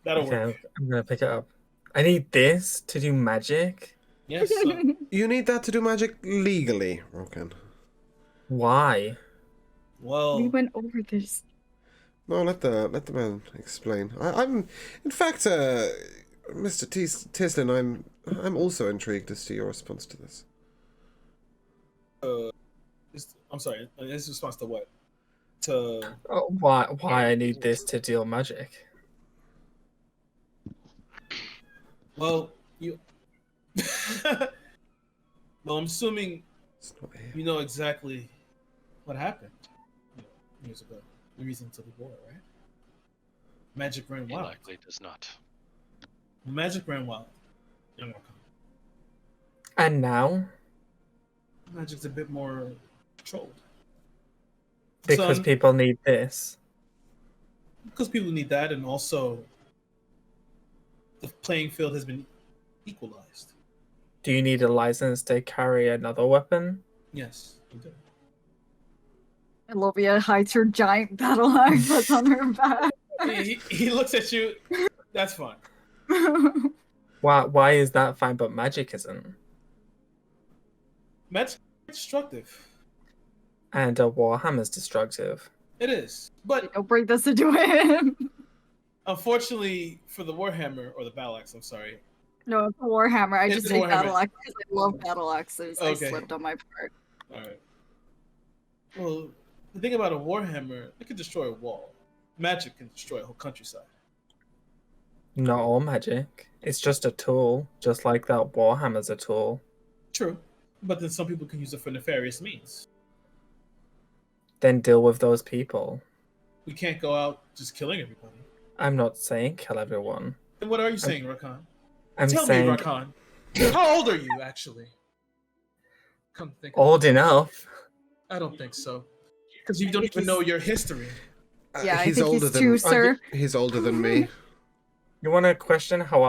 That'll work. Okay, I'm gonna pick it up. I need this to do magic. Yes, son. You need that to do magic legally, Rokan. Why? Well, We went over this. No, let the man explain. I'm, in fact, Mr. Tislin, I'm also intrigued as to your response to this. I'm sorry. His response to what? To Why I need this to deal magic? well, you. Well, I'm assuming It's not here. you know exactly what happened years ago. The reason to the war, right? Magic ran He wild. likely does not. Magic ran wild. Young Rockon. And now, Magic's a bit more controlled. because Son, people need this, because people need that, and also the playing field has been equalized. do you need a license to carry another weapon? Yes, you do. Olivia hides her giant battle axe that's on her back. He looks at you. That's fine. Why is that fine, but magic isn't? Magic's destructive. And a warhammer's destructive. It is, but Don't bring this into him. unfortunately for the Warhammer or the Battle Axe, I'm sorry. No, it's a Warhammer. I It's just a say Warhammer. battle axe because I love battle axes. Okay. I slipped on my part. All right. Well, the thing about a Warhammer, it can destroy a wall. Magic can destroy a whole countryside. Not all magic. It's just a tool, just like that warhammer's a tool. True, but then some people can use it for nefarious means. Then deal with those people. We can't go out just killing everybody. I'm not saying kill everyone. Then what are you saying, Rakan? I'm Tell saying me, Rakan. How old are you, actually? Come to think of old it. enough. I don't think so. Because you don't even know your history. Yeah, I think he's two, sir. He's older than me. You want to question how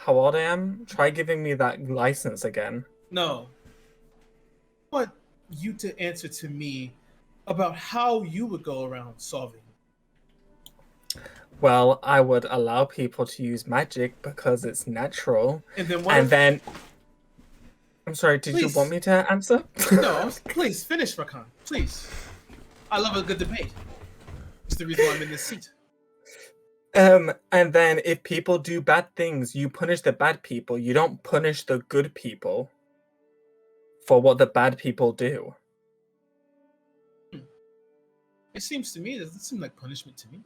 old I am? Try giving me that license again. No. I want you to answer to me about how you would go around solving. Well, I would allow people to use magic because it's natural. And then what? And if- then... I'm sorry, did Please. you want me to answer? No, please finish, Rakan. Please. I love a good debate. It's the reason why I'm in this seat. And then if people do bad things, you punish the bad people. You don't punish the good people for what the bad people do. It seems to me, it doesn't seem like punishment to me.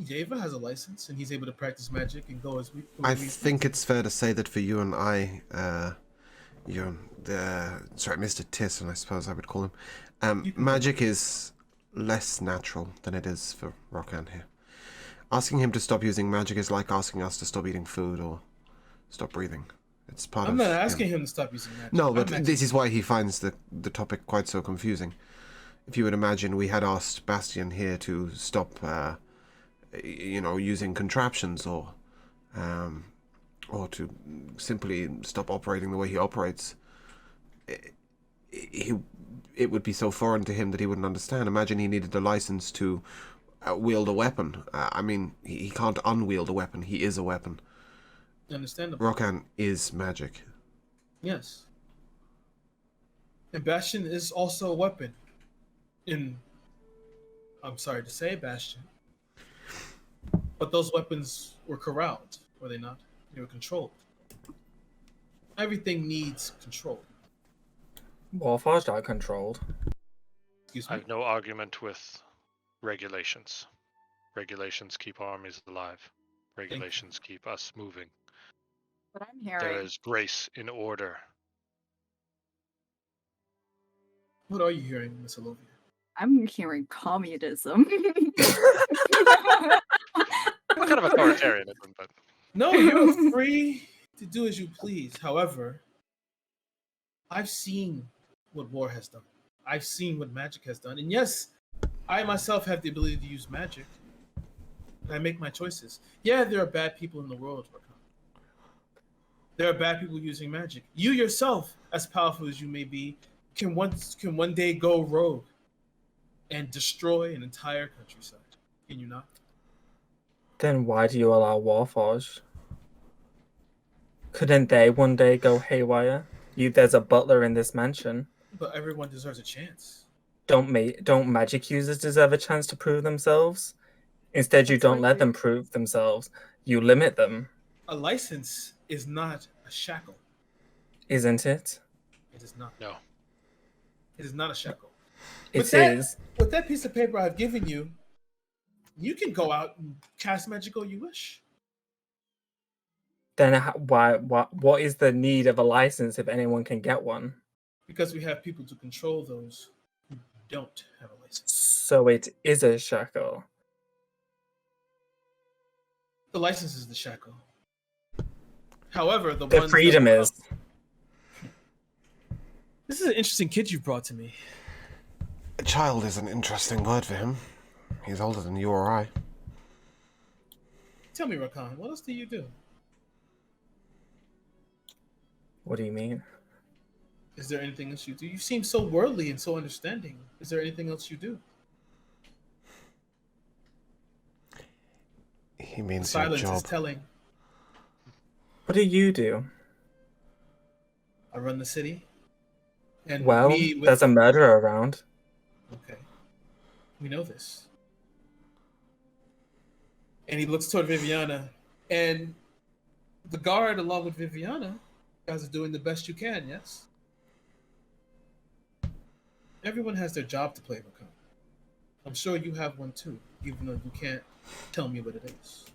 Yeva has a license and he's able to practice magic and go as we. I think it's fair to say that for you and I, Mr. Tislin, I suppose I would call him, magic is less natural than it is for Rokan here. Asking him to stop using magic is like asking us to stop eating food or stop breathing. It's part I'm of not asking him to stop using magic. No, I'm but asking- this is why he finds the topic quite so confusing. If you would imagine we had asked Bastian here to stop, using contraptions or to simply stop operating the way he operates, it would be so foreign to him that he wouldn't understand. Imagine he needed a license to wield a weapon. He can't unwield a weapon. He is a weapon. Understandable. Rokan is magic. Yes. And Bastion is also a weapon. I'm sorry to say, Bastion. But those weapons were corralled, were they not? They were controlled. Everything needs control. Warforged are controlled. Excuse I me. have no argument with regulations. Regulations keep armies alive. Regulations keep us moving. What I'm There hearing. is grace in order. What are you hearing, Miss Olovia? I'm hearing communism. What kind of authoritarianism, but No, you're free to do as you please. However, I've seen what war has done. I've seen what magic has done. And yes, I myself have the ability to use magic. I make my choices. Yeah, there are bad people in the world, Rakan. There are bad people using magic. You yourself, as powerful as you may be, can one day go rogue and destroy an entire countryside. Can you not? Then why do you allow Warforged? Couldn't they one day go haywire? There's a butler in this mansion. But everyone deserves a chance. Don't magic users deserve a chance to prove themselves? Instead, you That's don't why let we- them prove themselves. You limit them, A license is not a shackle. isn't it? It is not. No. It is not a shackle. It that- is. With that piece of paper I've given you, you can go out and cast magic all you wish. Then what is the need of a license if anyone can get one? Because we have people to control those who don't have a license. So it is a shackle. The license is the shackle. However, the The ones freedom that- is. This is an interesting kid you brought to me. A child is an interesting word for him. He's older than you or I. Tell me, Rakan, what else do you do? What do you mean? Is there anything else you do? You seem so worldly and so understanding. Is there anything else you do? He means your Silence job. is telling. What do you do? I run the city. And Well, we with... there's a murderer around. Okay. We know this. And he looks toward Viviana. And the guard, along with Viviana, you guys are doing the best you can, yes? Everyone has their job to play, Rakan. I'm sure you have one too, even though you can't tell me what it is.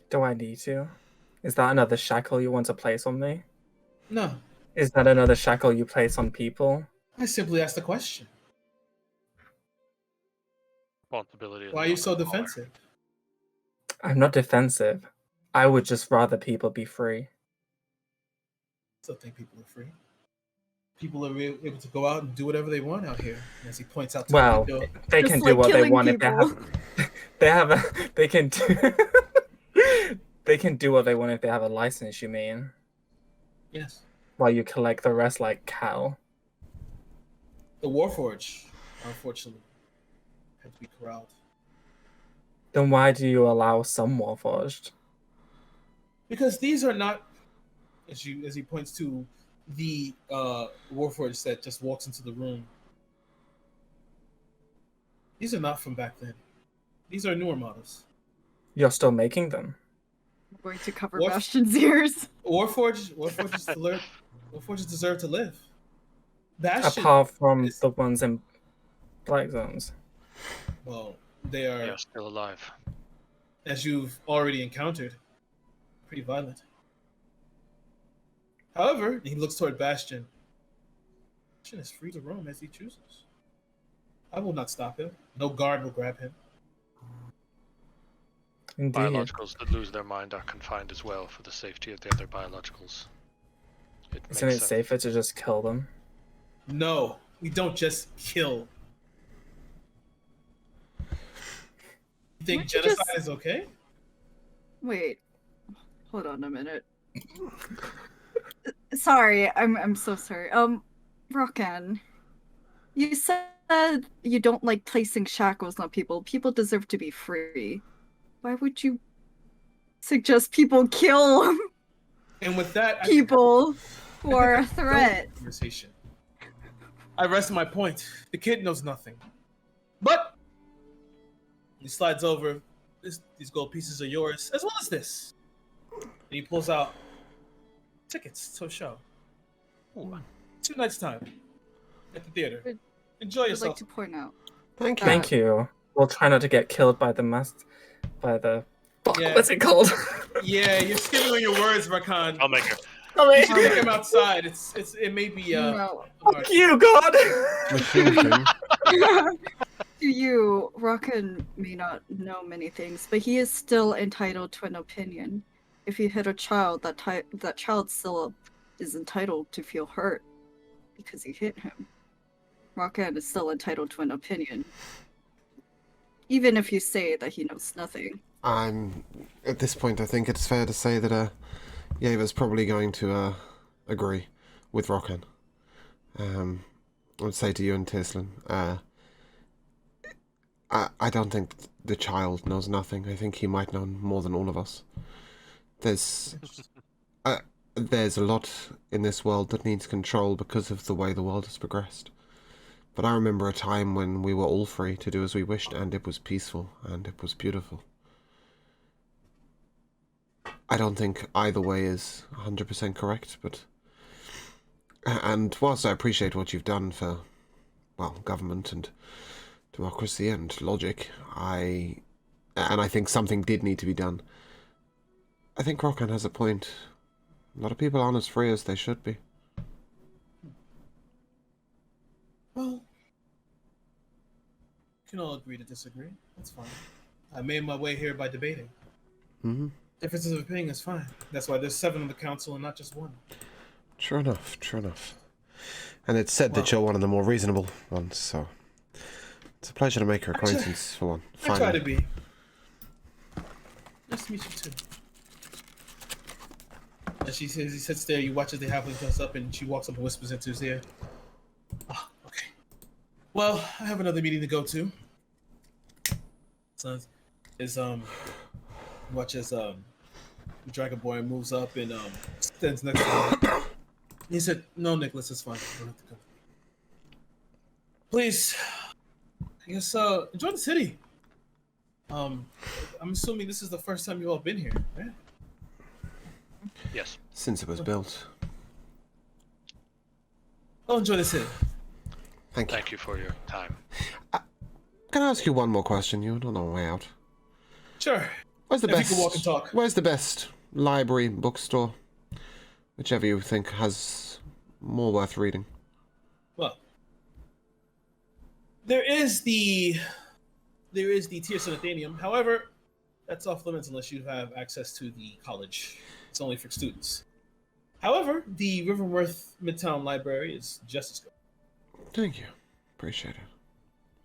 Do I need to? Is that another shackle you want to place on me? No, Is that another shackle you place on people? I simply asked the question. Responsibility. is Why are you not so a power. defensive? I'm not defensive. I would just rather people be free. Still think people are free. People are able to go out and do whatever they want out here. As he points out to Well, the window. they Just can do like what they killing want people. they can do they can do what they want if they have a license, you mean? Yes. While you collect the rest like cattle. The Warforge, unfortunately, had to be corralled. Then why do you allow some Warforged? Because these are not, as he points to the Warforged that just walks into the room. These are not from back then. These are newer models. You're still making them. I'm going to cover What? Bastion's ears. Warforges deserve to live. Bastion, Apart from is- the ones in Black Zones. well, they They are, are still alive. as you've already encountered, pretty violent. However, he looks toward Bastion. Bastion is free to roam as he chooses. I will not stop him. No guard will grab him. Indeed. Biologicals that lose their mind are confined as well for the safety of the other biologicals. Isn't it makes sense. safer to just kill them? No, we don't just kill. You think Wouldn't you genocide just- is okay? Wait, hold on a minute. Sorry, I'm so sorry. Rokan, you said you don't like placing shackles on people. People deserve to be free. Why would you suggest people kill And with that, people for a I threat? conversation. I rest my point. The kid knows nothing. But he slides over. These gold pieces are yours, as well as this. And he pulls out tickets to a show. Ooh. 2 nights time at the theater. Would- Enjoy I'd yourself. like to point out. Thank you. Thank you. We'll try not to get killed by the fuck, Yeah. what's it called? Yeah, you're skimming on your words, Rakan. I'll make her. You should take him outside. It may be No. Fuck you, God! Machine thing. To you, Rokan may not know many things, but he is still entitled to an opinion. If you hit a child, that child still is entitled to feel hurt. because you hit him. Rockand is still entitled to an opinion. Even if you say that he knows nothing. At this point, I think it's fair to say that Yeva's probably going to agree with Rockand. I would say to you and Tislin, I don't think the child knows nothing. I think he might know more than all of us. There's a lot in this world that needs control because of the way the world has progressed. But I remember a time when we were all free to do as we wished, and it was peaceful, and it was beautiful. I don't think either way is 100% correct, but... And whilst I appreciate what you've done for, well, government and democracy and logic, and I think something did need to be done, I think Rockand has a point. A lot of people aren't as free as they should be. Well, we can all agree to disagree. That's fine. I made my way here by debating. Mm-hmm. Differences of opinion is fine. That's why there's 7 on the council and not just 1. True enough, true enough. And it's said that you're one of the more reasonable ones, so... It's a pleasure to make your acquaintance, for one. I try to be. Nice to meet you, too. And she says, he sits there, you watch as the halfling comes up, and she walks up and whispers into his ear. Oh, okay. Well, I have another meeting to go to. So, watch as, the Dragon Boy moves up and, stands next to him. He said, no, Nicholas, it's fine. You don't have to come. Please, I guess, enjoy the city. I'm assuming this is the first time you've all been here, right? Yes. Since it was built. Oh, enjoy the city. Thank you. Thank you for your time. Can I ask you one more question? You're on the way out. Sure. Where's the If you best? can walk and talk. Where's the best library, bookstore, whichever you think has more worth reading? Well, there is the Tierson Athenaeum. However, that's off limits unless you have access to the college. It's only for students. However, the Riverworth Midtown Library is just as good. Thank you. Appreciate it.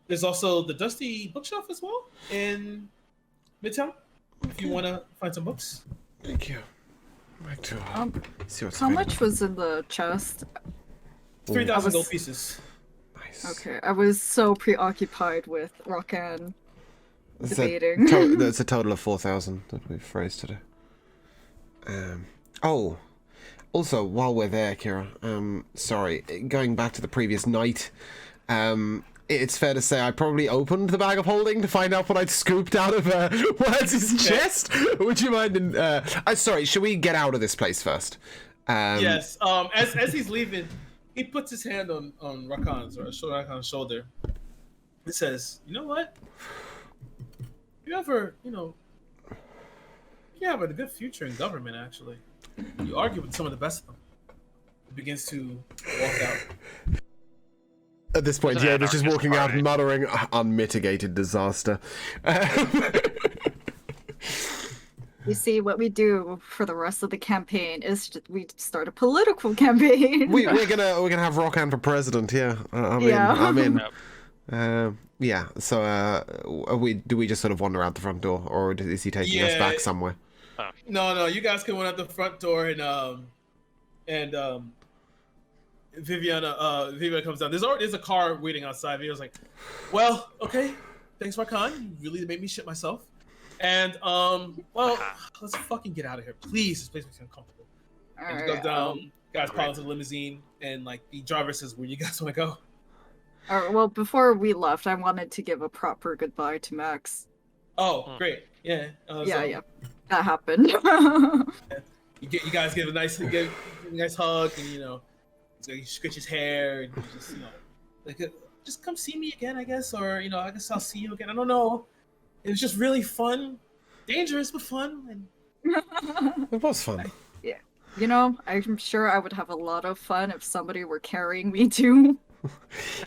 There's also the Dusty Bookshelf as well in Midtown. If you want to find some books. Thank you. I'd like to see what's How available. much was in the chest? 3,000 gold pieces. Nice. Okay, I was so preoccupied with Rockand That's debating. That's a total of 4,000 that we've phrased today. Oh, also, while we're there, Kira, sorry, going back to the previous night, it's fair to say I probably opened the bag of holding to find out what I'd scooped out of Waz's chest. Would you mind? Sorry, should we get out of this place first? Yes. As he's leaving, he puts his hand on Rakan's shoulder. He says, "You know what? You have a good future in government. Actually, you argue with some of the best of them." He begins to walk out. At this point, It's an Yeva's just anarchist walking out party. muttering, unmitigated disaster. You see, what we do for the rest of the campaign is we start a political campaign. We're gonna have Rockand for president, yeah. I'm in. Yeah. I'm in. Yep. Yeah. So, do we just sort of wander out the front door, or is he taking us Yeah. back somewhere? No, you guys can run out the front door and Viviana comes down. There's a car waiting outside. Viviana's like, "Well, okay, thanks, Rakan. You really made me shit myself." And let's fucking get out of here, please. This place makes me uncomfortable. And he goes down. Guys pile into the limousine, and like the driver says, "Where you guys want to go?" All right, well, before we left, I wanted to give a proper goodbye to Max. Oh, great, yeah. Yeah, that happened. You guys give a nice hug, and you scratch his hair, and you just come see me again, I guess, or I guess I'll see you again. I don't know. It was just really fun, dangerous but fun, and It was fun. I'm sure I would have a lot of fun if somebody were carrying me too.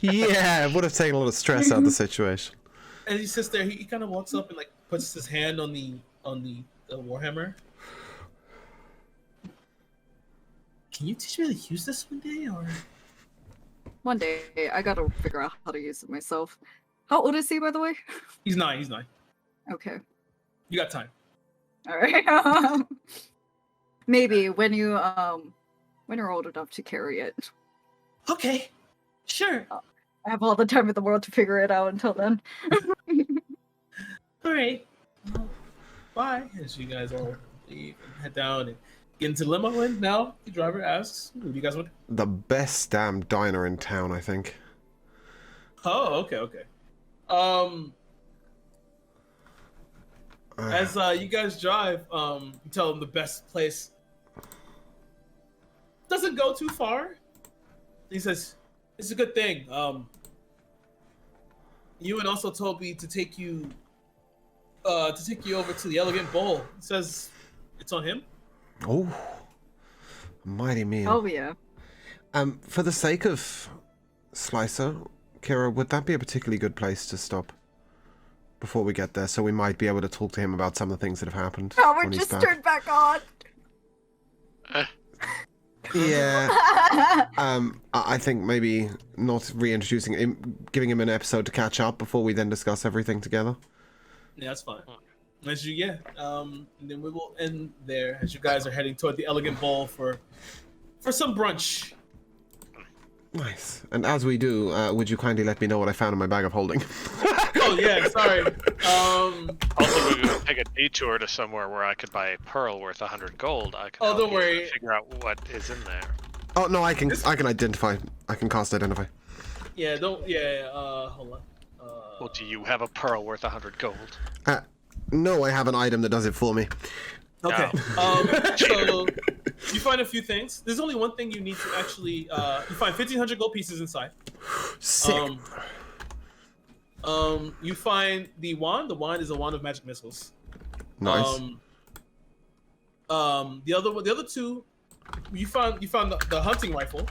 Yeah, it would have taken a lot of stress out of the situation. as he sits there, he kind of walks up and like puts his hand on the warhammer. Can you teach me how to use this one day, or? One day, I gotta figure out how to use it myself. How old is he, by the way? He's 9. He's 9. Okay. You got time. All right. Maybe when you're old enough to carry it. Okay. Sure. I have all the time in the world to figure it out until then. All right. Well, bye. As you guys all leave and head down and get into the limo, and now the driver asks, "Who do you guys want?" The best damn diner in town, I think. Oh, okay. As you guys drive, you tell them the best place doesn't go too far. He says, "It's a good thing. You and also told me to take you over to the Elegant Bowl." He says, "It's on him." Oh, mighty meal. Oh yeah. For the sake of Slicer, Kira, would that be a particularly good place to stop before we get there, so we might be able to talk to him about some of the things that have happened Power when he's just back? turned back on. Yeah. I think maybe not reintroducing him, giving him an episode to catch up before we then discuss everything together. Yeah, that's fine. And then we will end there as you guys are heading toward the Elegant Bowl for some brunch. Nice. And as we do, would you kindly let me know what I found in my bag of holding? Oh yeah, sorry. Also, we would take a detour to somewhere where I could buy a pearl worth 100 gold. I can Oh, help don't you worry. figure out what is in there. Oh no, I can identify. I can cast identify. Yeah, hold on. Well, do you have a pearl worth 100 gold? No, I have an item that does it for me. Okay. So you find a few things. There's only one thing you need to actually. You find 1,500 gold pieces inside. Sick. You find the wand. The wand is a wand of magic missiles. Nice. The other two, you found the hunting rifle.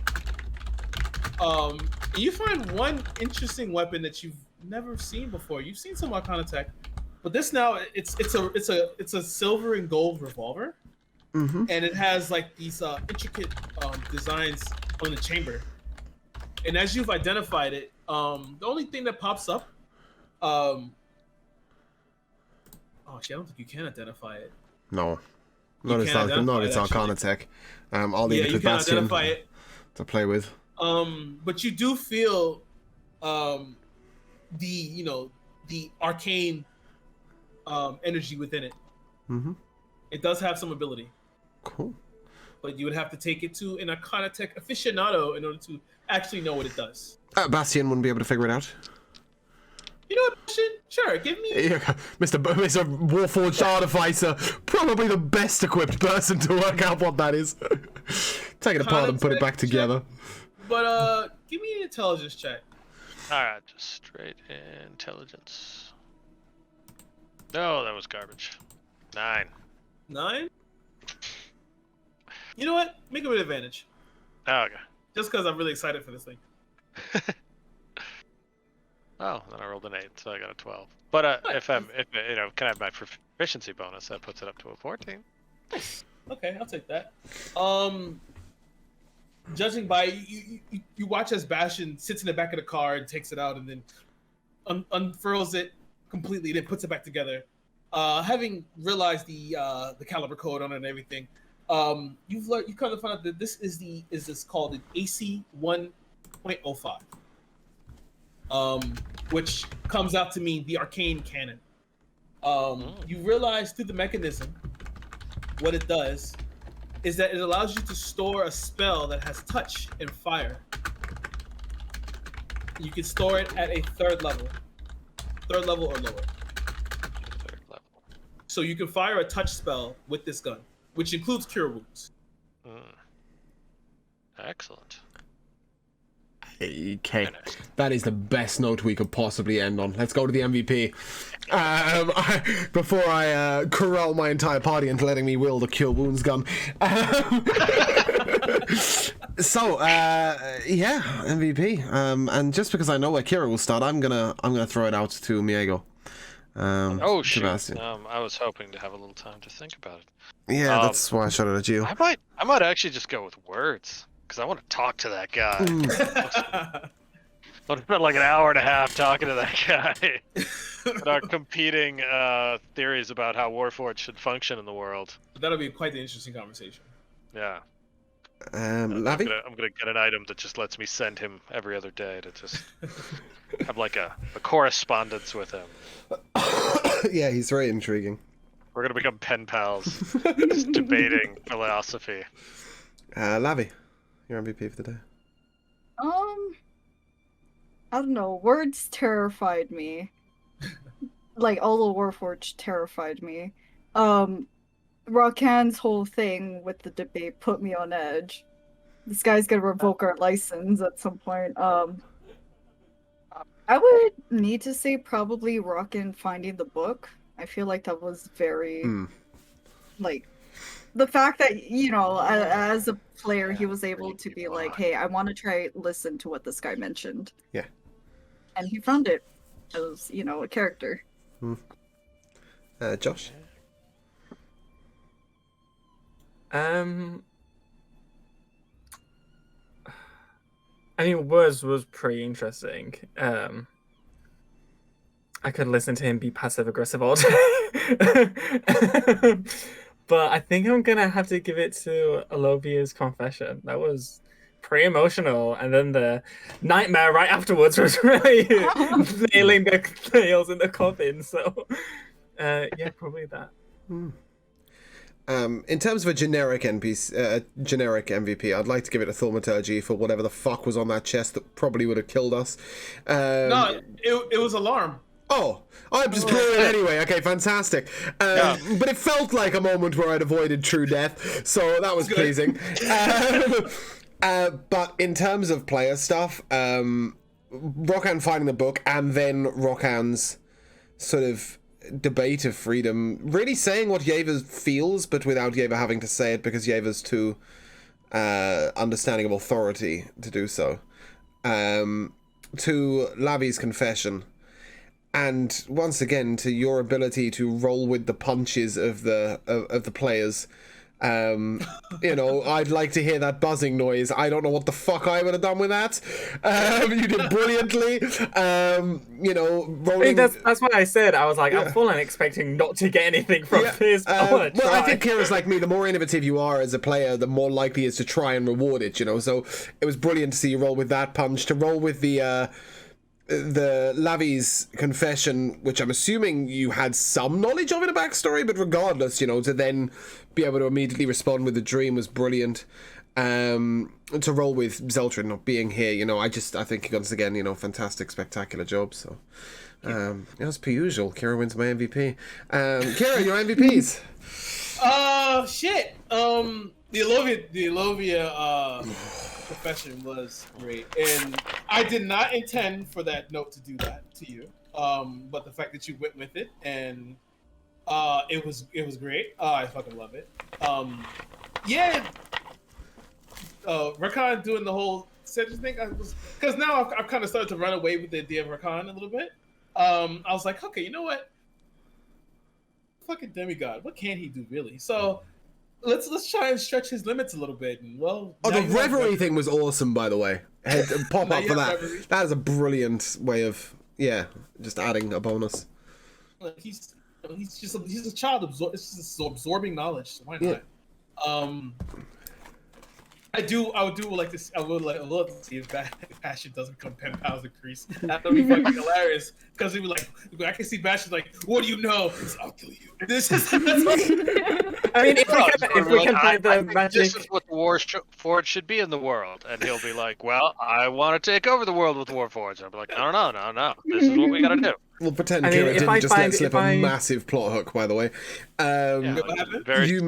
And you find one interesting weapon that you've never seen before. You've seen some Arcana tech, but this now it's a silver and gold revolver, Mm-hmm. and it has like these intricate designs on the chamber. And as you've identified it, the only thing that pops up, oh shit, I don't think you can identify it. No. You Not can't identify it's it, Arcana tech. I'll leave it you with can Bastion identify it. to play with. But you do feel the arcane energy within it. Mm-hmm. It does have some ability, Cool. but you would have to take it to an Arcana tech aficionado in order to actually know what it does. Bastion wouldn't be able to figure it out. You know what, Bastion? Sure, give me. Yeah, Mr. Warforged Artificer, probably the best equipped person to work out what that is. Take it apart and put it back Check. together. But give me an intelligence check. Alright, just straight intelligence. No, that was garbage. 9. 9. You know what? Make it with advantage. Oh, okay. Just because I'm really excited for this thing. Oh, then I rolled an 8, so I got a 12. But if can I have my proficiency bonus? That puts it up to a 14. Okay, I'll take that. Judging by you watch as Bastion sits in the back of the car and takes it out and then unfurls it completely, then puts it back together. Having realized the caliber code on it and everything, you kind of found out that this is called an AC 1.05. Which comes out to mean the arcane cannon. You realize through the mechanism, what it does is that it allows you to store a spell that has touch and fire. You can store it at a third level or lower. Third level. So you can fire a touch spell with this gun, which includes cure wounds. Excellent. Okay, Very nice. that is the best note we could possibly end on. Let's go to the MVP. Before I corral my entire party into letting me wield a cure wounds gun. So, yeah, MVP. And just because I know where Kira will start, I'm gonna throw it out to Miego. Oh shoot! Sebastian. I was hoping to have a little time to think about it. Yeah, that's why I shot it at you. I might actually just go with words. because I want to talk to that guy. I want to spend like an hour and a half talking to that guy about competing theories about how Warforged should function in the world. That'll be quite the interesting conversation. Yeah. Lavi? I'm gonna get an item that just lets me send him every other day to just have like a correspondence with him. Yeah, he's very intriguing. We're gonna become pen pals, just debating philosophy. Lavi, your MVP for the day. I don't know. Words terrified me. Like, all the Warforged terrified me. Rockhan's whole thing with the debate put me on edge. This guy's gonna revoke our license at some point. I would need to say probably Rockin finding the book. I feel like that was very, like, the fact that, you know, as a player, he was able to be like, hey, I want to try listen to what this guy mentioned. Yeah. And he found it as, you know, a character. Josh? I mean, Words was pretty interesting. I could listen to him be passive aggressive all day. But I think I'm gonna have to give it to Alovia's confession. That was pretty emotional, and then the nightmare right afterwards was really nailing the nails in the coffin. So, yeah, probably that. In terms of a generic generic MVP, I'd like to give it a Thaumaturgy for whatever the fuck was on that chest that probably would have killed us. No, it was Alarm. Oh, I'm just blew it anyway. Okay, fantastic. But it felt like a moment where I'd avoided true death, so that was pleasing. But in terms of player stuff, Rockan finding the book and then Rockan's sort of debate of freedom, really saying what Yeva feels, but without Yeva having to say it because Yeva's too understanding of authority to do so. To Lavi's confession. And once again, to your ability to roll with the punches of the players. You know, I'd like to hear that buzzing noise. I don't know what the fuck I would have done with that. You did brilliantly. You know, rolling. I think that's what I said. I was like, I'm full on expecting not to get anything from this. Well, I think Kira's like me. The more innovative you are as a player, the more likely it is to try and reward it. You know, so it was brilliant to see you roll with that punch. To roll with the Lavi's confession, which I'm assuming you had some knowledge of in a backstory, but regardless, you know, to then be able to immediately respond with the dream was brilliant. To roll with Zeltrin not being here, you know, I think once again, you know, fantastic, spectacular job. So, as per usual, Kira wins my MVP. Kira, your MVPs. Shit. The Elovia confession was great, and I did not intend for that note to do that to you. But the fact that you went with it, and it was great. I fucking love it. Yeah. Rakan doing the whole Cedric thing, because now I've kind of started to run away with the idea of Rakan a little bit. I was like, okay, you know what? Fucking demigod, what can he do really? So let's try and stretch his limits a little bit. And well, the reverie thing was awesome, by the way. Pop up for that. Reverie. That is a brilliant way of just adding a bonus. Like he's a child. It's just absorbing knowledge. So why not? I would love to see if Bastion doesn't become 10 pounds increase. That would be fucking hilarious. Because he'd be like, I can see Bastion like, what do you know? I'll kill you. This is. I mean, if we can find the magic. This is what the Warforged should be in the world, and he'll be like, "Well, I want to take over the world with Warforged." I'll be like, "No. This is what we gotta do." We'll pretend Kira didn't just let slip a massive plot hook. By the way, you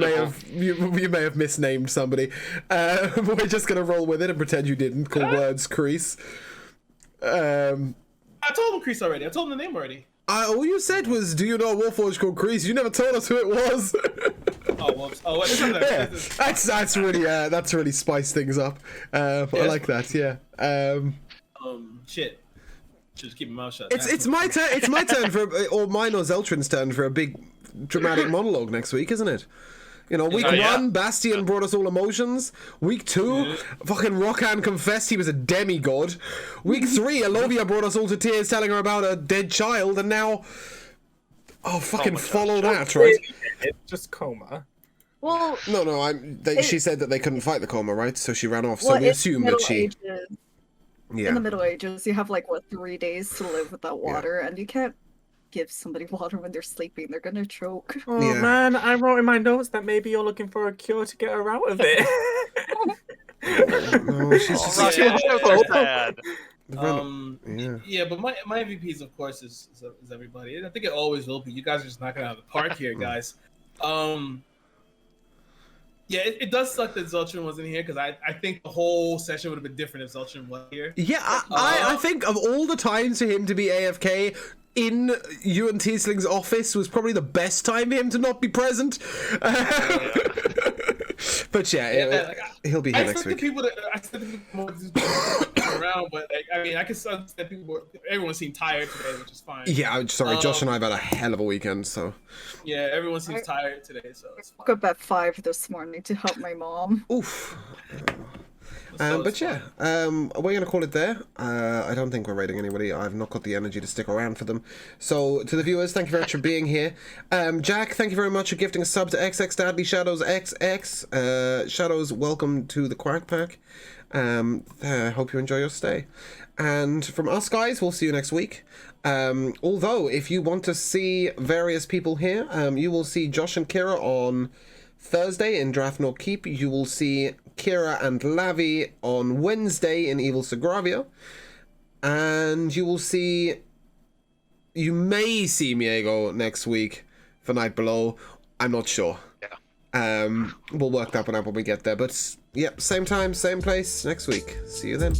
may have misnamed somebody. We're just gonna roll with it and pretend you didn't call words Crease. I told him Crease already. I told him the name already. All you said was, "Do you know a Warforged called Crease?" You never told us who it was. That's really spiced things up. I like that. Yeah. Shit. Just keep my mouth shut. It's my turn. It's my turn or mine or Zeltrin's turn for a big dramatic monologue next week, isn't it? You know, week Yeah. 1, Bastion brought us all emotions. Week 2, fucking Rokan confessed he was a demigod. Week 3, Alovia brought us all to tears telling her about a dead child, and now... Oh, fucking my God. follow that, right? It's just coma. Well, No, she said that they couldn't fight the coma, right? So she ran off, so well, we it's assume that Middle she... Ages. Yeah. In the Middle Ages, you have like what 3 days to live without water, and you can't give somebody water when they're sleeping. They're gonna choke. Oh Yeah. man, I wrote in my notes that maybe you're looking for a cure to get her out of it. No, she's Oh, just... Rock, Yeah. so sad. Yeah. Yeah, but my MVPs, of course, is everybody. And I think it always will be. You guys are just knocking it out of the park here, guys. Yeah, it does suck that Zeltron wasn't here because I think the whole session would have been different if Zeltron was here. Yeah, I think of all the times for him to be AFK, in Ewan Tiesling's office was probably the best time for him to not be present. But yeah, he'll be here next week. I expected people more to come around, but like, I mean, I can understand everyone seemed tired today, which is fine. Yeah, I'm sorry, Josh and I have had a hell of a weekend, so... Yeah, everyone seems tired today, so it's Woke up at 5 this morning to help my mom. Oof. So But it's yeah, fine. we're going to call it there. I don't think we're rating anybody. I've not got the energy to stick around for them. So, to the viewers, thank you very much for being here. Jack, thank you very much for gifting a sub to XX Dadley Shadows XX. Shadows, welcome to the Quack Pack. I hope you enjoy your stay. And from us guys, we'll see you next week. Although, if you want to see various people here, you will see Josh and Kira on Thursday in Draftnor Keep. You will see Kira and Lavi on Wednesday in Evil Sagravia. And you may see Miego next week for Night Below. I'm not sure. Yeah. We'll work that one out when we get there. But, yeah, same time, same place next week. See you then.